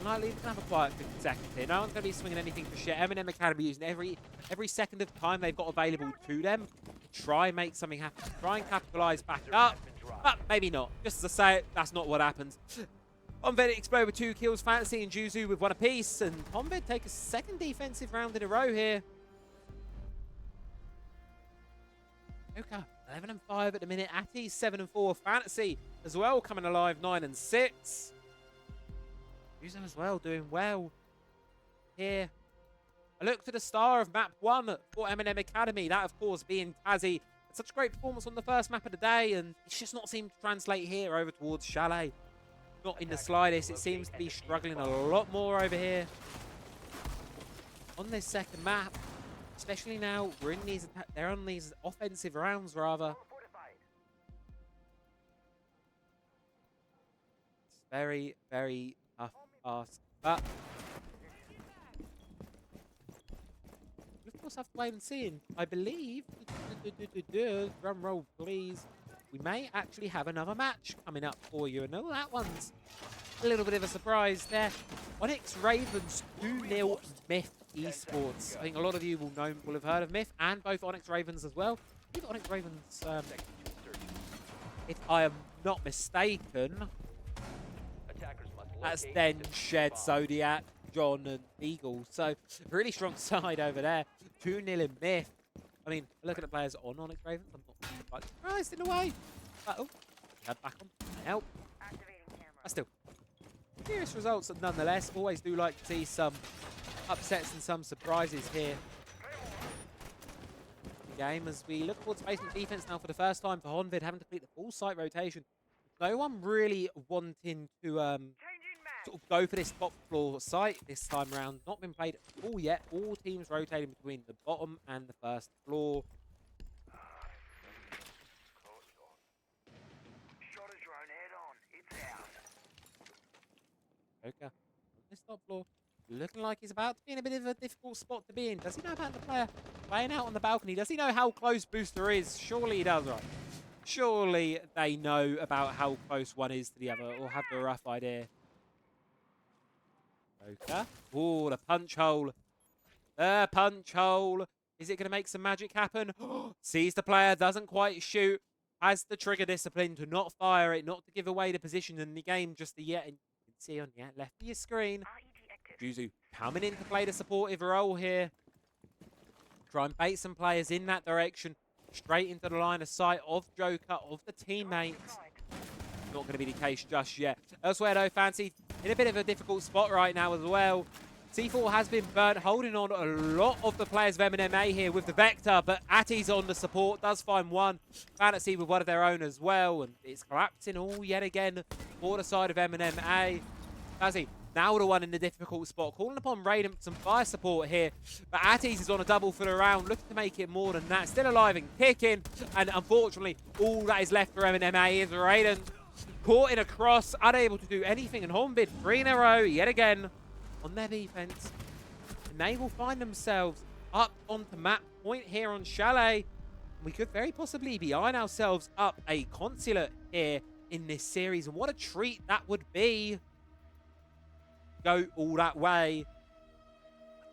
Unlikely to have a quiet 50 seconds here. No one's going to be swinging anything for shit. Eminem Academy using every second of time they've got available to them to try and make something happen. Try and capitalize back up. But maybe not. Just as I say it, that's not what happens. Honvéd explode with 2 kills. Fantasy and Juzu with 1 apiece. And Honvéd take a second defensive round in a row here. Joker, 11-5 at the minute. Atty, 7-4. Fantasy as well, coming alive, 9-6. Juzu as well, doing well here. A look to the star of map 1 for Eminem Academy. That, of course, being Tazzy. Such a great performance on the first map of the day, and it's just not seemed to translate here over towards Chalet. Not in the slightest. It seems to be struggling a lot more over here on this second map. Especially now, they're on these offensive rounds, rather. It's very, very tough ask. But we'll of course have to wait and see. And I believe, drum roll please, we may actually have another match coming up for you. And that one's a little bit of a surprise there. Onyx Ravens 2-0 Myth Esports. I think a lot of you will have heard of Myth and both Onyx Ravens as well. I believe Onyx Ravens, if I am not mistaken, that's then Shed, Zodiac, John and Eagle. So really strong side over there. 2-0 in Myth. I mean, look at the players on Onyx Ravens. I'm not quite surprised in a way. But, oh, head back on. Help. But still, curious results nonetheless. Always do like to see some upsets and some surprises here. Game as we look towards basement defense now for the first time for Honvéd, having to complete the full site rotation. No one really wanting to sort of go for this top floor site this time around. Not been played at all yet. All teams rotating between the bottom and the first floor. Joker on this top floor, looking like he's about to be in a bit of a difficult spot to be in. Does he know about the player playing out on the balcony? Does he know how close Booster is? Surely he does, right? Surely they know about how close one is to the other, or have a rough idea. Joker. Oh, the punch hole. The punch hole. Is it going to make some magic happen? Sees the player, doesn't quite shoot. Has the trigger discipline to not fire it, not to give away the position in the game just yet. And you can see on left of your screen, Juzu coming in to play the supportive role here. Try and bait some players in that direction, straight into the line of sight of Joker, of the teammates. Not going to be the case just yet. Elsewhere though, Fancy in a bit of a difficult spot right now as well. C4 has been burnt, holding on a lot of the players of Eminem here with the Vector, but Atti's on the support, does find one. Fantasy with one of their own as well, and it's collapsing all yet again for the side of Eminem A. Fantasy now the one in the difficult spot, calling upon Raiden for some fire support here, but Attis is on a double for the round, looking to make it more than that. Still alive and kicking, and unfortunately, all that is left for Eminem A is Raiden. Caught in a cross, unable to do anything, and Honvéd 3 in a row yet again on their defense. And they will find themselves up onto map point here on Chalet. We could very possibly be eyeing ourselves up a consulate here in this series, and what a treat that would be. Go all that way.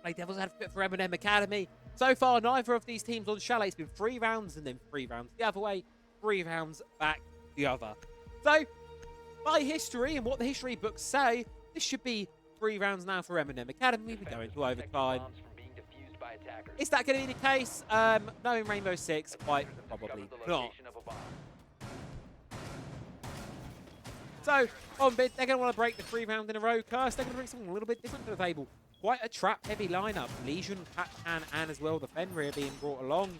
Play devil's advocate for Eminem Academy. So far, neither of these teams on Chalet. It's been 3 rounds and then 3 rounds the other way, 3 rounds back the other. So, by history and what the history books say, this should be 3 rounds now for Eminem Academy. We go into overtime. Is that going to be the case? No, in Rainbow Six, quite probably not. So, Honvéd, they're going to want to break the 3 round in a row curse. They're going to bring something a little bit different to the table. Quite a trap-heavy lineup. Legion, Patcan, and as well the Fenrir being brought along.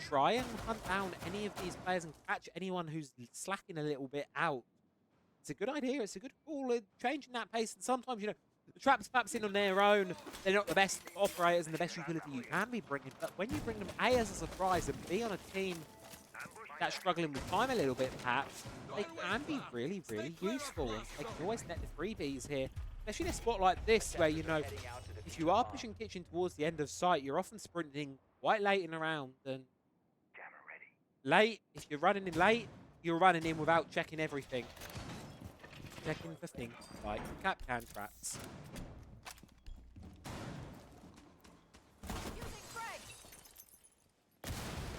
Try and hunt down any of these players and catch anyone who's slacking a little bit out. It's a good idea. It's a good call. Changing that pace. And sometimes, you know, the traps perhaps in on their own. They're not the best operators and the best utility you can be bringing. But when you bring them A as a surprise and B on a team that's struggling with time a little bit, perhaps, they can be really, really useful. And they can always net the freebies here. Especially in a spot like this where, you know, if you are pushing Kitchen towards the end of sight, you're often sprinting quite late in the round. And late, if you're running in late, you're running in without checking everything. Checking for things like Capcan traps.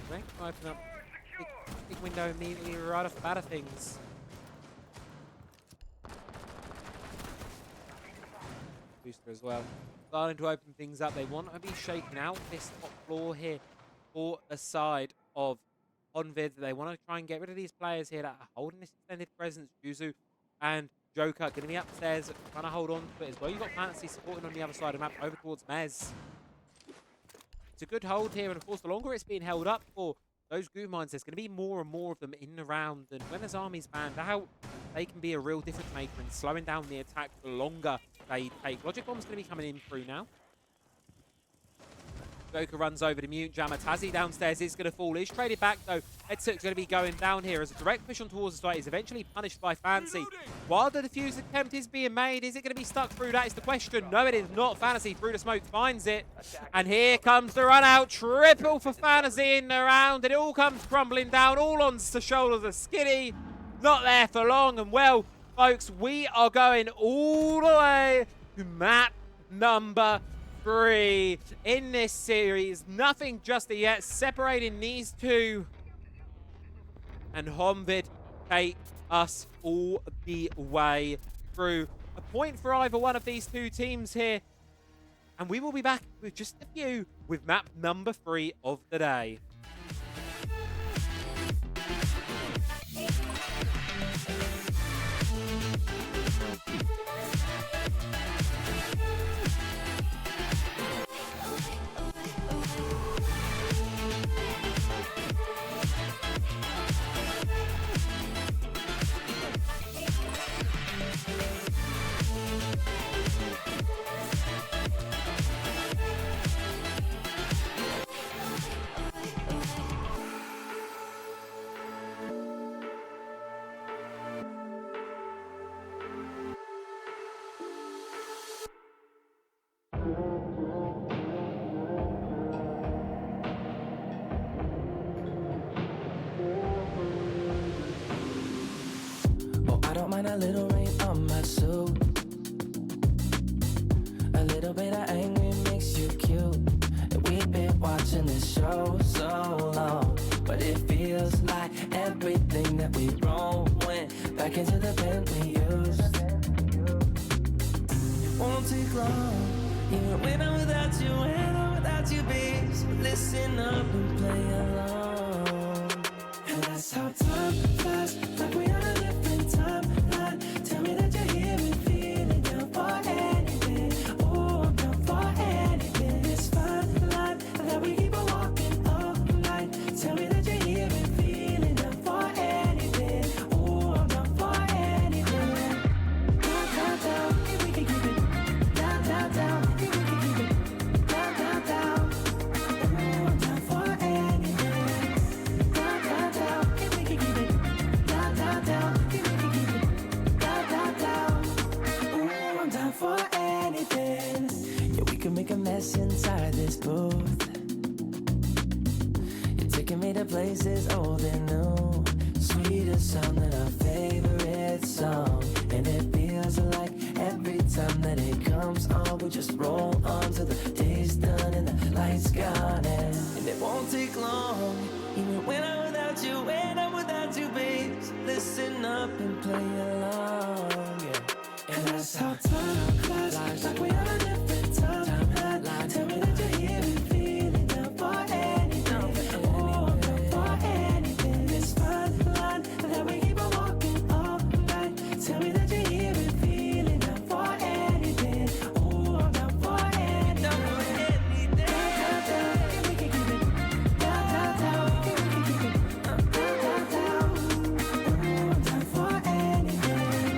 Right, open up big window immediately right off the bat of things. Booster as well. Starting to open things up. They want to be shaking out this top floor here for the side of Honvéd. They want to try and get rid of these players here that are holding this extended presence. Juzu and Joker going to be upstairs, trying to hold on to it as well. You've got Fantasy supporting on the other side of the map, over towards Mez. It's a good hold here, and of course, the longer it's being held up for those Goo Mines, there's going to be more and more of them in the round. And when there's armies banned out, they can be a real difference maker in slowing down the attack the longer they take. Logic Bomb's going to be coming in through now. Joker runs over to mute. Jammer Tazzy downstairs is going to fall. He's traded back, though. Headset's going to be going down here as a direct push on towards the site is eventually punished by Fancy. While the defuse attempt is being made, is it going to be stuck through? That is the question. No, it is not. Fantasy through the smoke finds it. And here comes the run out. Triple for Fantasy in the round. And it all comes crumbling down, all on the shoulders of Skitty. Not there for long. And well, folks, we are going all the way to map number 3 in this series. Nothing just yet separating these two. And Honvéd take us all the way through. A point for either one of these two teams here. And we will be back with just a few with map number 3 of the day. this show so long, but it feels like everything that we wrote went back into the pen we used. It won't take long, even when I'm without you, when I'm without you, babe. So listen up and play along. And that's how time flies, like we on a different timeline. Tell me that you're here and feeling down for anything. Oh, I'm down for anything. It's fine line that we keep on walking all night. Tell me that you're here and feeling down for anything. Oh, I'm down for anything. Down, down, down, if we can keep it. Down, down, down, if we can keep it. Down, down, down. Oh, I'm down for anything. Down, down, down, if we can keep it. Down, down, down, if we can keep it. Down, down, down. Oh, I'm down for anything. Yeah, we can make a mess inside this booth. You're taking me to places old and new. Sweeter sound than our favorite song. And it feels like every time that it comes on, we just roll on till the day's done and the lights gone. And it won't take long, even when I'm without you, when I'm without you, babe. So listen up and play along, yeah. And that's how time flies, like we on a different timeline. Tell me that you're here and feeling down for anything. Oh, I'm down for anything. It's fine line that we keep on walking all night. Tell me that you're here and feeling down for anything. Oh, I'm down for anything. Down, down, down, if we can keep it. Down, down, down, if we can keep it. Down, down, down. Oh, I'm down for anything.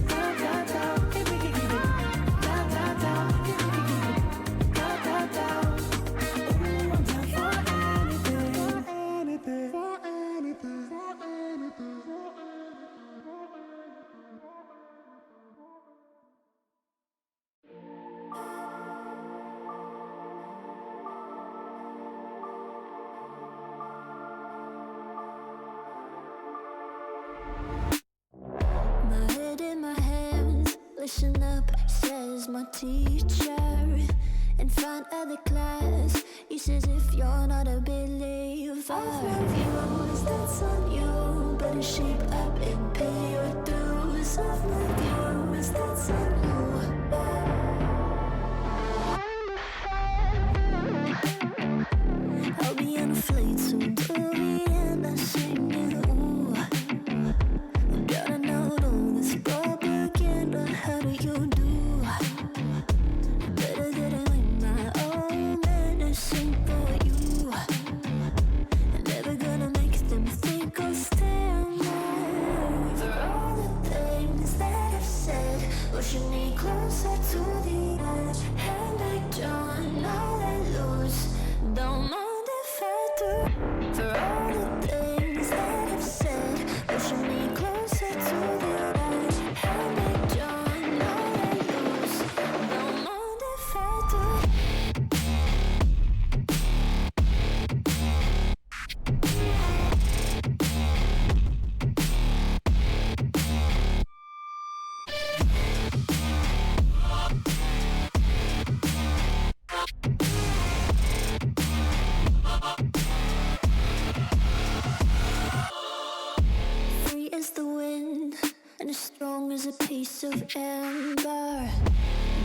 Down, down, down, if we can keep it. Down, down, down, if we can keep it. Down, down, down. Oh, I'm down for anything. For anything. For anything. My head in my hands, listen up, says my teacher. In front of the class, he says if you're not a believer, I've views, that's on you. Better shape up and pay your dues. I've views, that's on you. I'll be on a flight soon to Vienna singing, ooh. Gotta know all this propaganda, how do you do? Better get away my own medicine for you. Never gonna make them think I'll stand there. For all the things that I've said, pushing me closer to the edge. And I don't know that lose, don't mind if I do. For all the things that I've said, pushing me closer to the edge. And I don't know that lose, don't mind if I do. Free as the wind and as strong as a piece of amber.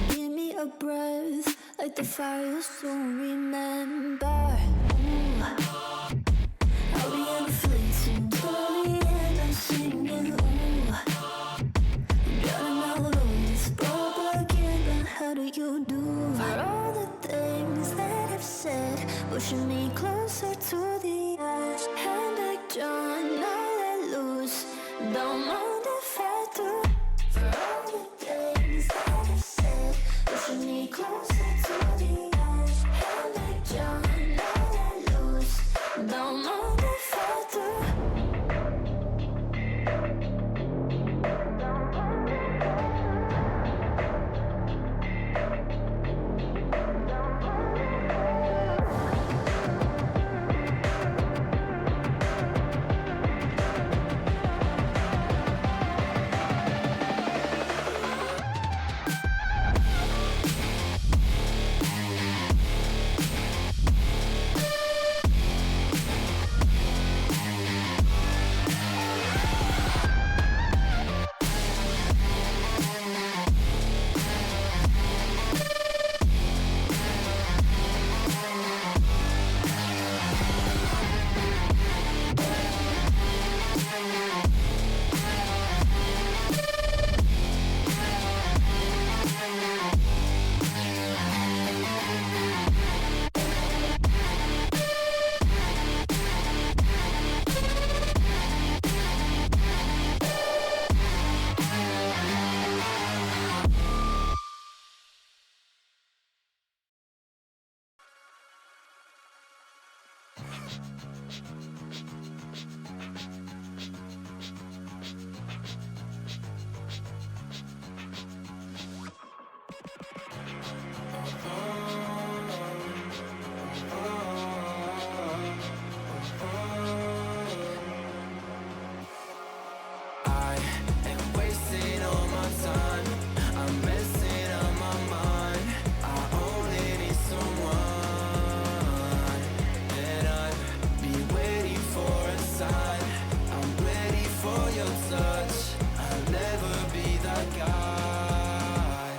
Give me a breath like the fire you'll soon remember. Ooh. I'll be on a fleet soon to the end and singing. Ooh. Gotta know all this propaganda, how do you do? For all the things that I've said, pushing me closer to the edge. And I don't know that lose, don't mind if I do. For all the things that I've said, pushing me closer to the edge. And I don't know that lose, don't mind if I do. I am wasting all my time. I'm messing up my mind. I only need someone, and I'd be waiting for a sign. I'm ready for your touch. I'll never be that guy.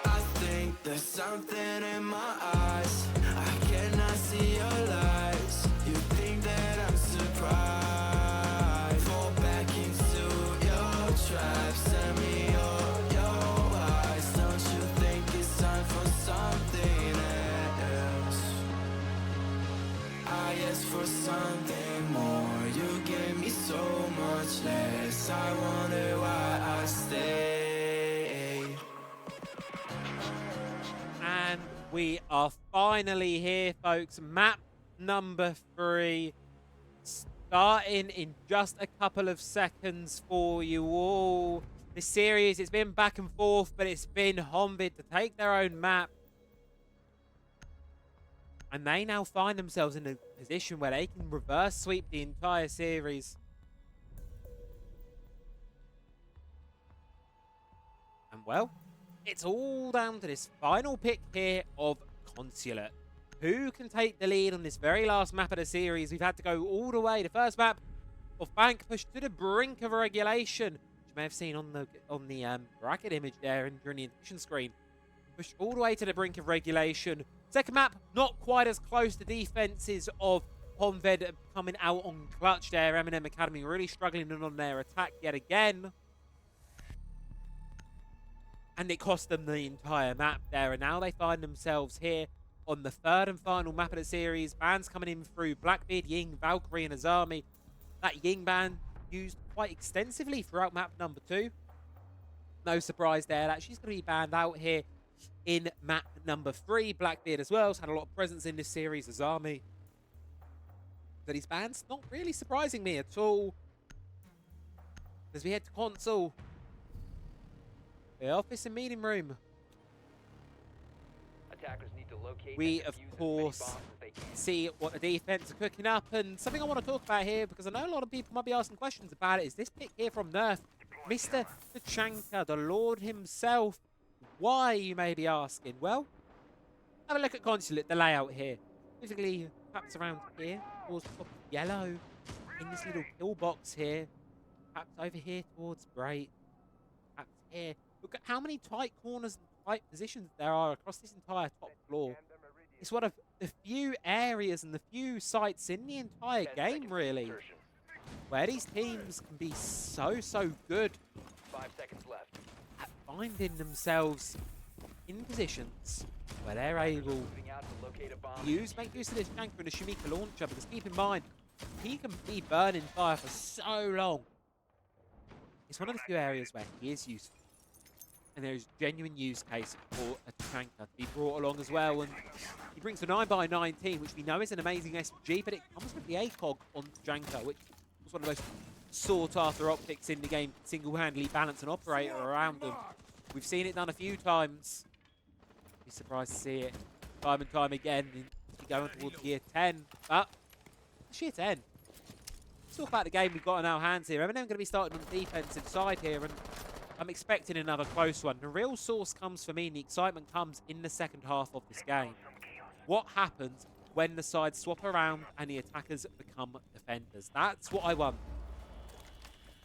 I think there's something in my eyes. I cannot see your lies. You think that I'm surprised? Fall back into your trap. Send me your eyes. Don't you think it's time for something else? I asked for something more. You gave me so much less. I wonder why I stayed. And we are finally here, folks. Map number 3. Starting in just a couple of seconds for you all. This series, it's been back and forth, but it's been Honvéd to take their own map. And they now find themselves in a position where they can reverse sweep the entire series. And well, it's all down to this final pick here of Consulate. Who can take the lead on this very last map of the series? We've had to go all the way. The first map of Bank pushed to the brink of regulation, which you may have seen on the bracket image there and during the addition screen. Pushed all the way to the brink of regulation. Second map, not quite as close. The defenses of Honvéd coming out on clutch there. Eminem Academy really struggling on their attack yet again. And it cost them the entire map there. And now they find themselves here on the third and final map of the series. Bans coming in through Blackbeard, Ying, Valkyrie, and Azami. That Ying ban used quite extensively throughout map number 2. No surprise there that she's going to be banned out here in map number 3. Blackbeard as well has had a lot of presence in this series. Azami. But his ban's not really surprising me at all. As we head to console. The office and meeting room. Attackers need to locate We, and of defuse as many course, bombs as they can. see what the defense are cooking up. And something I want to talk about here, because I know a lot of people might be asking questions about it, is this pick here from Nerf. Mr. Tachanka, the Lord himself. Why, you may be asking? Well, have a look at Consulate, the layout here. Basically, perhaps around here, towards the top of yellow, in this little pillbox here. Perhaps over here towards Great. Perhaps here. Look at how many tight corners and tight positions there are across this entire top floor. It's one of the few areas and the few sites in the entire 10 game, seconds really, insertion. where these teams can be so good 5 seconds left. at finding themselves in positions where they're able Moving out to locate a bomb. to make use of this Janker and the Shumika launcher, because keep in mind, he can be burning fire for so long. It's one of the few areas where he is useful. And there is genuine use case for a Tachanka to be brought along as well. And he brings the 9x19, which we know is an amazing SMG, but it comes with the ACOG on Tachanka, which was one of the most sought-after optics in the game, single-handedly balance an operator around them. We've seen it done a few times. Be surprised to see it time and time again. Going towards year 10, but it's year 10. Let's talk about the game we've got in our hands here. Eminem going to be starting on the defensive side here, and I'm expecting another close one. The real source comes for me, and the excitement comes in the second half of this game. What happens when the sides swap around and the attackers become defenders? That's what I want.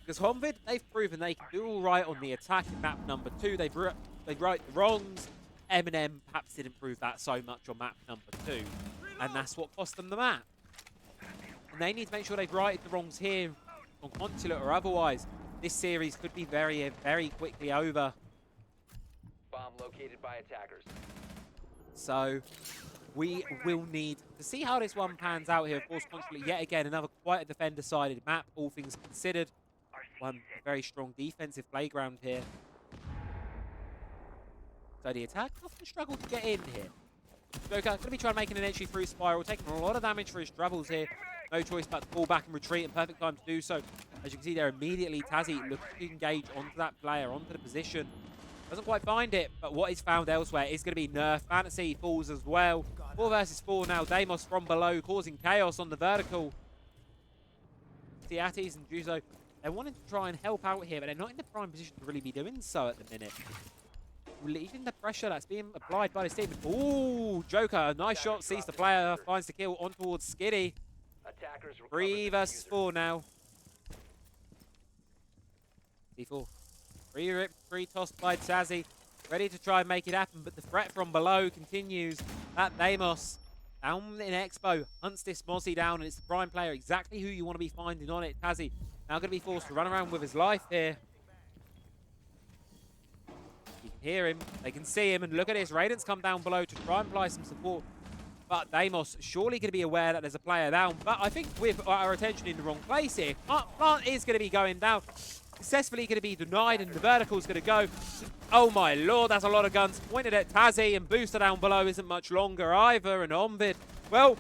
Because Honvéd, they've proven they can do all right on the attack in map number 2. They right the wrongs. Eminem perhaps didn't prove that so much on map number 2. And that's what cost them the map. And they need to make sure they've righted the wrongs here on Consulate, or otherwise this series could be very, very quickly over. Bomb located by attackers. So we will need to see how this one pans out here. Of course, Consulate, yet again, another quite a defender-sided map, all things considered. One very strong defensive playground here. So the attack often struggle to get in here. Joker going to be trying making an entry through Spiral, taking a lot of damage for his troubles here. No choice but to fall back and retreat, and perfect time to do so. As you can see there, immediately Tazzy looking to engage onto that player, onto the position. Doesn't quite find it, but what is found elsewhere is going to be Nerf. Fantasy falls as well. 4 versus 4 now. Deimos from below, causing chaos on the vertical. Tiatis and Juzo, they're wanting to try and help out here, but they're not in the prime position to really be doing so at the minute. Relieving the pressure that's being applied by the team. Ooh, Joker, nice shot, sees the player, finds the kill on towards Skitty. 3 versus 4 now. D4. Free rip, free tossed by Tazzy. Ready to try and make it happen, but the threat from below continues. That Deimos down in Expo hunts this Mozzie down, and it's the prime player, exactly who you want to be finding on it. Tazzy now going to be forced to run around with his life here. You can hear him, they can see him, and look at this. Raiden's come down below to try and apply some support. But Deimos surely going to be aware that there's a player down. But I think we've got our attention in the wrong place here. Plant is going to be going down. Successfully going to be denied, and the vertical's going to go. Oh my lord, that's a lot of guns pointed at Tazzy, and Booster down below isn't much longer either. And Honvéd, well,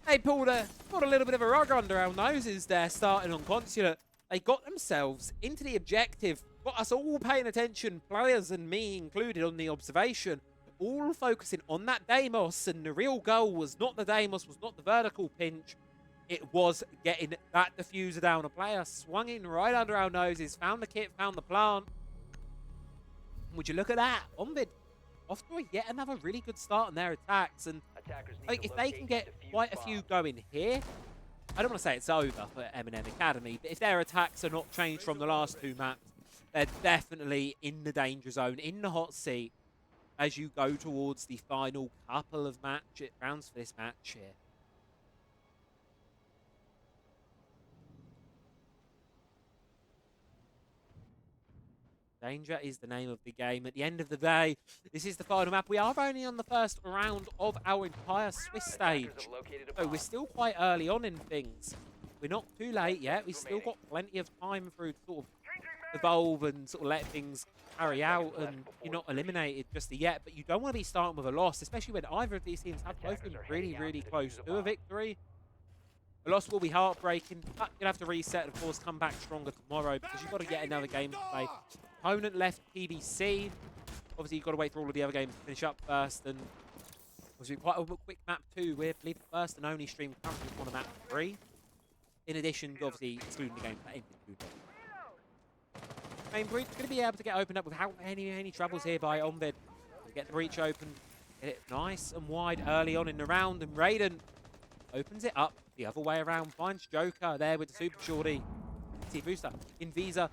they pulled a little bit of a rug under our noses there, starting on Consulate. They got themselves into the objective, got us all paying attention, players and me included, on the observation, all focusing on that Deimos, and the real goal was not the Deimos, was not the vertical pinch. It was getting that diffuser down. A player swung in right under our noses, found the kit, found the plant. Would you look at that? Honvéd off to yet another really good start on their attacks. And like, if they can get quite a few going here, I don't want to say it's over for Eminem Academy, but if their attacks are not changed from the last 2 maps, they're definitely in the danger zone, in the hot seat, as you go towards the final couple of rounds for this match here. Danger is the name of the game. At the end of the day, this is the final map. We are only on the first round of our entire Swiss stage. So we're still quite early on in things. We're not too late yet. We've still got plenty of time through to sort of evolve and sort of let things carry out, and you're not eliminated just yet. But you don't want to be starting with a loss, especially when either of these teams have both been really, really close to a victory. A loss will be heartbreaking, but you'll have to reset and, of course, come back stronger tomorrow, because you've got to get another game to play. Opponent left PBC. Obviously, you've got to wait for all of the other games to finish up first, and obviously quite a quick map too. We're, I believe, the first and only stream currently on map 3. In addition, obviously, excluding the games that ended 2. Main breach going to be able to get opened up without any troubles here by Honvéd. Get the breach open, get it nice and wide early on in the round, and Raiden opens it up the other way around, finds Joker there with the super shorty. See Booster in Visa.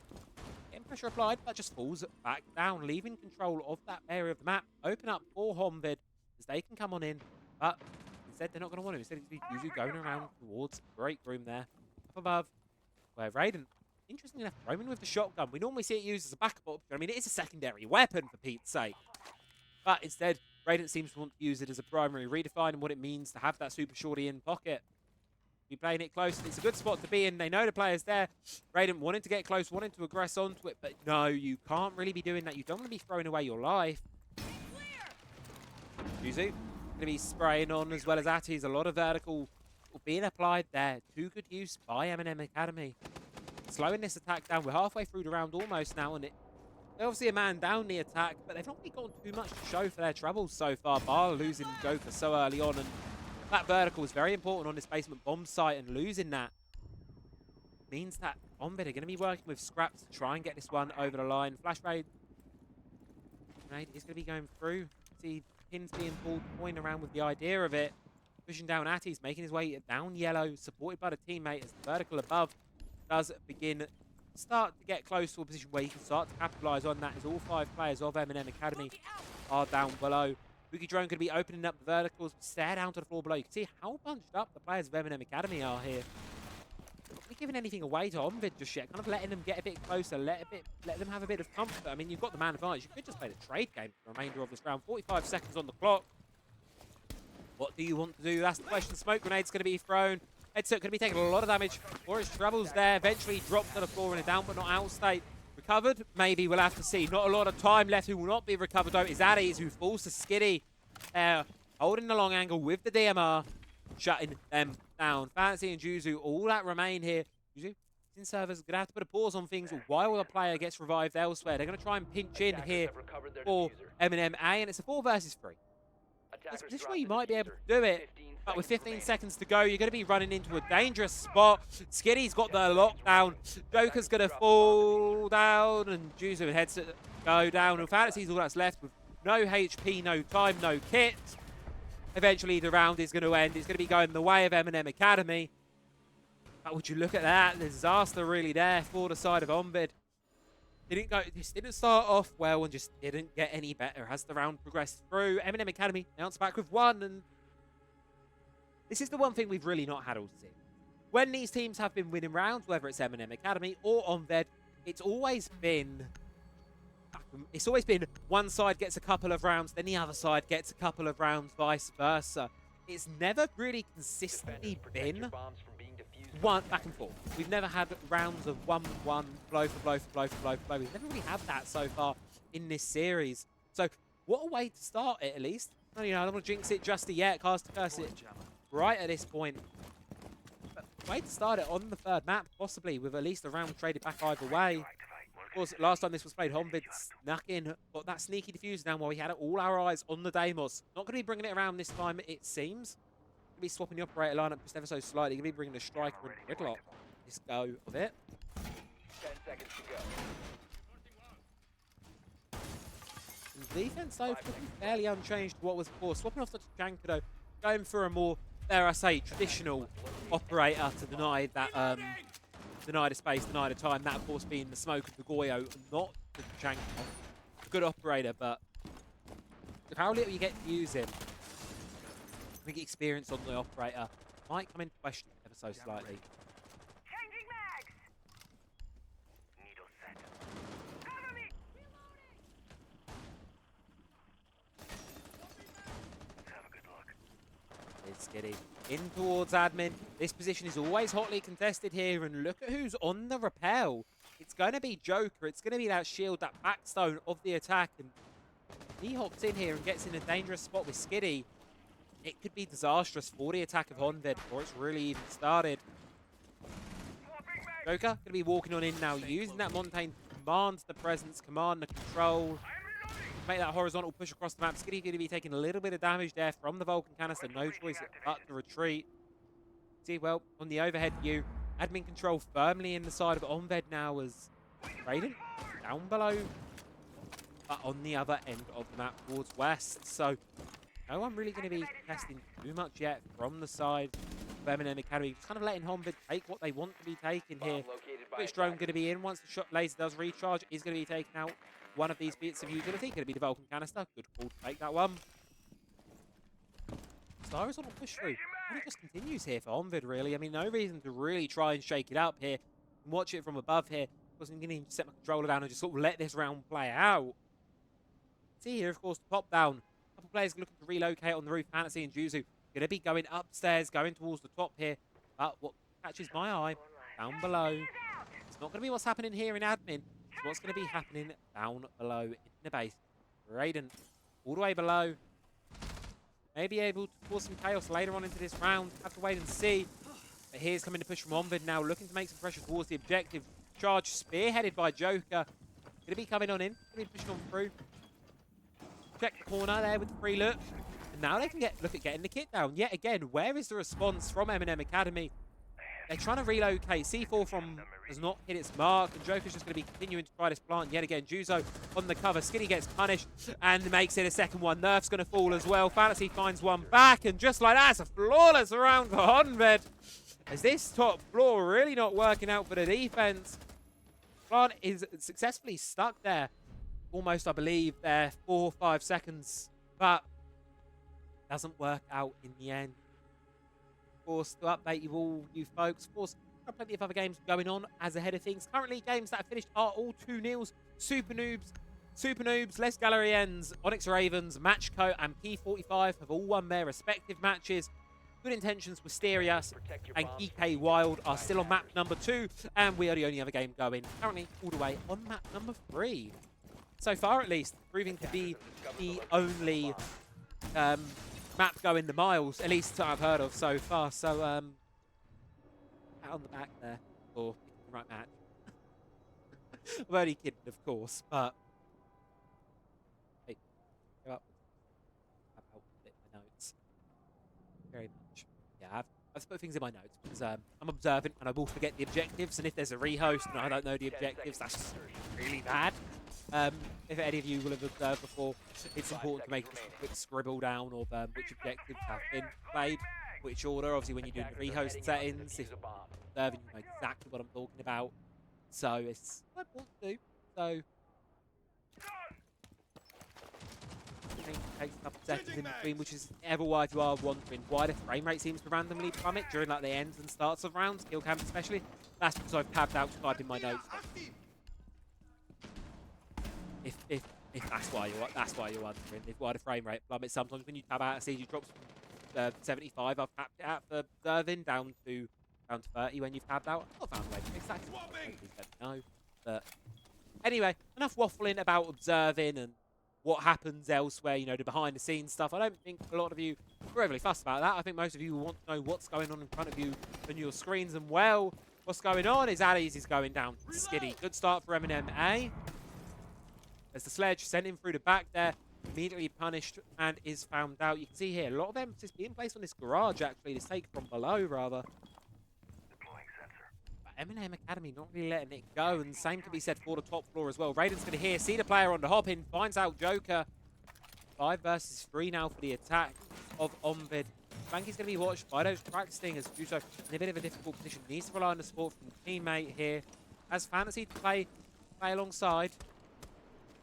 Getting pressure applied, but just falls back down, leaving control of that area of the map. Open up for Honvéd as they can come on in, but instead they're not going to want to. Instead it's going to be Yuzu going around towards break room there. Up above, where Raiden, interestingly enough, roaming with the shotgun. We normally see it used as a backup option. I mean, it is a secondary weapon, for Pete's sake. But instead, Raiden seems to want to use it as a primary, redefining what it means to have that super shorty in pocket. Be playing it close. It's a good spot to be in. They know the player's there. Raiden wanting to get close, wanting to aggress onto it, but no, you can't really be doing that. You don't want to be throwing away your life. Yuzu going to be spraying on, as well as Atties. A lot of vertical being applied there. To good use by Eminem Academy. Slowing this attack down. We're halfway through the round almost now, and they're obviously a man down the attack, but they've not really gotten too much to show for their troubles so far, bar losing Joker so early on, and that vertical is very important on this basement bomb site, and losing that means that Honvéd are going to be working with scraps to try and get this one over the line. Flash raid is going to be going through. See pins being pulled, toying around with the idea of it. Pushing down Atties, making his way down yellow, supported by the teammate as the vertical above does start to get close to a position where you can start to capitalise on that, as all 5 players of Eminem Academy are down below. Boogie Drone could be opening up the verticals, stare down to the floor below. You can see how bunched up the players of Eminem Academy are here. Not really giving anything away to Honvéd just yet, kind of letting them get a bit closer, let them have a bit of comfort. I mean, you've got the man advantage. You could just play the trade game for the remainder of this round. 45 seconds on the clock. What do you want to do? That's the question. Smoke grenade's going to be thrown. Headset going to be taking a lot of damage for his troubles there. Eventually dropped to the floor in a down but not out state. Recovered? Maybe, we'll have to see. Not a lot of time left. Who will not be recovered though is Addies, who falls to Skitty. holding the long angle with the DMR, shutting them down. Fantasy and Juzu all that remain here. Juzu, in servers, going to have to put a pause on things while the player gets revived elsewhere. They're going to try and pinch in here for Eminem A, and it's a 4 versus 3. It's a position where you might be able to do it, but with 15 seconds to go, you're going to be running into a dangerous spot. Skitty's got the lockdown. Joker's going to fall down, and Juzu heads to go down. And Fantasy's all that's left with no HP, no time, no kit. Eventually, the round is going to end. It's going to be going the way of Eminem Academy. But would you look at that? The disaster really there for the side of Honvéd. This didn't start off well and just didn't get any better as the round progressed through. Eminem Academy bounced back with 1, and this is the one thing we've really not had all season. When these teams have been winning rounds, whether it's Eminem Academy or Honvéd, it's always been one side gets a couple of rounds, then the other side gets a couple of rounds, vice versa. It's never really consistently been one back and forth. We've never had rounds of 1-1, blow for blow for blow for blow for blow. We've never really had that so far in this series. So what a way to start it, at least. I don't want to jinx it just yet, cast to curse it right at this point. But way to start it on the 3rd map, possibly with at least a round traded back either way. Of course, last time this was played, Honvéd snuck in, got that sneaky diffuser down while we had all our eyes on the Deimos. Not going to be bringing it around this time, it seems. Be swapping the operator lineup just ever so slightly. Gonna be bringing the striker and gridlock. Just go of it. 10 seconds to go. And defense though, fairly unchanged to what was before. Swapping off the Janko, going for a more, dare I say, traditional operator to deny that, deny the space, deny the time. That of course being the smoke of the Goyo, not the Janko. A good operator, but with how little you get to use him, I think experience on the operator might come into question ever so slightly. Changing mags. Needle set. Cover me. Have a good look. It's getting in towards admin. This position is always hotly contested here, and look at who's on the rappel. It's going to be Joker. It's going to be that shield, that backstone of the attack, and he hops in here and gets in a dangerous spot with Skitty. It could be disastrous for the attack of Honvéd before it's really even started. Joker going to be walking on in now, using that Montaigne to command the presence, command the control. Make that horizontal push across the map. Skitty going to be taking a little bit of damage there from the Vulcan canister. No choice but to retreat. See, well, on the overhead view, admin control firmly in the side of Honvéd now as Raiden down below, but on the other end of the map towards west. So no one really going to be testing too much yet from the side of Eminem Academy. Just kind of letting Honvéd take what they want to be taking here. Which drone going to be in once the shot laser does recharge is going to be taking out one of these bits of utility. Going to be the Vulcan canister. Good call to take that one. Star is on a push through. And it just continues here for Honvéd, really. I mean, no reason to really try and shake it up here. And watch it from above here. Wasn't going to set my controller down and just sort of let this round play out. See here, of course, the pop down. Couple players looking to relocate on the roof. Fantasy and Juzu going to be going upstairs, going towards the top here. But what catches my eye, down below, it's not going to be what's happening here in admin. It's what's going to be happening down below in the base. Raiden, all the way below. May be able to cause some chaos later on into this round. Have to wait and see. But here's coming to push from Honvéd now, looking to make some pressure towards the objective. Charge spearheaded by Joker. Going to be coming on in. Going to be pushing on through. Check the corner there with the free look. And now they can look at getting the kit down. Yet again, where is the response from Eminem Academy? They're trying to relocate. C4 does not hit its mark. And Joker's just going to be continuing to try this plant yet again. Juzo on the cover. Skitty gets punished and makes it a second one. Nerf's going to fall as well. Fantasy finds one back. And just like that, it's a flawless round for Honvéd. As this top floor really not working out for the defense. Plant is successfully stuck there. Almost, I believe, there 4 or 5 seconds, but doesn't work out in the end. Of course, to update you all, you folks, of course, there are plenty of other games going on as ahead of things. Currently, games that are finished are all 2-0s. Super Noobs, Les Galeriens, Onyx Ravens, Matchco, and P45 have all won their respective matches. Good Intentions, Wisterias, and EK Wild are still on map number 2, and we are the only other game going, currently all the way on map number 3. So far, at least, proving to be the only map going the miles, at least I've heard of so far. So, pat on the back there for picking the right match. I'm only kidding, of course, but hey, go up. About it in my notes. Very much. Yeah, I've put things in my notes because I'm observant and I will forget the objectives. And if there's a rehost and I don't know the objectives, that's just really bad. If any of you will have observed before, it's important to make a quick scribble down of which objectives have been played, which order. Obviously, when you're doing the rehost settings, if you're observing, you know exactly what I'm talking about. So it's quite important to do. So takes a couple seconds in between, which is ever why if you are wondering why the frame rate seems to randomly plummet during like the ends and starts of rounds, kill cam especially. That's because I've tabbed out to type in my notes. If that's why you're wondering why the frame rate plummets. Sometimes when you tab out a CG drops from 75, I've tapped it out for observing down to 30 when you've tabbed out. I've not found a way to fix that. Please let me know. But anyway, enough waffling about observing and what happens elsewhere, you know, the behind the scenes stuff. I don't think a lot of you are overly fussed about that. I think most of you want to know what's going on in front of you on your screens. And well, what's going on is Addies is going down skiddy. Good start for Eminem, eh? As the sledge sent him through the back there, immediately punished and is found out. You can see here a lot of emphasis being placed on this garage, actually, this take from below, rather. Eminem Academy not really letting it go, and same can be said for the top floor as well. Raiden's going to hear, see the player on the hop in, finds out Joker. 5 versus 3 now for the attack of Honvéd. Banky's going to be watched by those practicing as Juso in a bit of a difficult position. Needs to rely on the support from the teammate here. Has Fantasy to play alongside.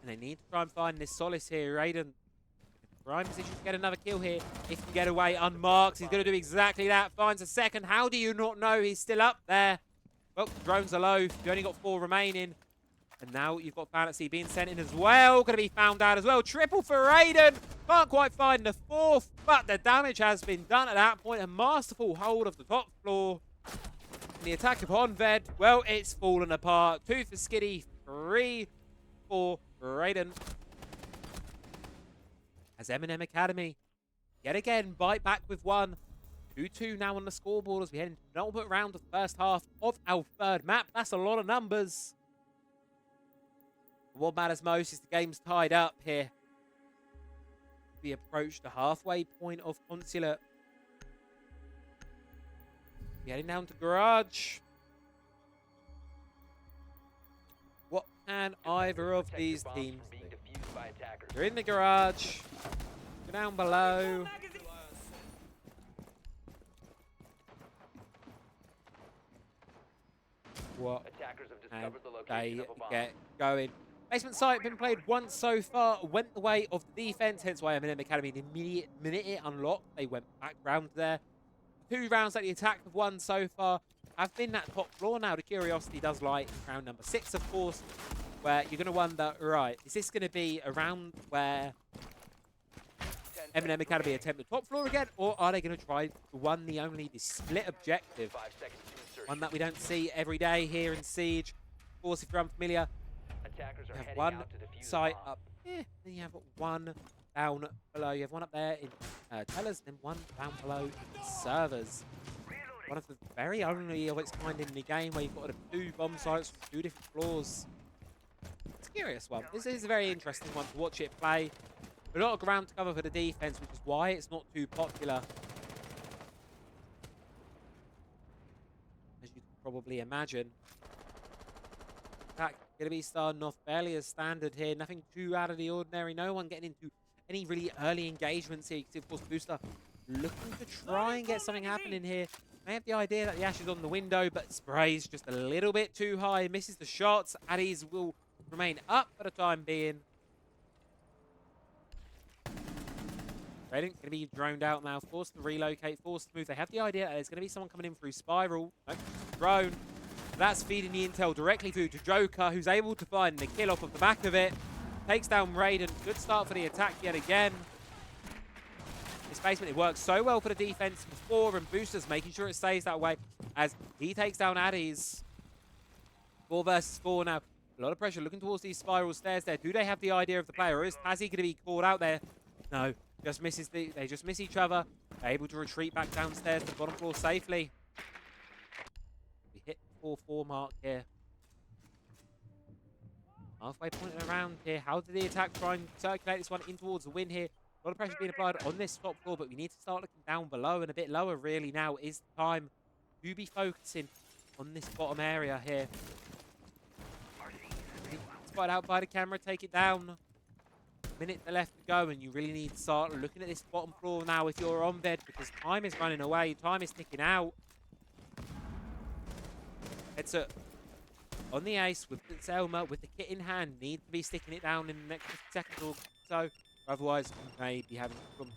And they need to try and find this solace here. Raiden, prime position to get another kill here. If he can get away unmarked, he's going to do exactly that. Finds a second. How do you not know he's still up there? Well, drones are low. You only got 4 remaining. And now you've got Fantasy being sent in as well. Going to be found out as well. Triple for Raiden. Can't quite find the 4th, but the damage has been done at that point. A masterful hold of the top floor. And the attack of Honvéd, well, it's fallen apart. 2 for Skiddy, 3 for Raiden. As Eminem Academy, yet again, bite back with 1. 2-2 now on the scoreboard as we head into the penultimate round of the first half of our 3rd map. That's a lot of numbers. What matters most is the game's tied up here. We approach the halfway point of Consulate. We're heading down to Garage. What can either of these teams do? They're in the Garage. Go down below. What and they get going. Basement site been played once so far, went the way of the defense, hence why Eminem Academy, the minute it unlocked, they went back round there. 2 rounds that the attack have won so far have been that top floor. Now the curiosity does lie in round number 6, of course, where you're going to wonder, right, is this going to be a round where Eminem Academy attempt the top floor again, or are they going to try the split objective? One that we don't see every day here in Siege. Of course, if you're unfamiliar, you have 1 site up here, then you have 1 down below. You have 1 up there in Tellers, then 1 down below in Servers. One of the very only of its kind in the game where you've got 2 bomb sites from 2 different floors. It's a curious one. This is a very interesting one to watch it play. A lot of ground to cover for the defense, which is why it's not too popular. As you can probably imagine. Attack going to be starting off fairly as standard here. Nothing too out of the ordinary. No one getting into any really early engagements here. You can see, of course, Booster looking to try and get something happening here. May have the idea that the Ash is on the window, but sprays just a little bit too high. Misses the shots. Addies will remain up for the time being. Raiden going to be droned out now. Forced to relocate. Forced to move. They have the idea that there's going to be someone coming in through Spiral. Nope. Drone. That's feeding the intel directly through to Joker, who's able to find the kill off of the back of it. Takes down Raiden. Good start for the attack yet again. This basement, it works so well for the defense before, and Boosters making sure it stays that way as he takes down Addies. 4 versus 4 now. A lot of pressure looking towards these spiral stairs there. Do they have the idea of the player, or is Tazzy going to be caught out there? No. Just misses they just miss each other. Able to retreat back downstairs to the bottom floor safely. We hit the 4-4 mark here. Halfway pointing around here. How did the attack try and circulate this one in towards the win here? A lot of pressure being applied on this top floor, but we need to start looking down below and a bit lower really now is the time to be focusing on this bottom area here. Spotted out by the camera, take it down. Minute left to go, and you really need to start looking at this bottom floor now if you're on bed, because time is running away, time is ticking out. It's on the ace with Selma with the kit in hand, need to be sticking it down in the next 50 seconds or so, otherwise you may be having problems.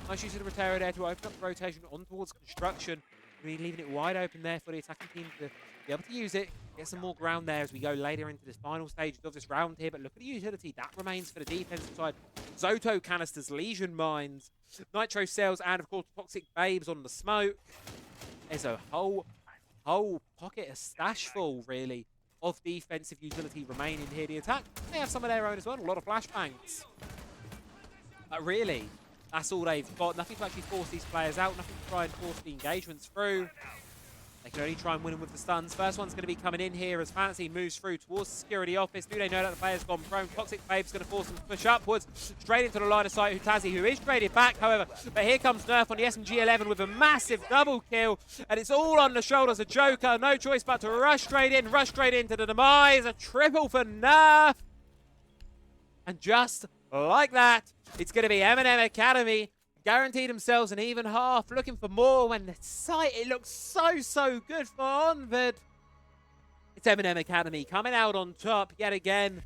Nice use of the Rotero there to open up the rotation on towards construction. Really leaving it wide open there for the attacking team to be able to use it, get some more ground there as we go later into this final stages of this round here. But look at the utility that remains for the defensive side. Zoto canisters, Legion mines, Nitro cells, and of course Toxic Babes on the smoke. There's a whole pocket, a stash full really of defensive utility remaining here. The attack, they have some of their own as well, a lot of flashbangs. But really, that's all they've got. Nothing to actually force these players out. Nothing to try and force the engagements through. They can only try and win them with the stuns. First one's going to be coming in here as Fantasy moves through towards the security office. Do they know that the player's gone prone? Toxic Babe's going to force them to push upwards, straight into the line of sight. Tazi, who is traded back, however. But here comes Nerf on the SMG-11 with a massive double kill. And it's all on the shoulders of Joker. No choice but to rush straight into the demise. A triple for Nerf. And just like that, it's going to be Eminem Academy. Guaranteed themselves an even half. Looking for more when the sight, it looks so good for Honvéd. It's Eminem Academy coming out on top yet again.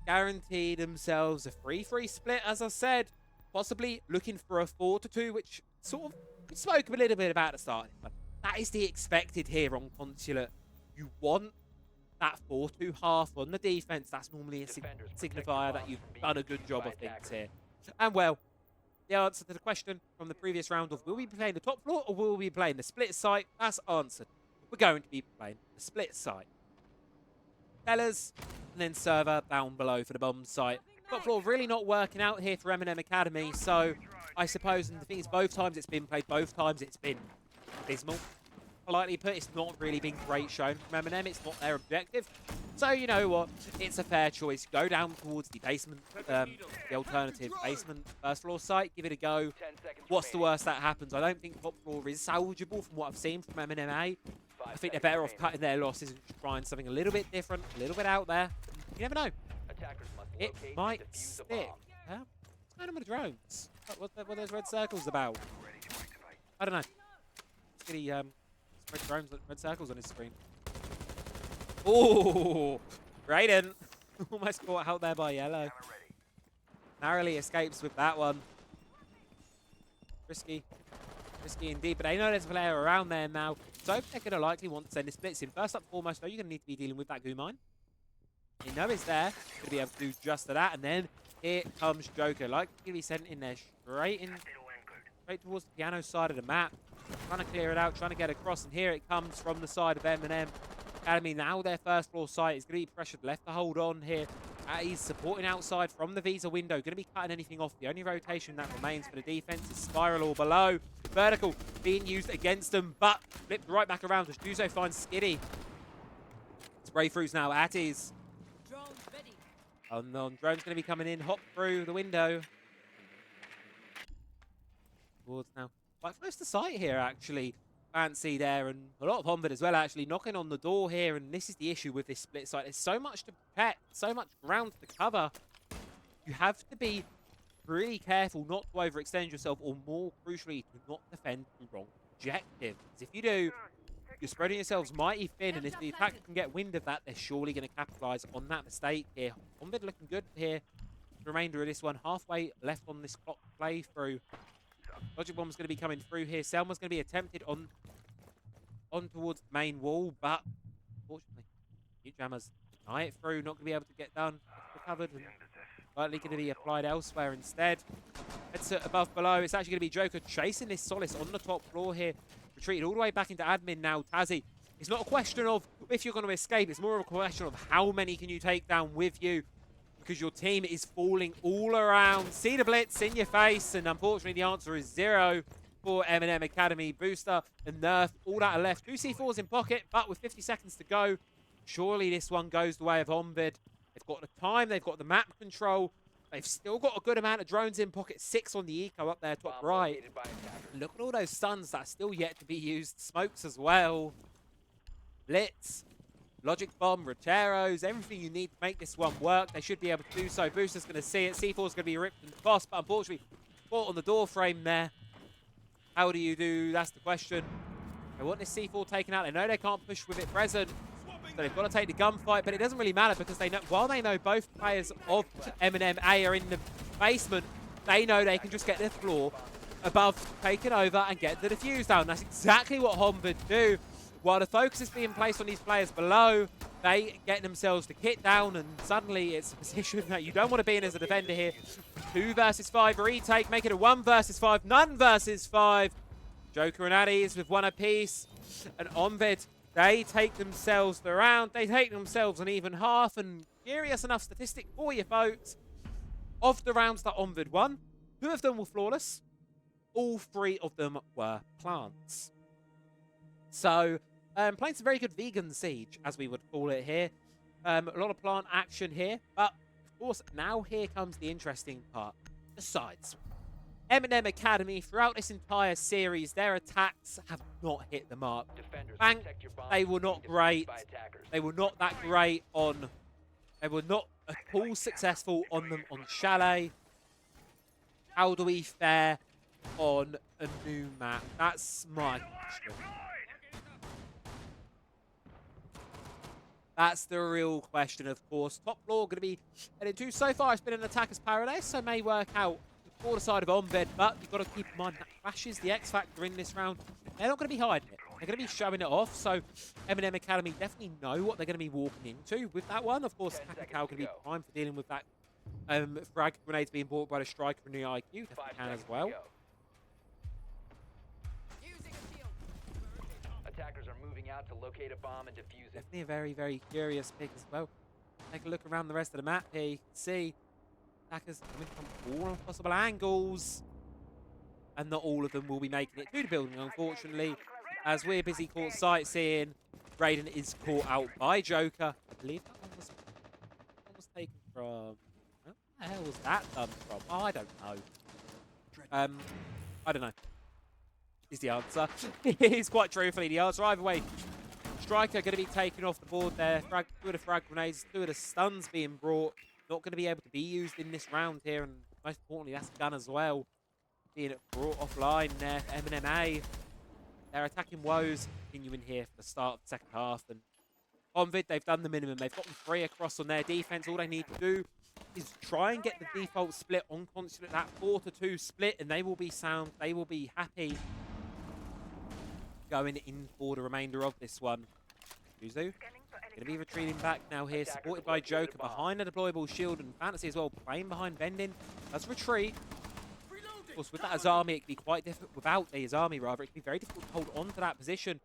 Guaranteed themselves a 3-3 split, as I said. Possibly looking for a 4-2, which sort of we spoke a little bit about at the start. But that is the expected here on Consulate. You want that 4-2 half on the defense. That's normally a signifier that you've done a good job of things here. And well, the answer to the question from the previous round of will we be playing the top floor or will we be playing the split site? That's answered. We're going to be playing the split site. Tellers and then server down below for the bomb site. Top floor really not working out here for Eminem Academy, so I suppose, and the thing is, both times it's been played, both times it's been abysmal. Politely put, it's not really been great shown from Eminem. It's not their objective. So you know what? It's a fair choice. Go down towards the basement, the alternative basement first floor site. Give it a go. What's the worst that happens? I don't think top floor is salvageable from what I've seen from Eminem A. I think they're better off cutting their losses and trying something a little bit different, a little bit out there. You never know. It might stick. What's going on with the drones? What are those red circles about? I don't know. It's really, red drones, red circles on his screen. Oh, Raiden almost caught out there by yellow. Narrowly escapes with that one. Risky indeed, but they know there's a player around there now. So they're going to likely want to send the splits in. First up foremost, though, you're going to need to be dealing with that goo mine. You know it's there. Going to be able to do just that. And then here comes Joker. Like to be sent in there straight towards the piano side of the map. Trying to clear it out, trying to get across. And here it comes from the side of Eminem Academy. Now their first floor site is going to be pressured left to hold on here. He's supporting outside from the Visa window. Going to be cutting anything off. The only rotation that remains for the defense is Spiral or below. Vertical being used against them, but flipped right back around as Juzo finds Skiddy. Spray throughs now at his. Drone's going to be coming in. Hop through the window. Towards now. Quite close to sight here, actually. Fancy there, and a lot of Honvéd as well, actually, knocking on the door here, and this is the issue with this split site. There's so much to protect, so much ground to cover. You have to be really careful not to overextend yourself, or more crucially, to not defend the wrong objective. Because if you do, you're spreading yourselves mighty thin, and if the attacker can get wind of that, they're surely going to capitalize on that mistake here. Honvéd looking good here. The remainder of this one, halfway left on this clock playthrough. Logic Bomb's going to be coming through here. Selma's going to be attempted on towards the main wall, but unfortunately, New Jammers eye it through, not going to be able to get done. Recovered and likely going to be applied elsewhere instead. It's above below. It's actually going to be Joker chasing this Solace on the top floor here. Retreated all the way back into admin now. Tazi, it's not a question of if you're going to escape. It's more of a question of how many can you take down with you. because your team is falling all around. See the blitz in your face, and unfortunately the answer is 0 for Eminem Academy. Booster and Nerf all that are left. 2 C4s in pocket, but with 50 seconds to go, surely this one goes the way of Honvéd. They've got the time, they've got the map control. They've still got a good amount of drones in pocket. 6 on the eco up there, top right. Look at all those stuns that are still yet to be used. Smokes as well. Blitz, Logic Bomb, Roteros, everything you need to make this one work. They should be able to do so. Booster's going to see it. C4's going to be ripped and tossed, but unfortunately, caught on the door frame there. How do you do? That's the question. They want this C4 taken out. They know they can't push with it present. So they've got to take the gunfight, but it doesn't really matter because they know, while they know both players of Eminem A are in the basement, they know they can just get their floor above, take it over, and get the defuse down. That's exactly what Honvéd do. While the focus is being placed on these players below, they get themselves the kit down, and suddenly it's a position that you don't want to be in as a defender here. 2 versus 5 retake, make it a 1 versus 5, none versus 5. Joker and Addies with 1 apiece, and Honvéd, they take themselves the round. They take themselves an even half, and curious enough statistic for you folks, of the rounds that Honvéd won, 2 of them were flawless, all 3 of them were plants. So, playing some very good vegan siege, as we would call it here. A lot of plant action here, but of course, now here comes the interesting part, the sides. Eminem Academy, throughout this entire series, their attacks have not hit the mark. Bank, they were not great. They were not that great on... They were not at all successful on them on Chalet. How do we fare on a new map? That's my question. That's the real question, of course. Top floor going to be headed to. So far, it's been an attacker's paradise, so may work out for the side of Honvéd, but you've got to keep in mind that Flash is the X factor in this round. They're not going to be hiding it. They're going to be showing it off, so Eminem Academy definitely know what they're going to be walking into with that one. Of course, Takakao going to be prime for dealing with that frag grenades being bought by the striker in the IQ. Definitely can as well. Attackers are moving out to locate a bomb and defuse it. Definitely a very, very curious pick as well. Take a look around the rest of the map here. You can see attackers coming from all possible angles. And not all of them will be making it to the building, unfortunately. As we're busy caught sightseeing, Raiden is caught out by Joker. I believe that one was taken from... Where the hell was that done from? Oh, I don't know. I don't know. Is the answer. It is quite truthfully the answer. Either way, Striker going to be taken off the board there. 2 of the frag grenades, 2 of the stuns being brought. Not going to be able to be used in this round here. And most importantly, that's gun as well. Being brought offline there for Eminem A. They're attacking woes continuing here for the start of the second half. And Honvéd, they've done the minimum. They've gotten 3 across on their defense. All they need to do is try and get the default split on Constant, that 4-2 split, and they will be sound. They will be happy going in for the remainder of this one. Yuzu going to be retreating back now here, supported by Joker behind a deployable shield, and Fantasy as well playing behind Vendin. Let's retreat. Of course, with that Azami, it can be quite difficult. Without the Azami, rather, it can be very difficult to hold on to that position.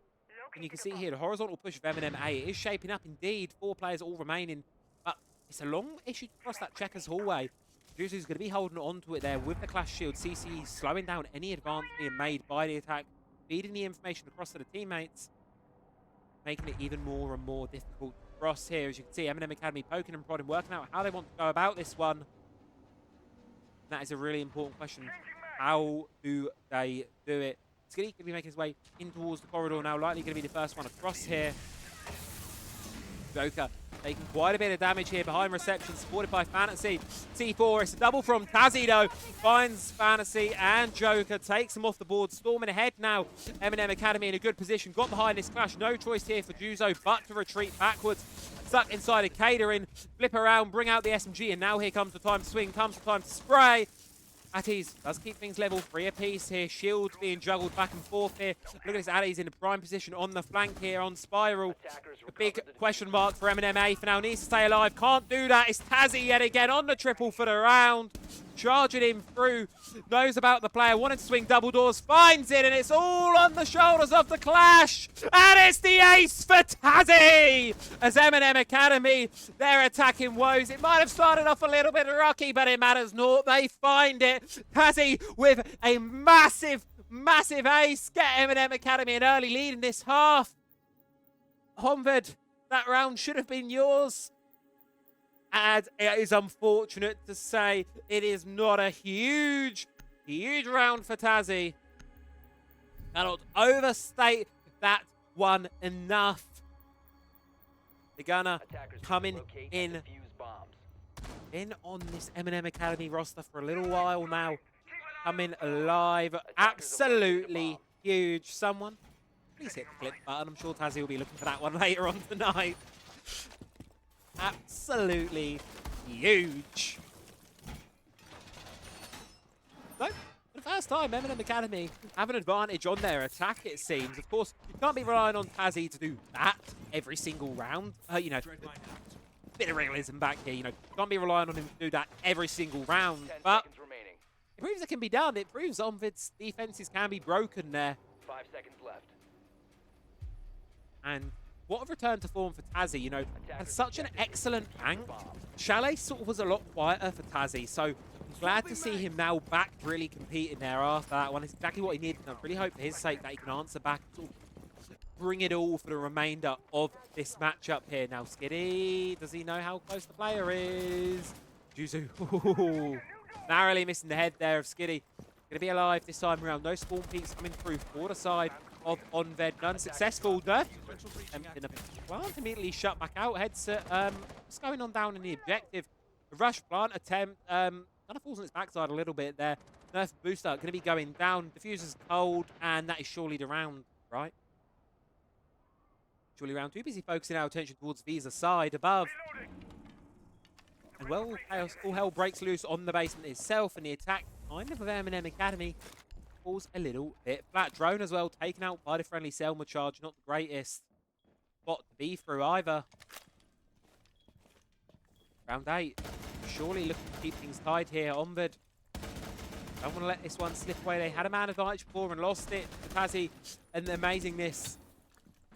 And you can see here the horizontal push of Eminem A is shaping up indeed. 4 players all remaining, but it's a long issue to cross that checkers hallway. Yuzu's going to be holding on to it there with the clash shield. CC slowing down any advance being made by the attack, feeding the information across to the teammates, making it even more and more difficult to cross here. As you can see, Eminem Academy poking and prodding, working out how they want to go about this one. That is a really important question. How do they do it? Skitty going to be making his way in towards the corridor now, likely going to be the first one across here. Joker taking quite a bit of damage here behind reception, supported by Fantasy. C4, it's a double from Tazzy though. Finds Fantasy and Joker, takes him off the board, storming ahead now. Eminem Academy in a good position, got behind this clash. No choice here for Juzo but to retreat backwards. Stuck inside a catering, flip around, bring out the SMG, and now here comes the time to swing, comes the time to spray. Atties does keep things level, 3 apiece here. Shields being juggled back and forth here. Look at this, Atties in a prime position on the flank here on Spiral. A big question mark for Eminem A for now. Needs to stay alive, can't do that. It's Tazzy yet again on the triple for the round. charging him through, knows about the player, wanted to swing double doors, finds it, and it's all on the shoulders of the Clash. And it's the ace for Tazzy! As Eminem Academy, they're attacking woes. It might have started off a little bit rocky, but it matters not. They find it. Tazzy with a massive ace. Get Eminem Academy an early lead in this half. Honvéd, that round should have been yours. And it is unfortunate to say it is not a huge round for Tazzy. Cannot overstate that one enough. They're gonna coming in on this Eminem Academy roster for a little while now. Coming alive. Absolutely huge. Someone, please hit the click button. I'm sure Tazzy will be looking for that one later on tonight. Absolutely huge. So, for the first time, Eminem Academy have an advantage on their attack, it seems. Of course, you can't be relying on Tazzy to do that every single round. You know, bit of realism back here. You know, can't be relying on him to do that every single round. But it proves it can be done. It proves Honvéd's defenses can be broken there. 5 seconds left. And what a return to form for Tazzy, you know, had such an excellent rank. Chalet sort of was a lot quieter for Tazzy, so I'm glad to see him now back really competing there after that one. It's exactly what he needed, and I really hope for his sake that he can answer back and sort of bring it all for the remainder of this matchup here. Now, Skiddy, does he know how close the player is? Juzu, narrowly missing the head there of Skiddy. Going to be alive this time around. No spawn peaks coming through for the side of Honvéd. Unsuccessful. Nerf. Plant immediately shut back out. Headset. What's going on down in the objective? A rush plant attempt. Kind of falls on its backside a little bit there. Nerf booster going to be going down. Diffuser's cold, and that is surely the round, right? Surely round. Too busy focusing our attention towards Visa's side above. And well, all hell breaks loose on the basement itself, and the attack kind of Eminem Academy falls a little bit flat. Drone as well, taken out by the friendly Selma charge. Not the greatest spot to be through either. Round 8. Surely looking to keep things tied here. Honvéd don't want to let this one slip away. They had a man advantage before and lost it. Tazzy and the amazing miss.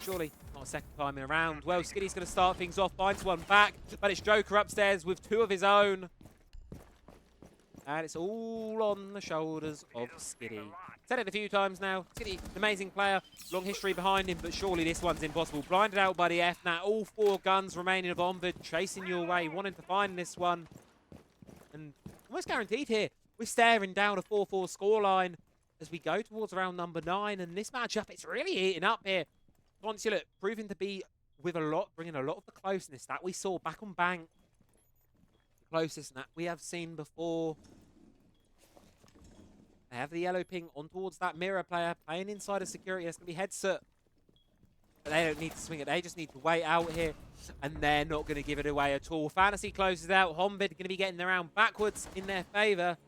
Surely not a second time in a round. Well, Skiddy's going to start things off. Finds one back, but it's Joker upstairs with 2 of his own. And it's all on the shoulders of Skiddy. Said it a few times now. Skiddy, amazing player. Long history behind him, but surely this one's impossible. Blinded out by the F. Now all 4 guns remaining of Honvéd chasing your way. Wanting to find this one. And almost guaranteed here. We're staring down a 4-4 scoreline as we go towards round number 9. And this matchup, it's really heating up here. Consulate proving to be with bringing a lot of the closeness that we saw back on Bank. The closest that we have seen before. They have the yellow ping on towards that mirror player, playing inside of security. It's going to be headset. But they don't need to swing it. They just need to wait out here. And they're not going to give it away at all. Fantasy closes out. Honvéd going to be getting the round backwards in their favour.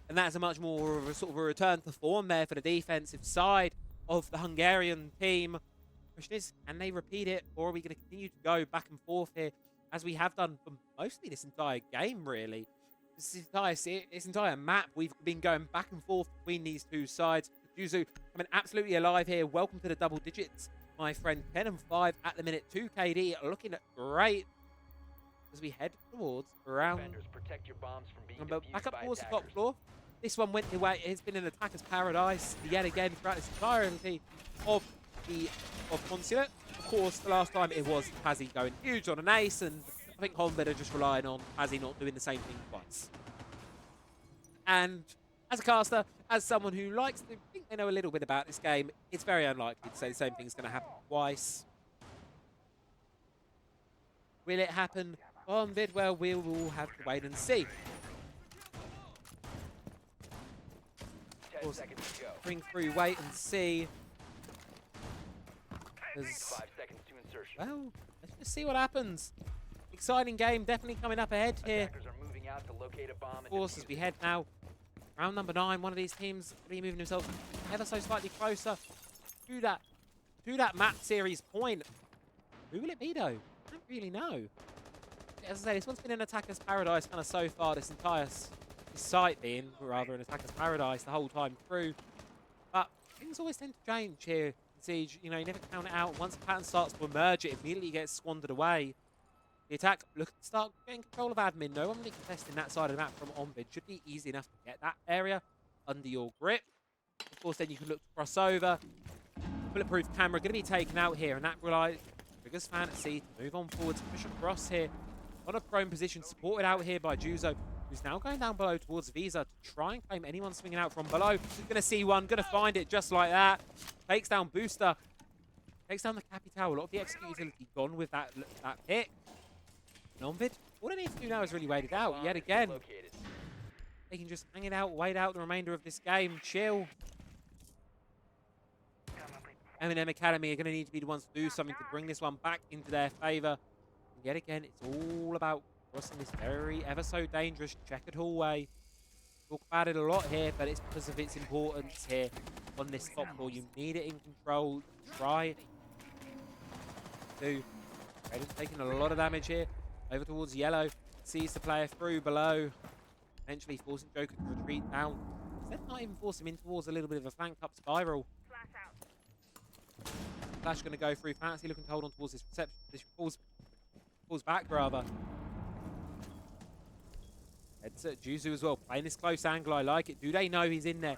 And that's a much more of a sort of a return to form there for the defensive side of the Hungarian team. Question is, can they repeat it? Or are we going to continue to go back and forth here as we have done for mostly this entire game, really? This entire map, we've been going back and forth between these two sides. Juzu coming absolutely alive here. Welcome to the double digits, my friend. 10 and 5 at the minute. 2 KD looking great as we head towards round. Protect your bombs from being Back up towards the top floor. This one went away. It's been an attacker's paradise yet again throughout this entirety of Consulate. Of course, the last time it was Tazzy going huge on an ace, and I think Honvéd are just relying on Tazzy not doing the same thing twice. And as a caster, as someone who likes to think they know a little bit about this game, it's very unlikely to say the same thing's going to happen twice. Will it happen? Honvéd, well, we will have to wait and see. Of course, bring through, wait and see. 5 seconds to insertion. Well, let's just see what happens. Exciting game, definitely coming up ahead here. Attackers are moving out to locate a bomb. Of course, as we head now, round number 9, one of these teams really moving themselves ever so slightly closer to that map series point. Who will it be, though? I don't really know. As I say, this one's been an attacker's paradise kind of so far this entire sight being rather an attacker's paradise the whole time through. But things always tend to change here in Siege. You know, you never count it out. Once a pattern starts to emerge, it immediately gets squandered away. The attack looking to start getting control of admin. No one really contesting that side of the map from Honvéd. Should be easy enough to get that area under your grip. Of course, then you can look to cross over. Bulletproof camera going to be taken out here, and that relies triggers Fantasy to move on forward to push across here. On a prone position, supported out here by Juzo, who's now going down below towards Visa to try and claim anyone swinging out from below. Going to see one, going to find it just like that. Takes down Booster. Takes down the Capital. A lot of the execute utility gone with that pick. Honvéd, all they need to do now is really wait it out yet again. They can just hang it out, wait out the remainder of this game, chill. Eminem Academy are going to need to be the ones to do something to bring this one back into their favour. And yet again, it's all about crossing this very ever so dangerous checkered hallway. Talk about it a lot here, but it's because of its importance here on this top floor. You need it in control. Try to. Raiden's taking a lot of damage here. Over towards Yellow. Sees the player through below. Eventually forcing Joker to retreat down. Instead not even force him in towards a little bit of a flank up spiral. Flash going to go through. Fancy looking to hold on towards this reception. This falls back rather. Heads at Juzu as well. Playing this close angle. I like it. Do they know he's in there?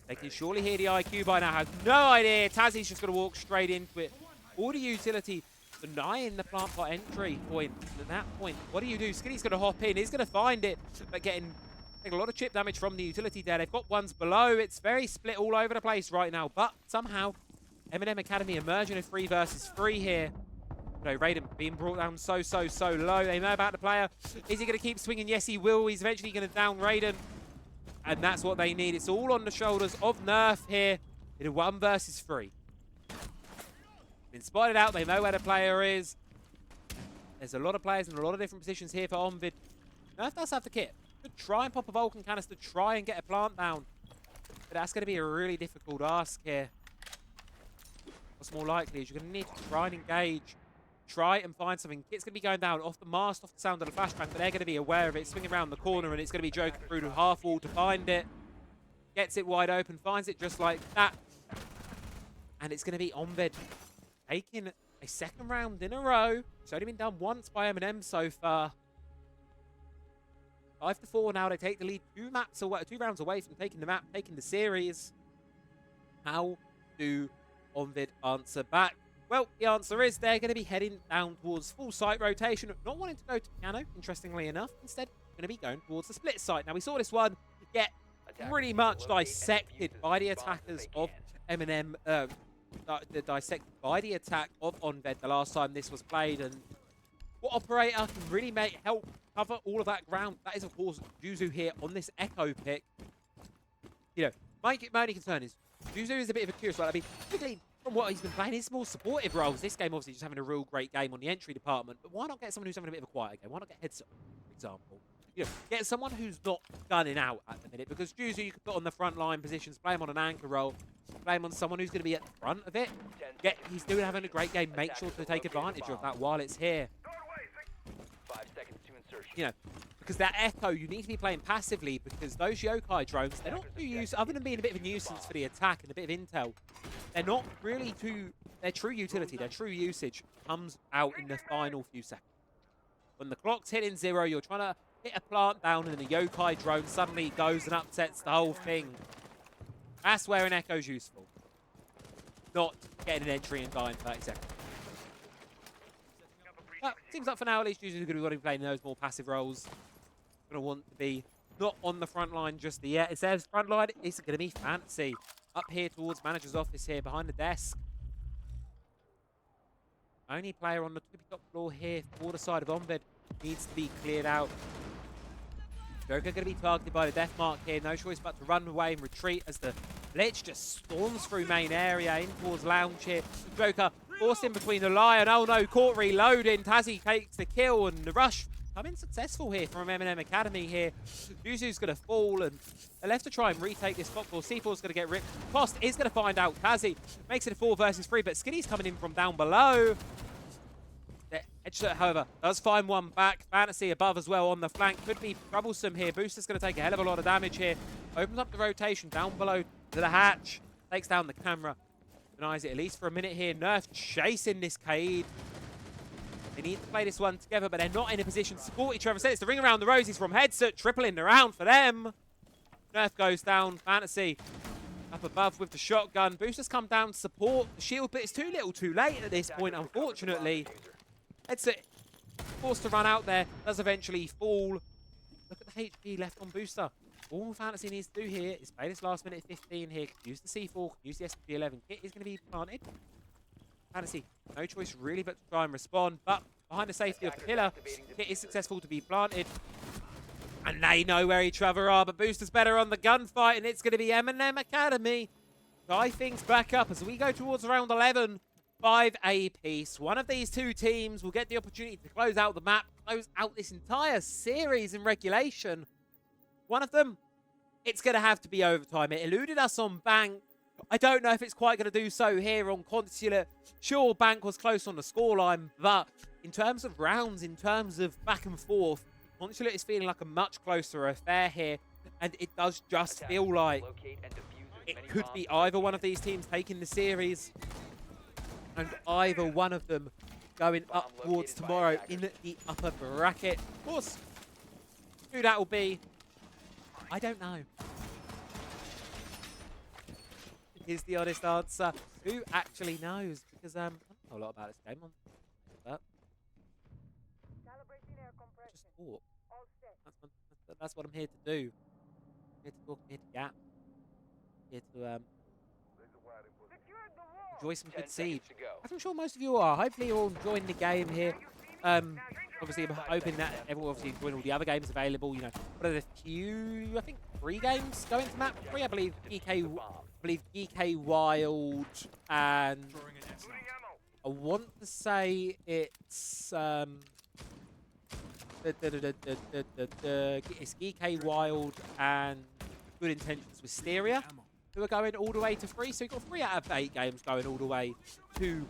They can surely hear the IQ by now. Has no idea. Tazzie's just going to walk straight into it. All the utility denying the plant pot entry point. And at that point, what do you do? Skinny's going to hop in. He's going to find it. But taking a lot of chip damage from the utility there. They've got ones below. It's very split all over the place right now. But somehow, Eminem Academy emerging a 3 versus 3 here. No, Raiden being brought down so low. They know about the player. Is he going to keep swinging? Yes, he will. He's eventually going to down Raiden. And that's what they need. It's all on the shoulders of Nerf here in a 1 versus 3. Been spotted out. They know where the player is. There's a lot of players in a lot of different positions here for Honvéd. Nerf does have the kit. Could try and pop a Vulcan canister, try and get a plant down. But that's going to be a really difficult ask here. What's more likely is you're going to need to try and engage. Try and find something. Kit's going to be going down off the mast, off the sound of the flashbang, but they're going to be aware of it. Swinging around the corner, and it's going to be Joker through to half wall to find it. Gets it wide open, finds it just like that. And it's going to be Honvéd taking a second round in a row. It's only been done once by Eminem so far. 5-4 now. They take the lead 2 rounds away from taking the map, taking the series. How do Honvéd answer back? Well, the answer is they're going to be heading down towards full site rotation. Not wanting to go to piano, interestingly enough. Instead, going to be going towards the split site. Now, we saw this one get pretty much dissected by the attackers of Eminem. Dissected by the attack of Honvéd the last time this was played. And what operator can really help cover all of that ground? That is, of course, Juzu here on this Echo pick. You know, my only concern is Juzu is a bit of a curious one. I mean, typically, from what he's been playing, his more supportive roles. This game, obviously, just having a real great game on the entry department. But why not get someone who's having a bit of a quieter game? Why not get Headset, for example? You know, get someone who's not gunning out at the minute. Because Juzu, you can put on the front line positions, play him on an anchor role, play him on someone who's going to be at the front of it. He's having a great game. Make sure to take advantage of that while it's here. 5 seconds to insertion. You know, because that Echo, you need to be playing passively because those yokai drones, they're not too used, other than being a bit of a nuisance for the attack and a bit of intel, they're not really their true utility, their true usage comes out in the final few seconds. When the clock's hitting 0, you're trying to hit a plant down and then a yokai drone suddenly goes and upsets the whole thing. That's where an Echo's useful. Not getting an entry and dying 30 seconds. But seems like for now, at least, Juzu's going to be playing those more passive roles. Going to want to be not on the front line just yet. It says front line is going to be Fancy. Up here towards manager's office here, behind the desk. Only player on the top floor here for the side of Honvéd needs to be cleared out. Joker going to be targeted by the death mark here. No choice but to run away and retreat as the Blitz just storms through main area in towards lounge here. Joker forced in between the Lion. Oh no, caught reloading. Tazzy takes the kill and the rush coming successful here from Eminem Academy here. Yuzu's going to fall and they're left to try and retake this top floor. C4's going to get ripped. Post is going to find out. Tazzy makes it a 4 versus 3, but Skinny's coming in from down below. The headshot, however, does find one back. Fantasy above as well on the flank. Could be troublesome here. Booster's going to take a hell of a lot of damage here. Opens up the rotation down below to the hatch. Takes down the camera. Denies it at least for a minute here. Nerf chasing this Kaid. They need to play this one together, but they're not in a position to support each other. So it's the ring around the roses from Headset. Tripling around for them. Nerf goes down. Fantasy up above with the shotgun. Boosters come down to support the shield, but it's too little too late at this point, unfortunately. Headset forced to run out there. Does eventually fall. Look at the HP left on Booster. All Fantasy needs to do here is play this last minute 15 here. Use the C4, use the SPG-11. Kit is going to be planted. Fantasy, no choice really but to try and respond. But behind the safety of the pillar, Kit is successful to be planted. And they know where each other are, but Booster's better on the gunfight, and it's going to be Eminem Academy. Tie things back up as we go towards round 11. 5 apiece. One of these two teams will get the opportunity to close out the map, close out this entire series in regulation. One of them, it's going to have to be overtime. It eluded us on Bank. I don't know if it's quite going to do so here on Consulate. Sure, Bank was close on the scoreline, but in terms of rounds, in terms of back and forth, Consulate is feeling like a much closer affair here, and it does just feel like it could be either one of these teams taking the series and either one of them going up towards tomorrow in the upper bracket. Of course, who that will be, I don't know. Is the honest answer. Who actually knows? Because I don't know a lot about this game. But just talk. That's what I'm here to do. I'm here to talk, I'm here to gap. I'm here to enjoy some good siege. As I'm sure most of you are. Hopefully you're all enjoying the game here. Obviously, I'm hoping that everyone obviously enjoying all the other games available. You know, what are the few? I think 3 games going to map 3. I believe GK Wild and I want to say it's it's GK Wild and Good Intentions Wisteria who are going all the way to 3. So you've got 3 out of 8 games going all the way to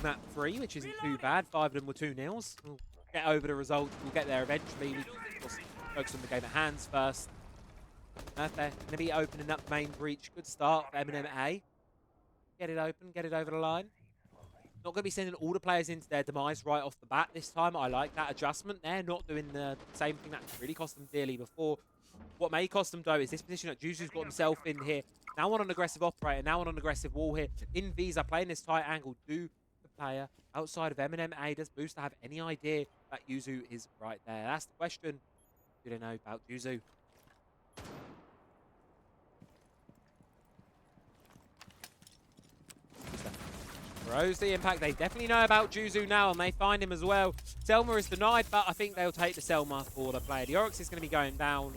map 3, which isn't too bad. 5 of them were 2-0s. We'll get over the results. We'll get there eventually. We of course focus on the game of hands first. They're going to be opening up the main breach. Good start for Eminem A. Get it open, get it over the line. Not going to be sending all the players into their demise right off the bat this time. I like that adjustment there. Not doing the same thing that really cost them dearly before. What may cost them, though, is this position that Juju's got himself in here. Now on an aggressive operator, now on an aggressive wall here. In Visa, playing this tight angle. Do the player outside of Eminem A, does Booster have any idea that Yuzu is right there? That's the question. Do they know about Yuzu? Throws the impact. They definitely know about Juzu now, and they find him as well. Selma is denied, but I think they'll take the Selma for the player. The Oryx is going to be going down.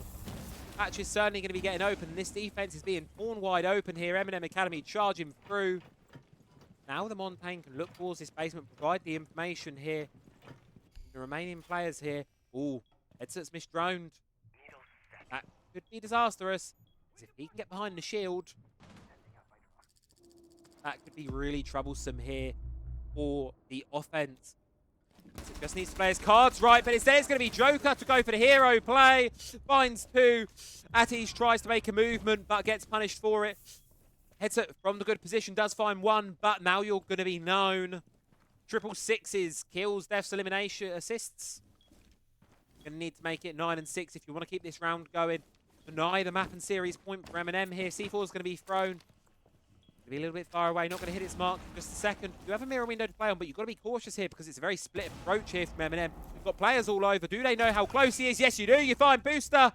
Patch is certainly going to be getting open. This defense is being torn wide open here. Eminem Academy charging through. Now the Montaigne can look towards this basement, provide the information here. The remaining players here. Ooh, Headset's misdroned. That could be disastrous. Because if he can get behind the shield, that could be really troublesome here for the offense. So just needs to play his cards right, but instead it's going to be Joker to go for the hero play. Finds 2. Atish tries to make a movement, but gets punished for it. Headset from the good position does find 1, but now you're going to be known. 666s, kills, deaths, elimination, assists. Going to need to make it 9 and 6 if you want to keep this round going. Deny the map and series point for Eminem here. C4 is going to be thrown. Be a little bit far away, not going to hit its mark in just a second. You have a mirror window to play on, but you've got to be cautious here because it's a very split approach here from Eminem. You've got players all over. Do they know how close he is? Yes, you do. You find Booster.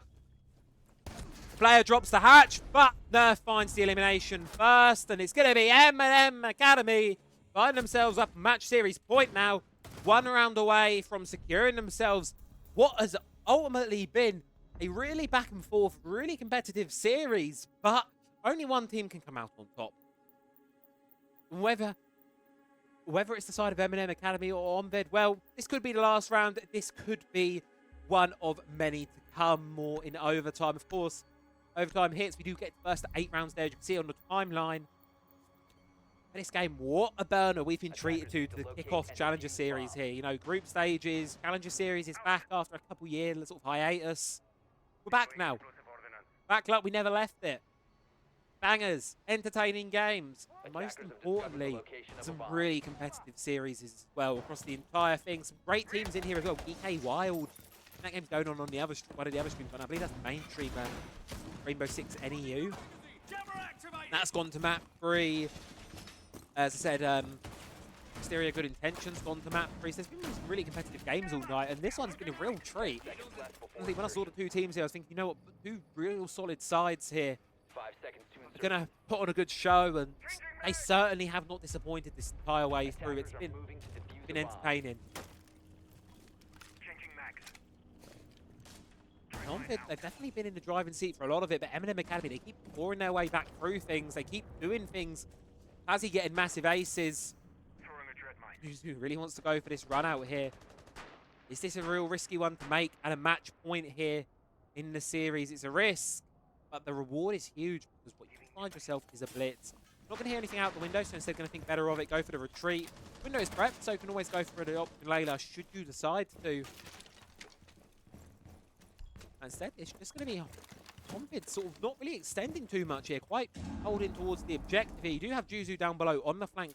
Player drops the hatch, but Nerf finds the elimination first, and it's going to be Eminem Academy find themselves up match series point now. 1 round away from securing themselves what has ultimately been a really back and forth, really competitive series, but only one team can come out on top. Whether it's the side of Eminem Academy or Honvéd, well, this could be the last round. This could be one of many to come, more in overtime. Of course, overtime hits. We do get the first 8 rounds there. As you can see on the timeline. this game, what a burner we've been treated to the kick-off Challenger Series here. You know, group stages, Challenger Series is back after a couple years, sort of hiatus. We're back now. Back like we never left it. Bangers, entertaining games, and most importantly, some really competitive series as well across the entire thing. Some great teams in here as well. EK Wild. That game's going on the other one of the other streams, but I believe that's the main stream. Rainbow Six NEU. That's gone to map 3. As I said, Exterior Good Intentions gone to map 3. So there's been some really competitive games all night, and this one's been a real treat. Honestly, when I saw the two teams here, I was thinking, you know what, two real solid sides here. 5 seconds to insert. They're going to put on a good show, and they certainly have not disappointed this entire way through. It's been entertaining. Changing mags. Honvéd, they've definitely been in the driving seat for a lot of it, but Eminem Academy, they keep pouring their way back through things. They keep doing things. As he getting massive aces, Throwing a dread mine. Juzu really wants to go for this run out here. Is this a real risky one to make at a match point here in the series? It's a risk, but the reward is huge because what you can find yourself is a blitz. Not going to hear anything out the window, so instead going to think better of it, go for the retreat. Window is prepped, so you can always go for the option Layla should you decide to. Instead, it's just going to be Honvéd sort of not really extending too much here, quite holding towards the objective here. You do have Juzu down below on the flank,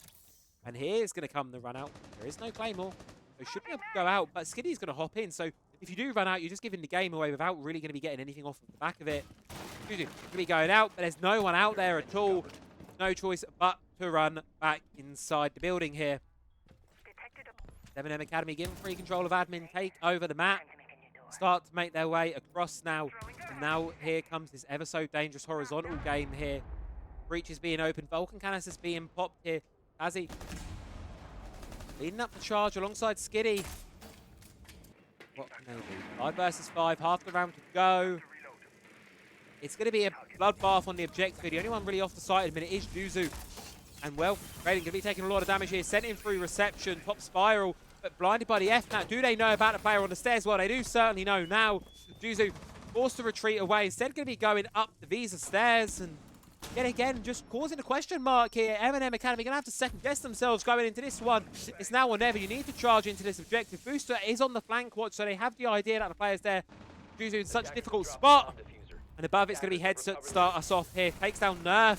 and here's going to come the run out. There is no Claymore, so should be able to go out, but Skiddy's going to hop in, so if you do run out, you're just giving the game away without really going to be getting anything off the back of it. Juzu going to be going out, but there's no one out there at all. No choice but to run back inside the building here. Eminem Academy given free control of admin, take over the map. Start to make their way across now. And now here comes this ever so dangerous horizontal game here. Breach is being opened. Vulcan canisters being popped here. Azzy leading up the charge alongside Skiddy. What can they do? 5 versus 5. Half the round to go. It's going to be a bloodbath on the objective. The only one really off the site at the minute is Juzu. And well, Raiden going to be taking a lot of damage here. Sent in through reception. Top spiral. But blinded by the F now. Do they know about the player on the stairs? Well, they do certainly know now. Juzu forced to retreat away. Instead, going to be going up the Visa stairs. And yet again, just causing a question mark here. Eminem Academy going to have to second guess themselves going into this one. It's now or never. You need to charge into this objective. Booster is on the flank watch, so they have the idea that the player's there. Juzu in such a difficult spot. And above, it's going to be heads to start us off here. Takes down Nerf.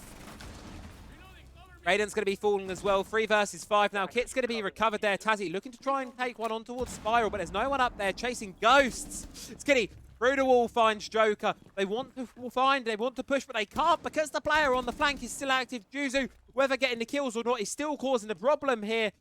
Raiden's going to be falling as well. 3 versus 5 now. Kit's going to be recovered there. Tazzy looking to try and take one on towards Spiral, but there's no one up there chasing ghosts. Skiddy through the wall finds Joker. They want to push, but they can't because the player on the flank is still active. Juzu, whether getting the kills or not, is still causing a problem here.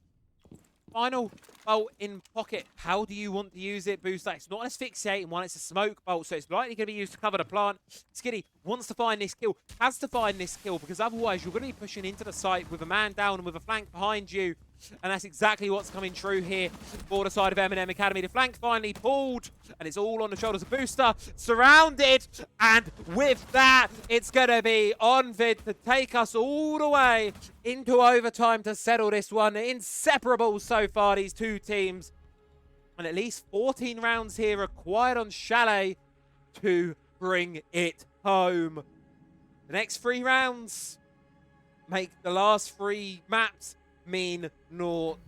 Final bolt in pocket. How do you want to use it, Booster? It's not an asphyxiating one, it's a smoke bolt, so it's likely going to be used to cover the plant. Skiddy wants to find this kill, has to find this kill, because otherwise you're going to be pushing into the site with a man down and with a flank behind you. And that's exactly what's coming true here for the side of Eminem Academy. The flank finally pulled, and it's all on the shoulders of Booster. Surrounded, and with that, it's going to be Honvéd to take us all the way into overtime to settle this one. Inseparable so far, these two teams. And at least 14 rounds here required on Chalet to bring it home. The next 3 rounds make the last 3 maps mean naught.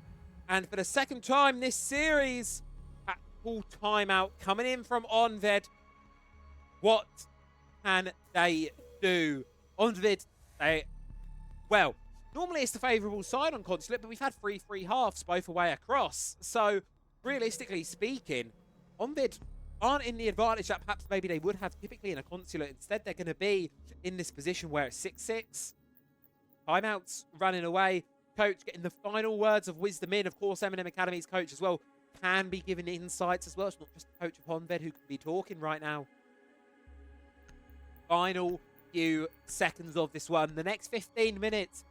And for the second time this series, at full timeout coming in from Honvéd. What can they do? Honvéd, well, normally it's the favourable side on Consulate, but we've had 3 halves both away across. So, realistically speaking, Honvéd aren't in the advantage that perhaps maybe they would have typically in a Consulate. Instead, they're going to be in this position where it's 6-6. Timeouts running away. Coach getting the final words of wisdom in. Of course, Eminem Academy's coach as well can be giving insights as well. It's not just the coach of Honvéd who can be talking right now. Final few seconds of this one. The next 15 minutes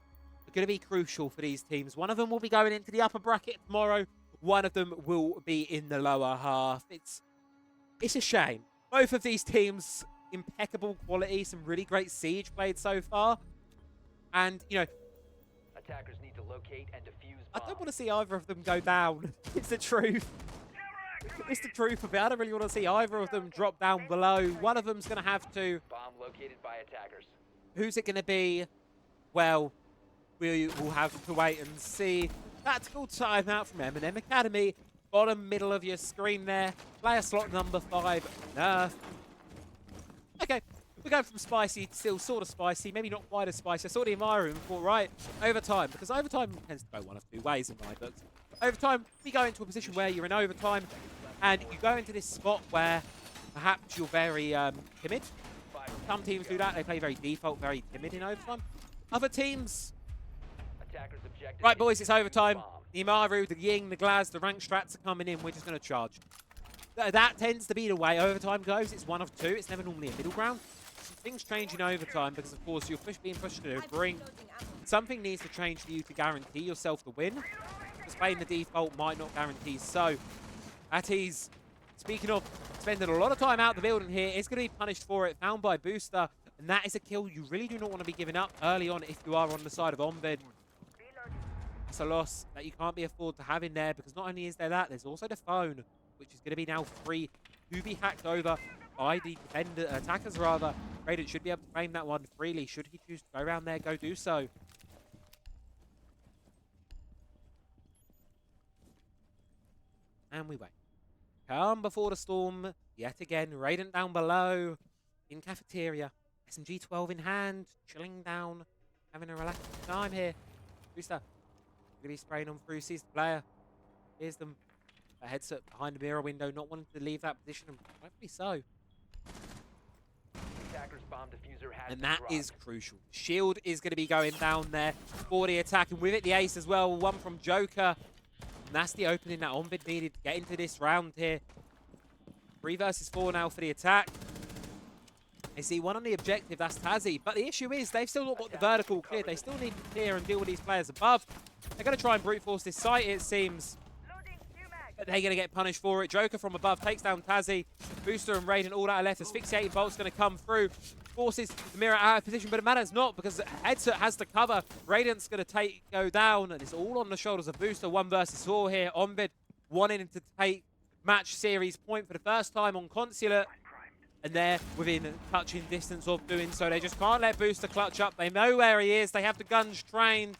are going to be crucial for these teams. One of them will be going into the upper bracket tomorrow. One of them will be in the lower half. It's a shame. Both of these teams, impeccable quality, some really great siege played so far. And, you know, attackers need to locate and defuse I bomb. don't want to see either of them go down. It's the truth. It's the truth of it. I don't really want to see either of them drop down below. One of them's going to have to. Bomb located by attackers. Who's it going to be? Well, we will have to wait and see. Tactical timeout from Eminem Academy. Bottom middle of your screen there. Player slot number 5, Nerf. Okay, we're going from spicy to still sort of spicy, maybe not quite as spicy. I saw the environment for right overtime, because overtime tends to go one of two ways in my books. Overtime, we go into a position where you're in overtime, and you go into this spot where perhaps you're very timid. Some teams do that. They play very default, very timid in overtime. Other teams... Right, boys, it's overtime. The Imaru, the Ying, the Glaz, the rank strats are coming in. We're just going to charge. That tends to be the way overtime goes. It's one of two. It's never normally a middle ground. Things change in overtime because, of course, you're being pushed to a brink. Something needs to change for you to guarantee yourself the win. Because playing the default might not guarantee so. Atties, speaking of spending a lot of time out the building here, is going to be punished for it. Found by Booster. And that is a kill you really do not want to be giving up early on if you are on the side of Honvéd. It's a loss that you can't be afforded to have in there, because not only is there that, there's also the phone, which is going to be now free to be hacked over by the attackers rather. Raiden should be able to claim that one freely. Should he choose to go around there, go do so. And we wait. Calm before the storm. Yet again, Raiden down below in cafeteria. SMG 12 in hand, chilling down, having a relaxing time here. Booster. Going to be spraying on through, sees the player. Here's them. A headset behind the mirror window, not wanting to leave that position, and rightfully so. And that is crucial. Shield is going to be going down there for the attack, and with it the ace as well. One from Joker. And that's the opening that Honvéd needed to get into this round here. 3 versus 4 now for the attack. They see one on the objective, that's Tazzy. But the issue is they've still not got the vertical cleared. They still need to clear and deal with these players above. They're going to try and brute force this site, it seems. But they're going to get punished for it. Joker from above takes down Tazzy. Booster and Raiden all out of left. Asphyxiating bolt's going to come through. Forces the mirror out of position, but it matters not because Headset has the cover. Radiant's going to go down, and it's all on the shoulders of Booster. 1 versus 4 here. Honvéd wanting to take match series point for the first time on Consulate. And they're within touching distance of doing so. They just can't let Booster clutch up. They know where he is. They have the guns trained.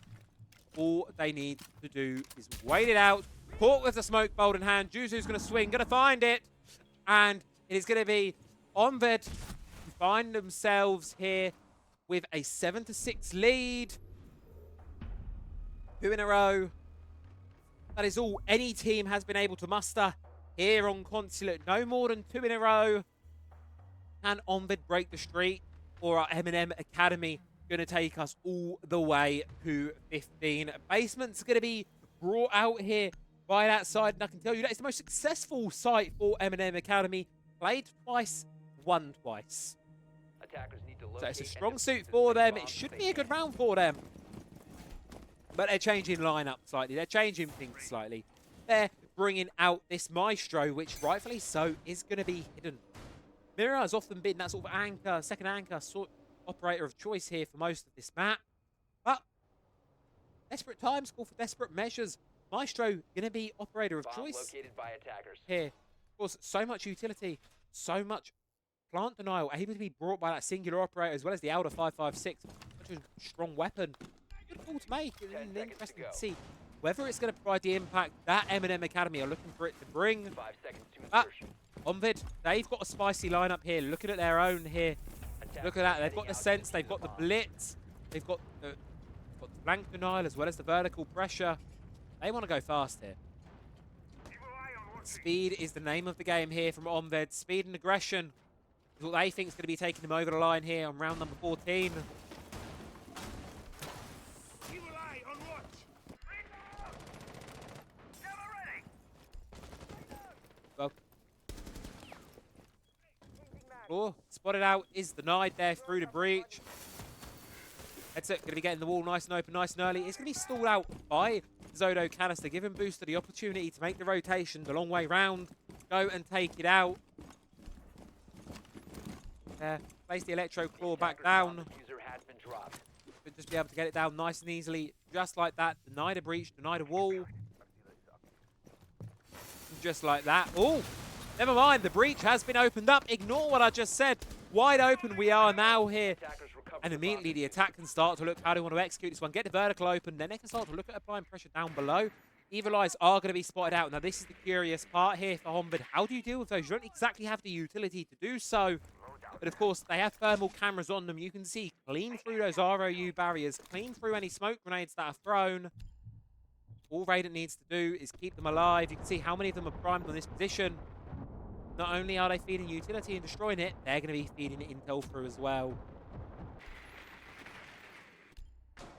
All they need to do is wait it out. Caught with the smoke bolt in hand. Juzu's going to swing, going to find it. And it is going to be Honvéd who find themselves here with a 7-6 lead. 2 in a row. That is all any team has been able to muster here on Consulate. No more than 2 in a row. Can Honvéd break the streak, or are Eminem Academy going to take us all the way to 15? Basement's going to be brought out here by that side, and I can tell you that it's the most successful site for Eminem Academy. Played twice, won twice. So it's a strong suit for them. It should be a good round for them. But they're changing lineup slightly. They're changing things slightly. They're bringing out this Maestro, which rightfully so is going to be hidden. Mirror has often been that sort of anchor, second anchor sort of operator of choice here for most of this map. But desperate times call for desperate measures. Maestro going to be operator of choice here. Of course, so much utility, so much plant denial, able to be brought by that singular operator as well as the Elder 556. Such a strong weapon. Good call to make. And interesting to see whether it's going to provide the impact that Eminem Academy are looking for it to bring. 5 seconds to But insertion. Honvéd, they've got a spicy lineup here. Looking at their own here. Look at that. They've got the sense. They've got the blitz. They've got the flank denial as well as the vertical pressure. They want to go fast here. Speed is the name of the game here from Honvéd. Speed and aggression is what they think is going to be taking them over the line here on round number 14. Well, spotted out is denied there through the breach. Headset going to be getting the wall nice and open, nice and early. It's going to be stalled out by Zodo Canister, giving Booster the opportunity to make the rotation the long way round, go and take it out. There, place the Electro Claw back down. Should just be able to get it down nice and easily, just like that. Deny the breach, deny the wall. Just like that. Oh! Never mind, the breach has been opened up. Ignore what I just said. Wide open we are now here. And immediately the attack can start to look how they want to execute this one. Get the vertical open, then they can start to look at applying pressure down below. Evil Eyes are going to be spotted out. Now, this is the curious part here for Honvéd. How do you deal with those? You don't exactly have the utility to do so. But, of course, they have thermal cameras on them. You can see clean through those ROU barriers, clean through any smoke grenades that are thrown. All Radiant needs to do is keep them alive. You can see how many of them are primed on this position. Not only are they feeding utility and destroying it, they're going to be feeding intel through as well.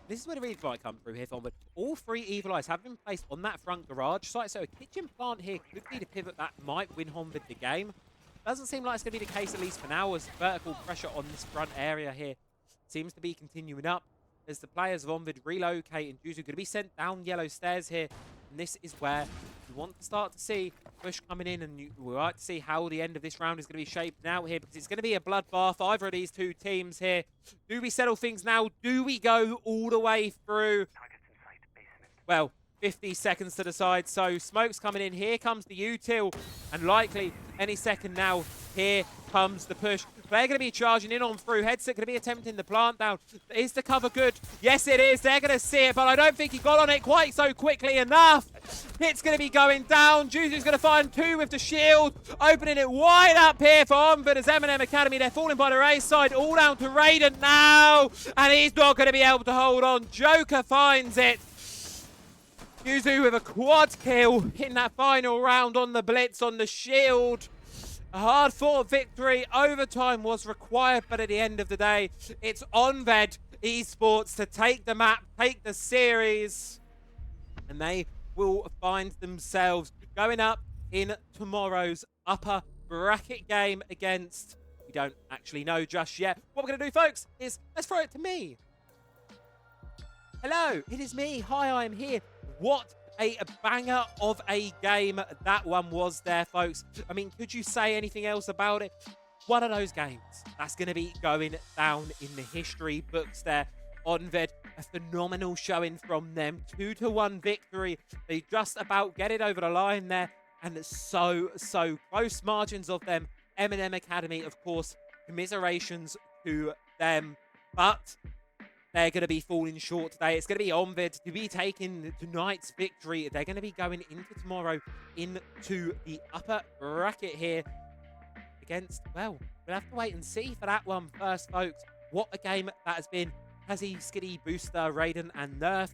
This is where the read might come through here, but all 3 Evil Eyes have been placed on that front garage site, so a kitchen plant here could be the pivot that might win Honvéd the game. Doesn't seem like it's going to be the case, at least for now, as vertical pressure on this front area here seems to be continuing up as the players of Honvéd relocate, and Juzu going to be sent down yellow stairs here, and this is where you want to start to see push coming in, and we'll like to see how the end of this round is going to be shaped out here, because it's going to be a bloodbath, either of these 2 teams here. Do we settle things now? Do we go all the way through? Well, 50 seconds to decide, so smoke's coming in. Here comes the util, and likely any second now, here comes the push. They're going to be charging in on through. Headset going to be attempting the plant down. Is the cover good? Yes, it is. They're going to see it, but I don't think he got on it quite so quickly enough. It's going to be going down. Juzu's going to find 2 with the shield, opening it wide up here for Honvéd as Eminem Academy. They're falling by the race side, all down to Radiant now, and he's not going to be able to hold on. Joker finds it. Juzu with a quad kill in that final round on the blitz, on the shield. A hard-fought victory. Overtime was required, but at the end of the day, it's Honvéd Esports to take the map, take the series, and they will find themselves going up in tomorrow's upper bracket game against, we don't actually know just yet. What we're going to do, folks, is let's throw it to me. Hello, it is me. Hi, I am here. What a banger of a game that one was there, folks. I mean, could you say anything else about it? One of those games that's going to be going down in the history books there. Honvéd, a phenomenal showing from them. 2-1 victory. They just about get it over the line there. And so close margins of them. Eminem Academy, of course, commiserations to them. But they're going to be falling short today. It's going to be Honvéd to be taking tonight's victory. They're going to be going into tomorrow into the upper bracket here against, well, we'll have to wait and see for that one first, folks. What a game that has been. Hazzy, Skiddy, Booster, Raiden, and Nerf.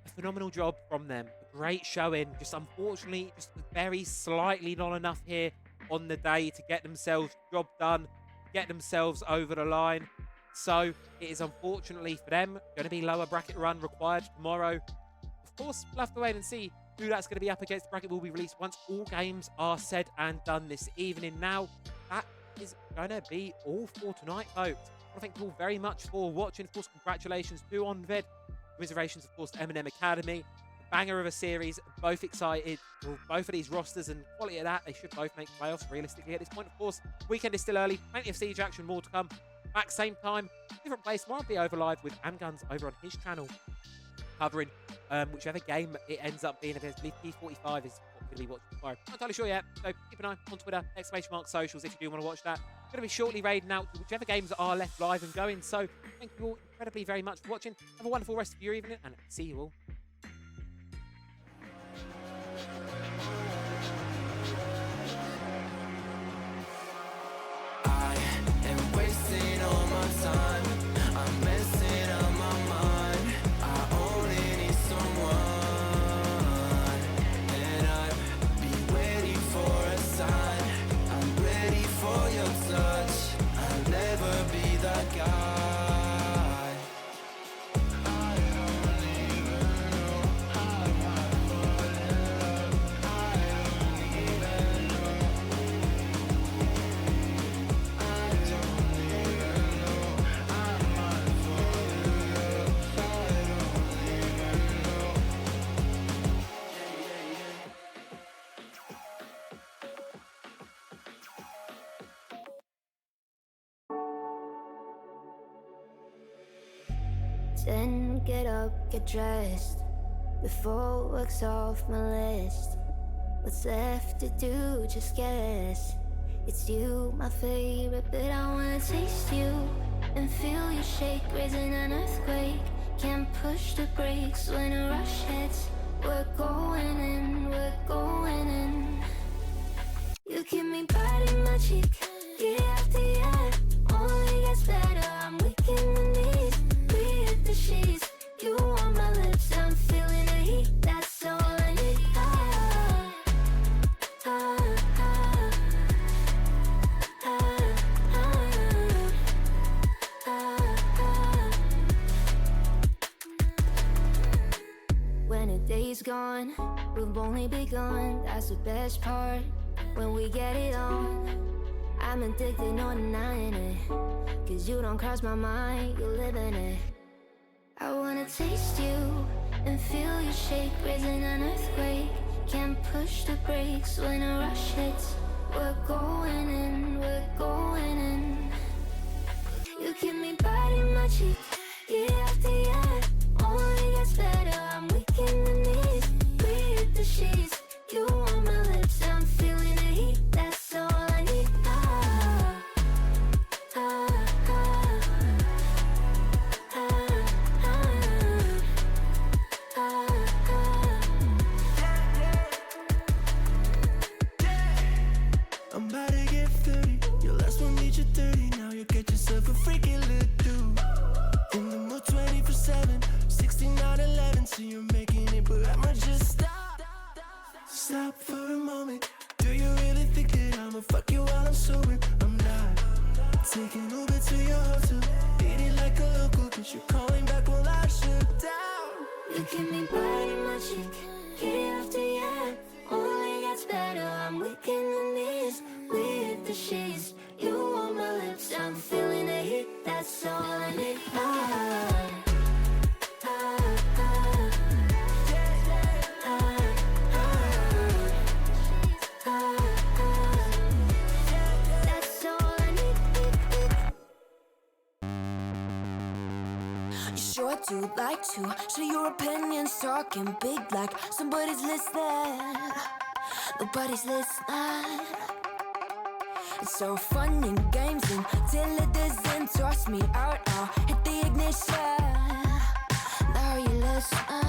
A phenomenal job from them. A great showing. Just unfortunately, just very slightly not enough here on the day to get themselves job done, get themselves over the line. So it is unfortunately for them going to be lower bracket run required tomorrow. Of course, we'll have to wait and see who that's going to be up against. The bracket will be released once all games are said and done this evening. Now, that is going to be all for tonight, folks. I want to thank you all very much for watching. Of course, congratulations to Honvéd. Commiserations, of course, to Eminem Academy. A banger of a series. Both excited. Well, both of these rosters, and quality of that, they should both make playoffs realistically at this point. Of course, weekend is still early. Plenty of Siege action, more to come. Back same time, different place. Tomorrow I'll be over live with Amguns over on his channel, covering whichever game it ends up being. If it's P45 is what we're going to be watching tomorrow. Not entirely sure yet, so keep an eye on Twitter, !socials if you do want to watch that. Going to be shortly raiding out to whichever games are left live and going. So thank you all incredibly very much for watching. Have a wonderful rest of your evening, and see you all. Time. I'm messing up my mind. I only need someone, and I'll be waiting for a sign. I'm ready for your touch. I'll never be that guy. I don't even know how I fall in love. I don't even know. I don't even know. Then get up, get dressed, before work's off my list. What's left to do, just guess. It's you, my favorite, but I wanna taste you. and feel you shake, raising an earthquake. Can't push the brakes when a rush hits. We're going in, we're going in. You keep me biting my cheek, year after year. Only gets better, I'm weak in the knees. We hit the sheets, you on my lips, I'm feeling the heat. That's all I need. When a day's gone, we've only begun. That's the best part. When we get it on, I'm addicted, no denying it. Cause you don't cross my mind, you live in it. I wanna taste you and feel you shake, raising an earthquake. Can't push the brakes when a rush hits. We're going in, we're going in. You keep me biting my cheek, year after year. Only gets better, I'm weak in the knees. We hit the sheets, you on my lips, I'm feeling the heat. That's all I need. I'm about to get 30. Your last one need you 30. Now you get yourself a freaky little dude. In the mood 24/7, 16/11. So you're making it, but I'ma just stop for a moment. Do you really think that I'ma fuck you while I'm sober? I'm not. Taking Uber to your hotel, eat it like a local, cause you're calling back while I shut down. You keep me biting my cheek, year after year. Only gets better, I'm weak in the knees. We hit the sheets, you on my lips, I'm feeling the heat. That's all I need. That's all I need. You sure do like to share your opinions, talking big like somebody's listening. Nobody's listening. It's so fun and games until it doesn't. Toss me out, I'll hit the ignition. Now you listen.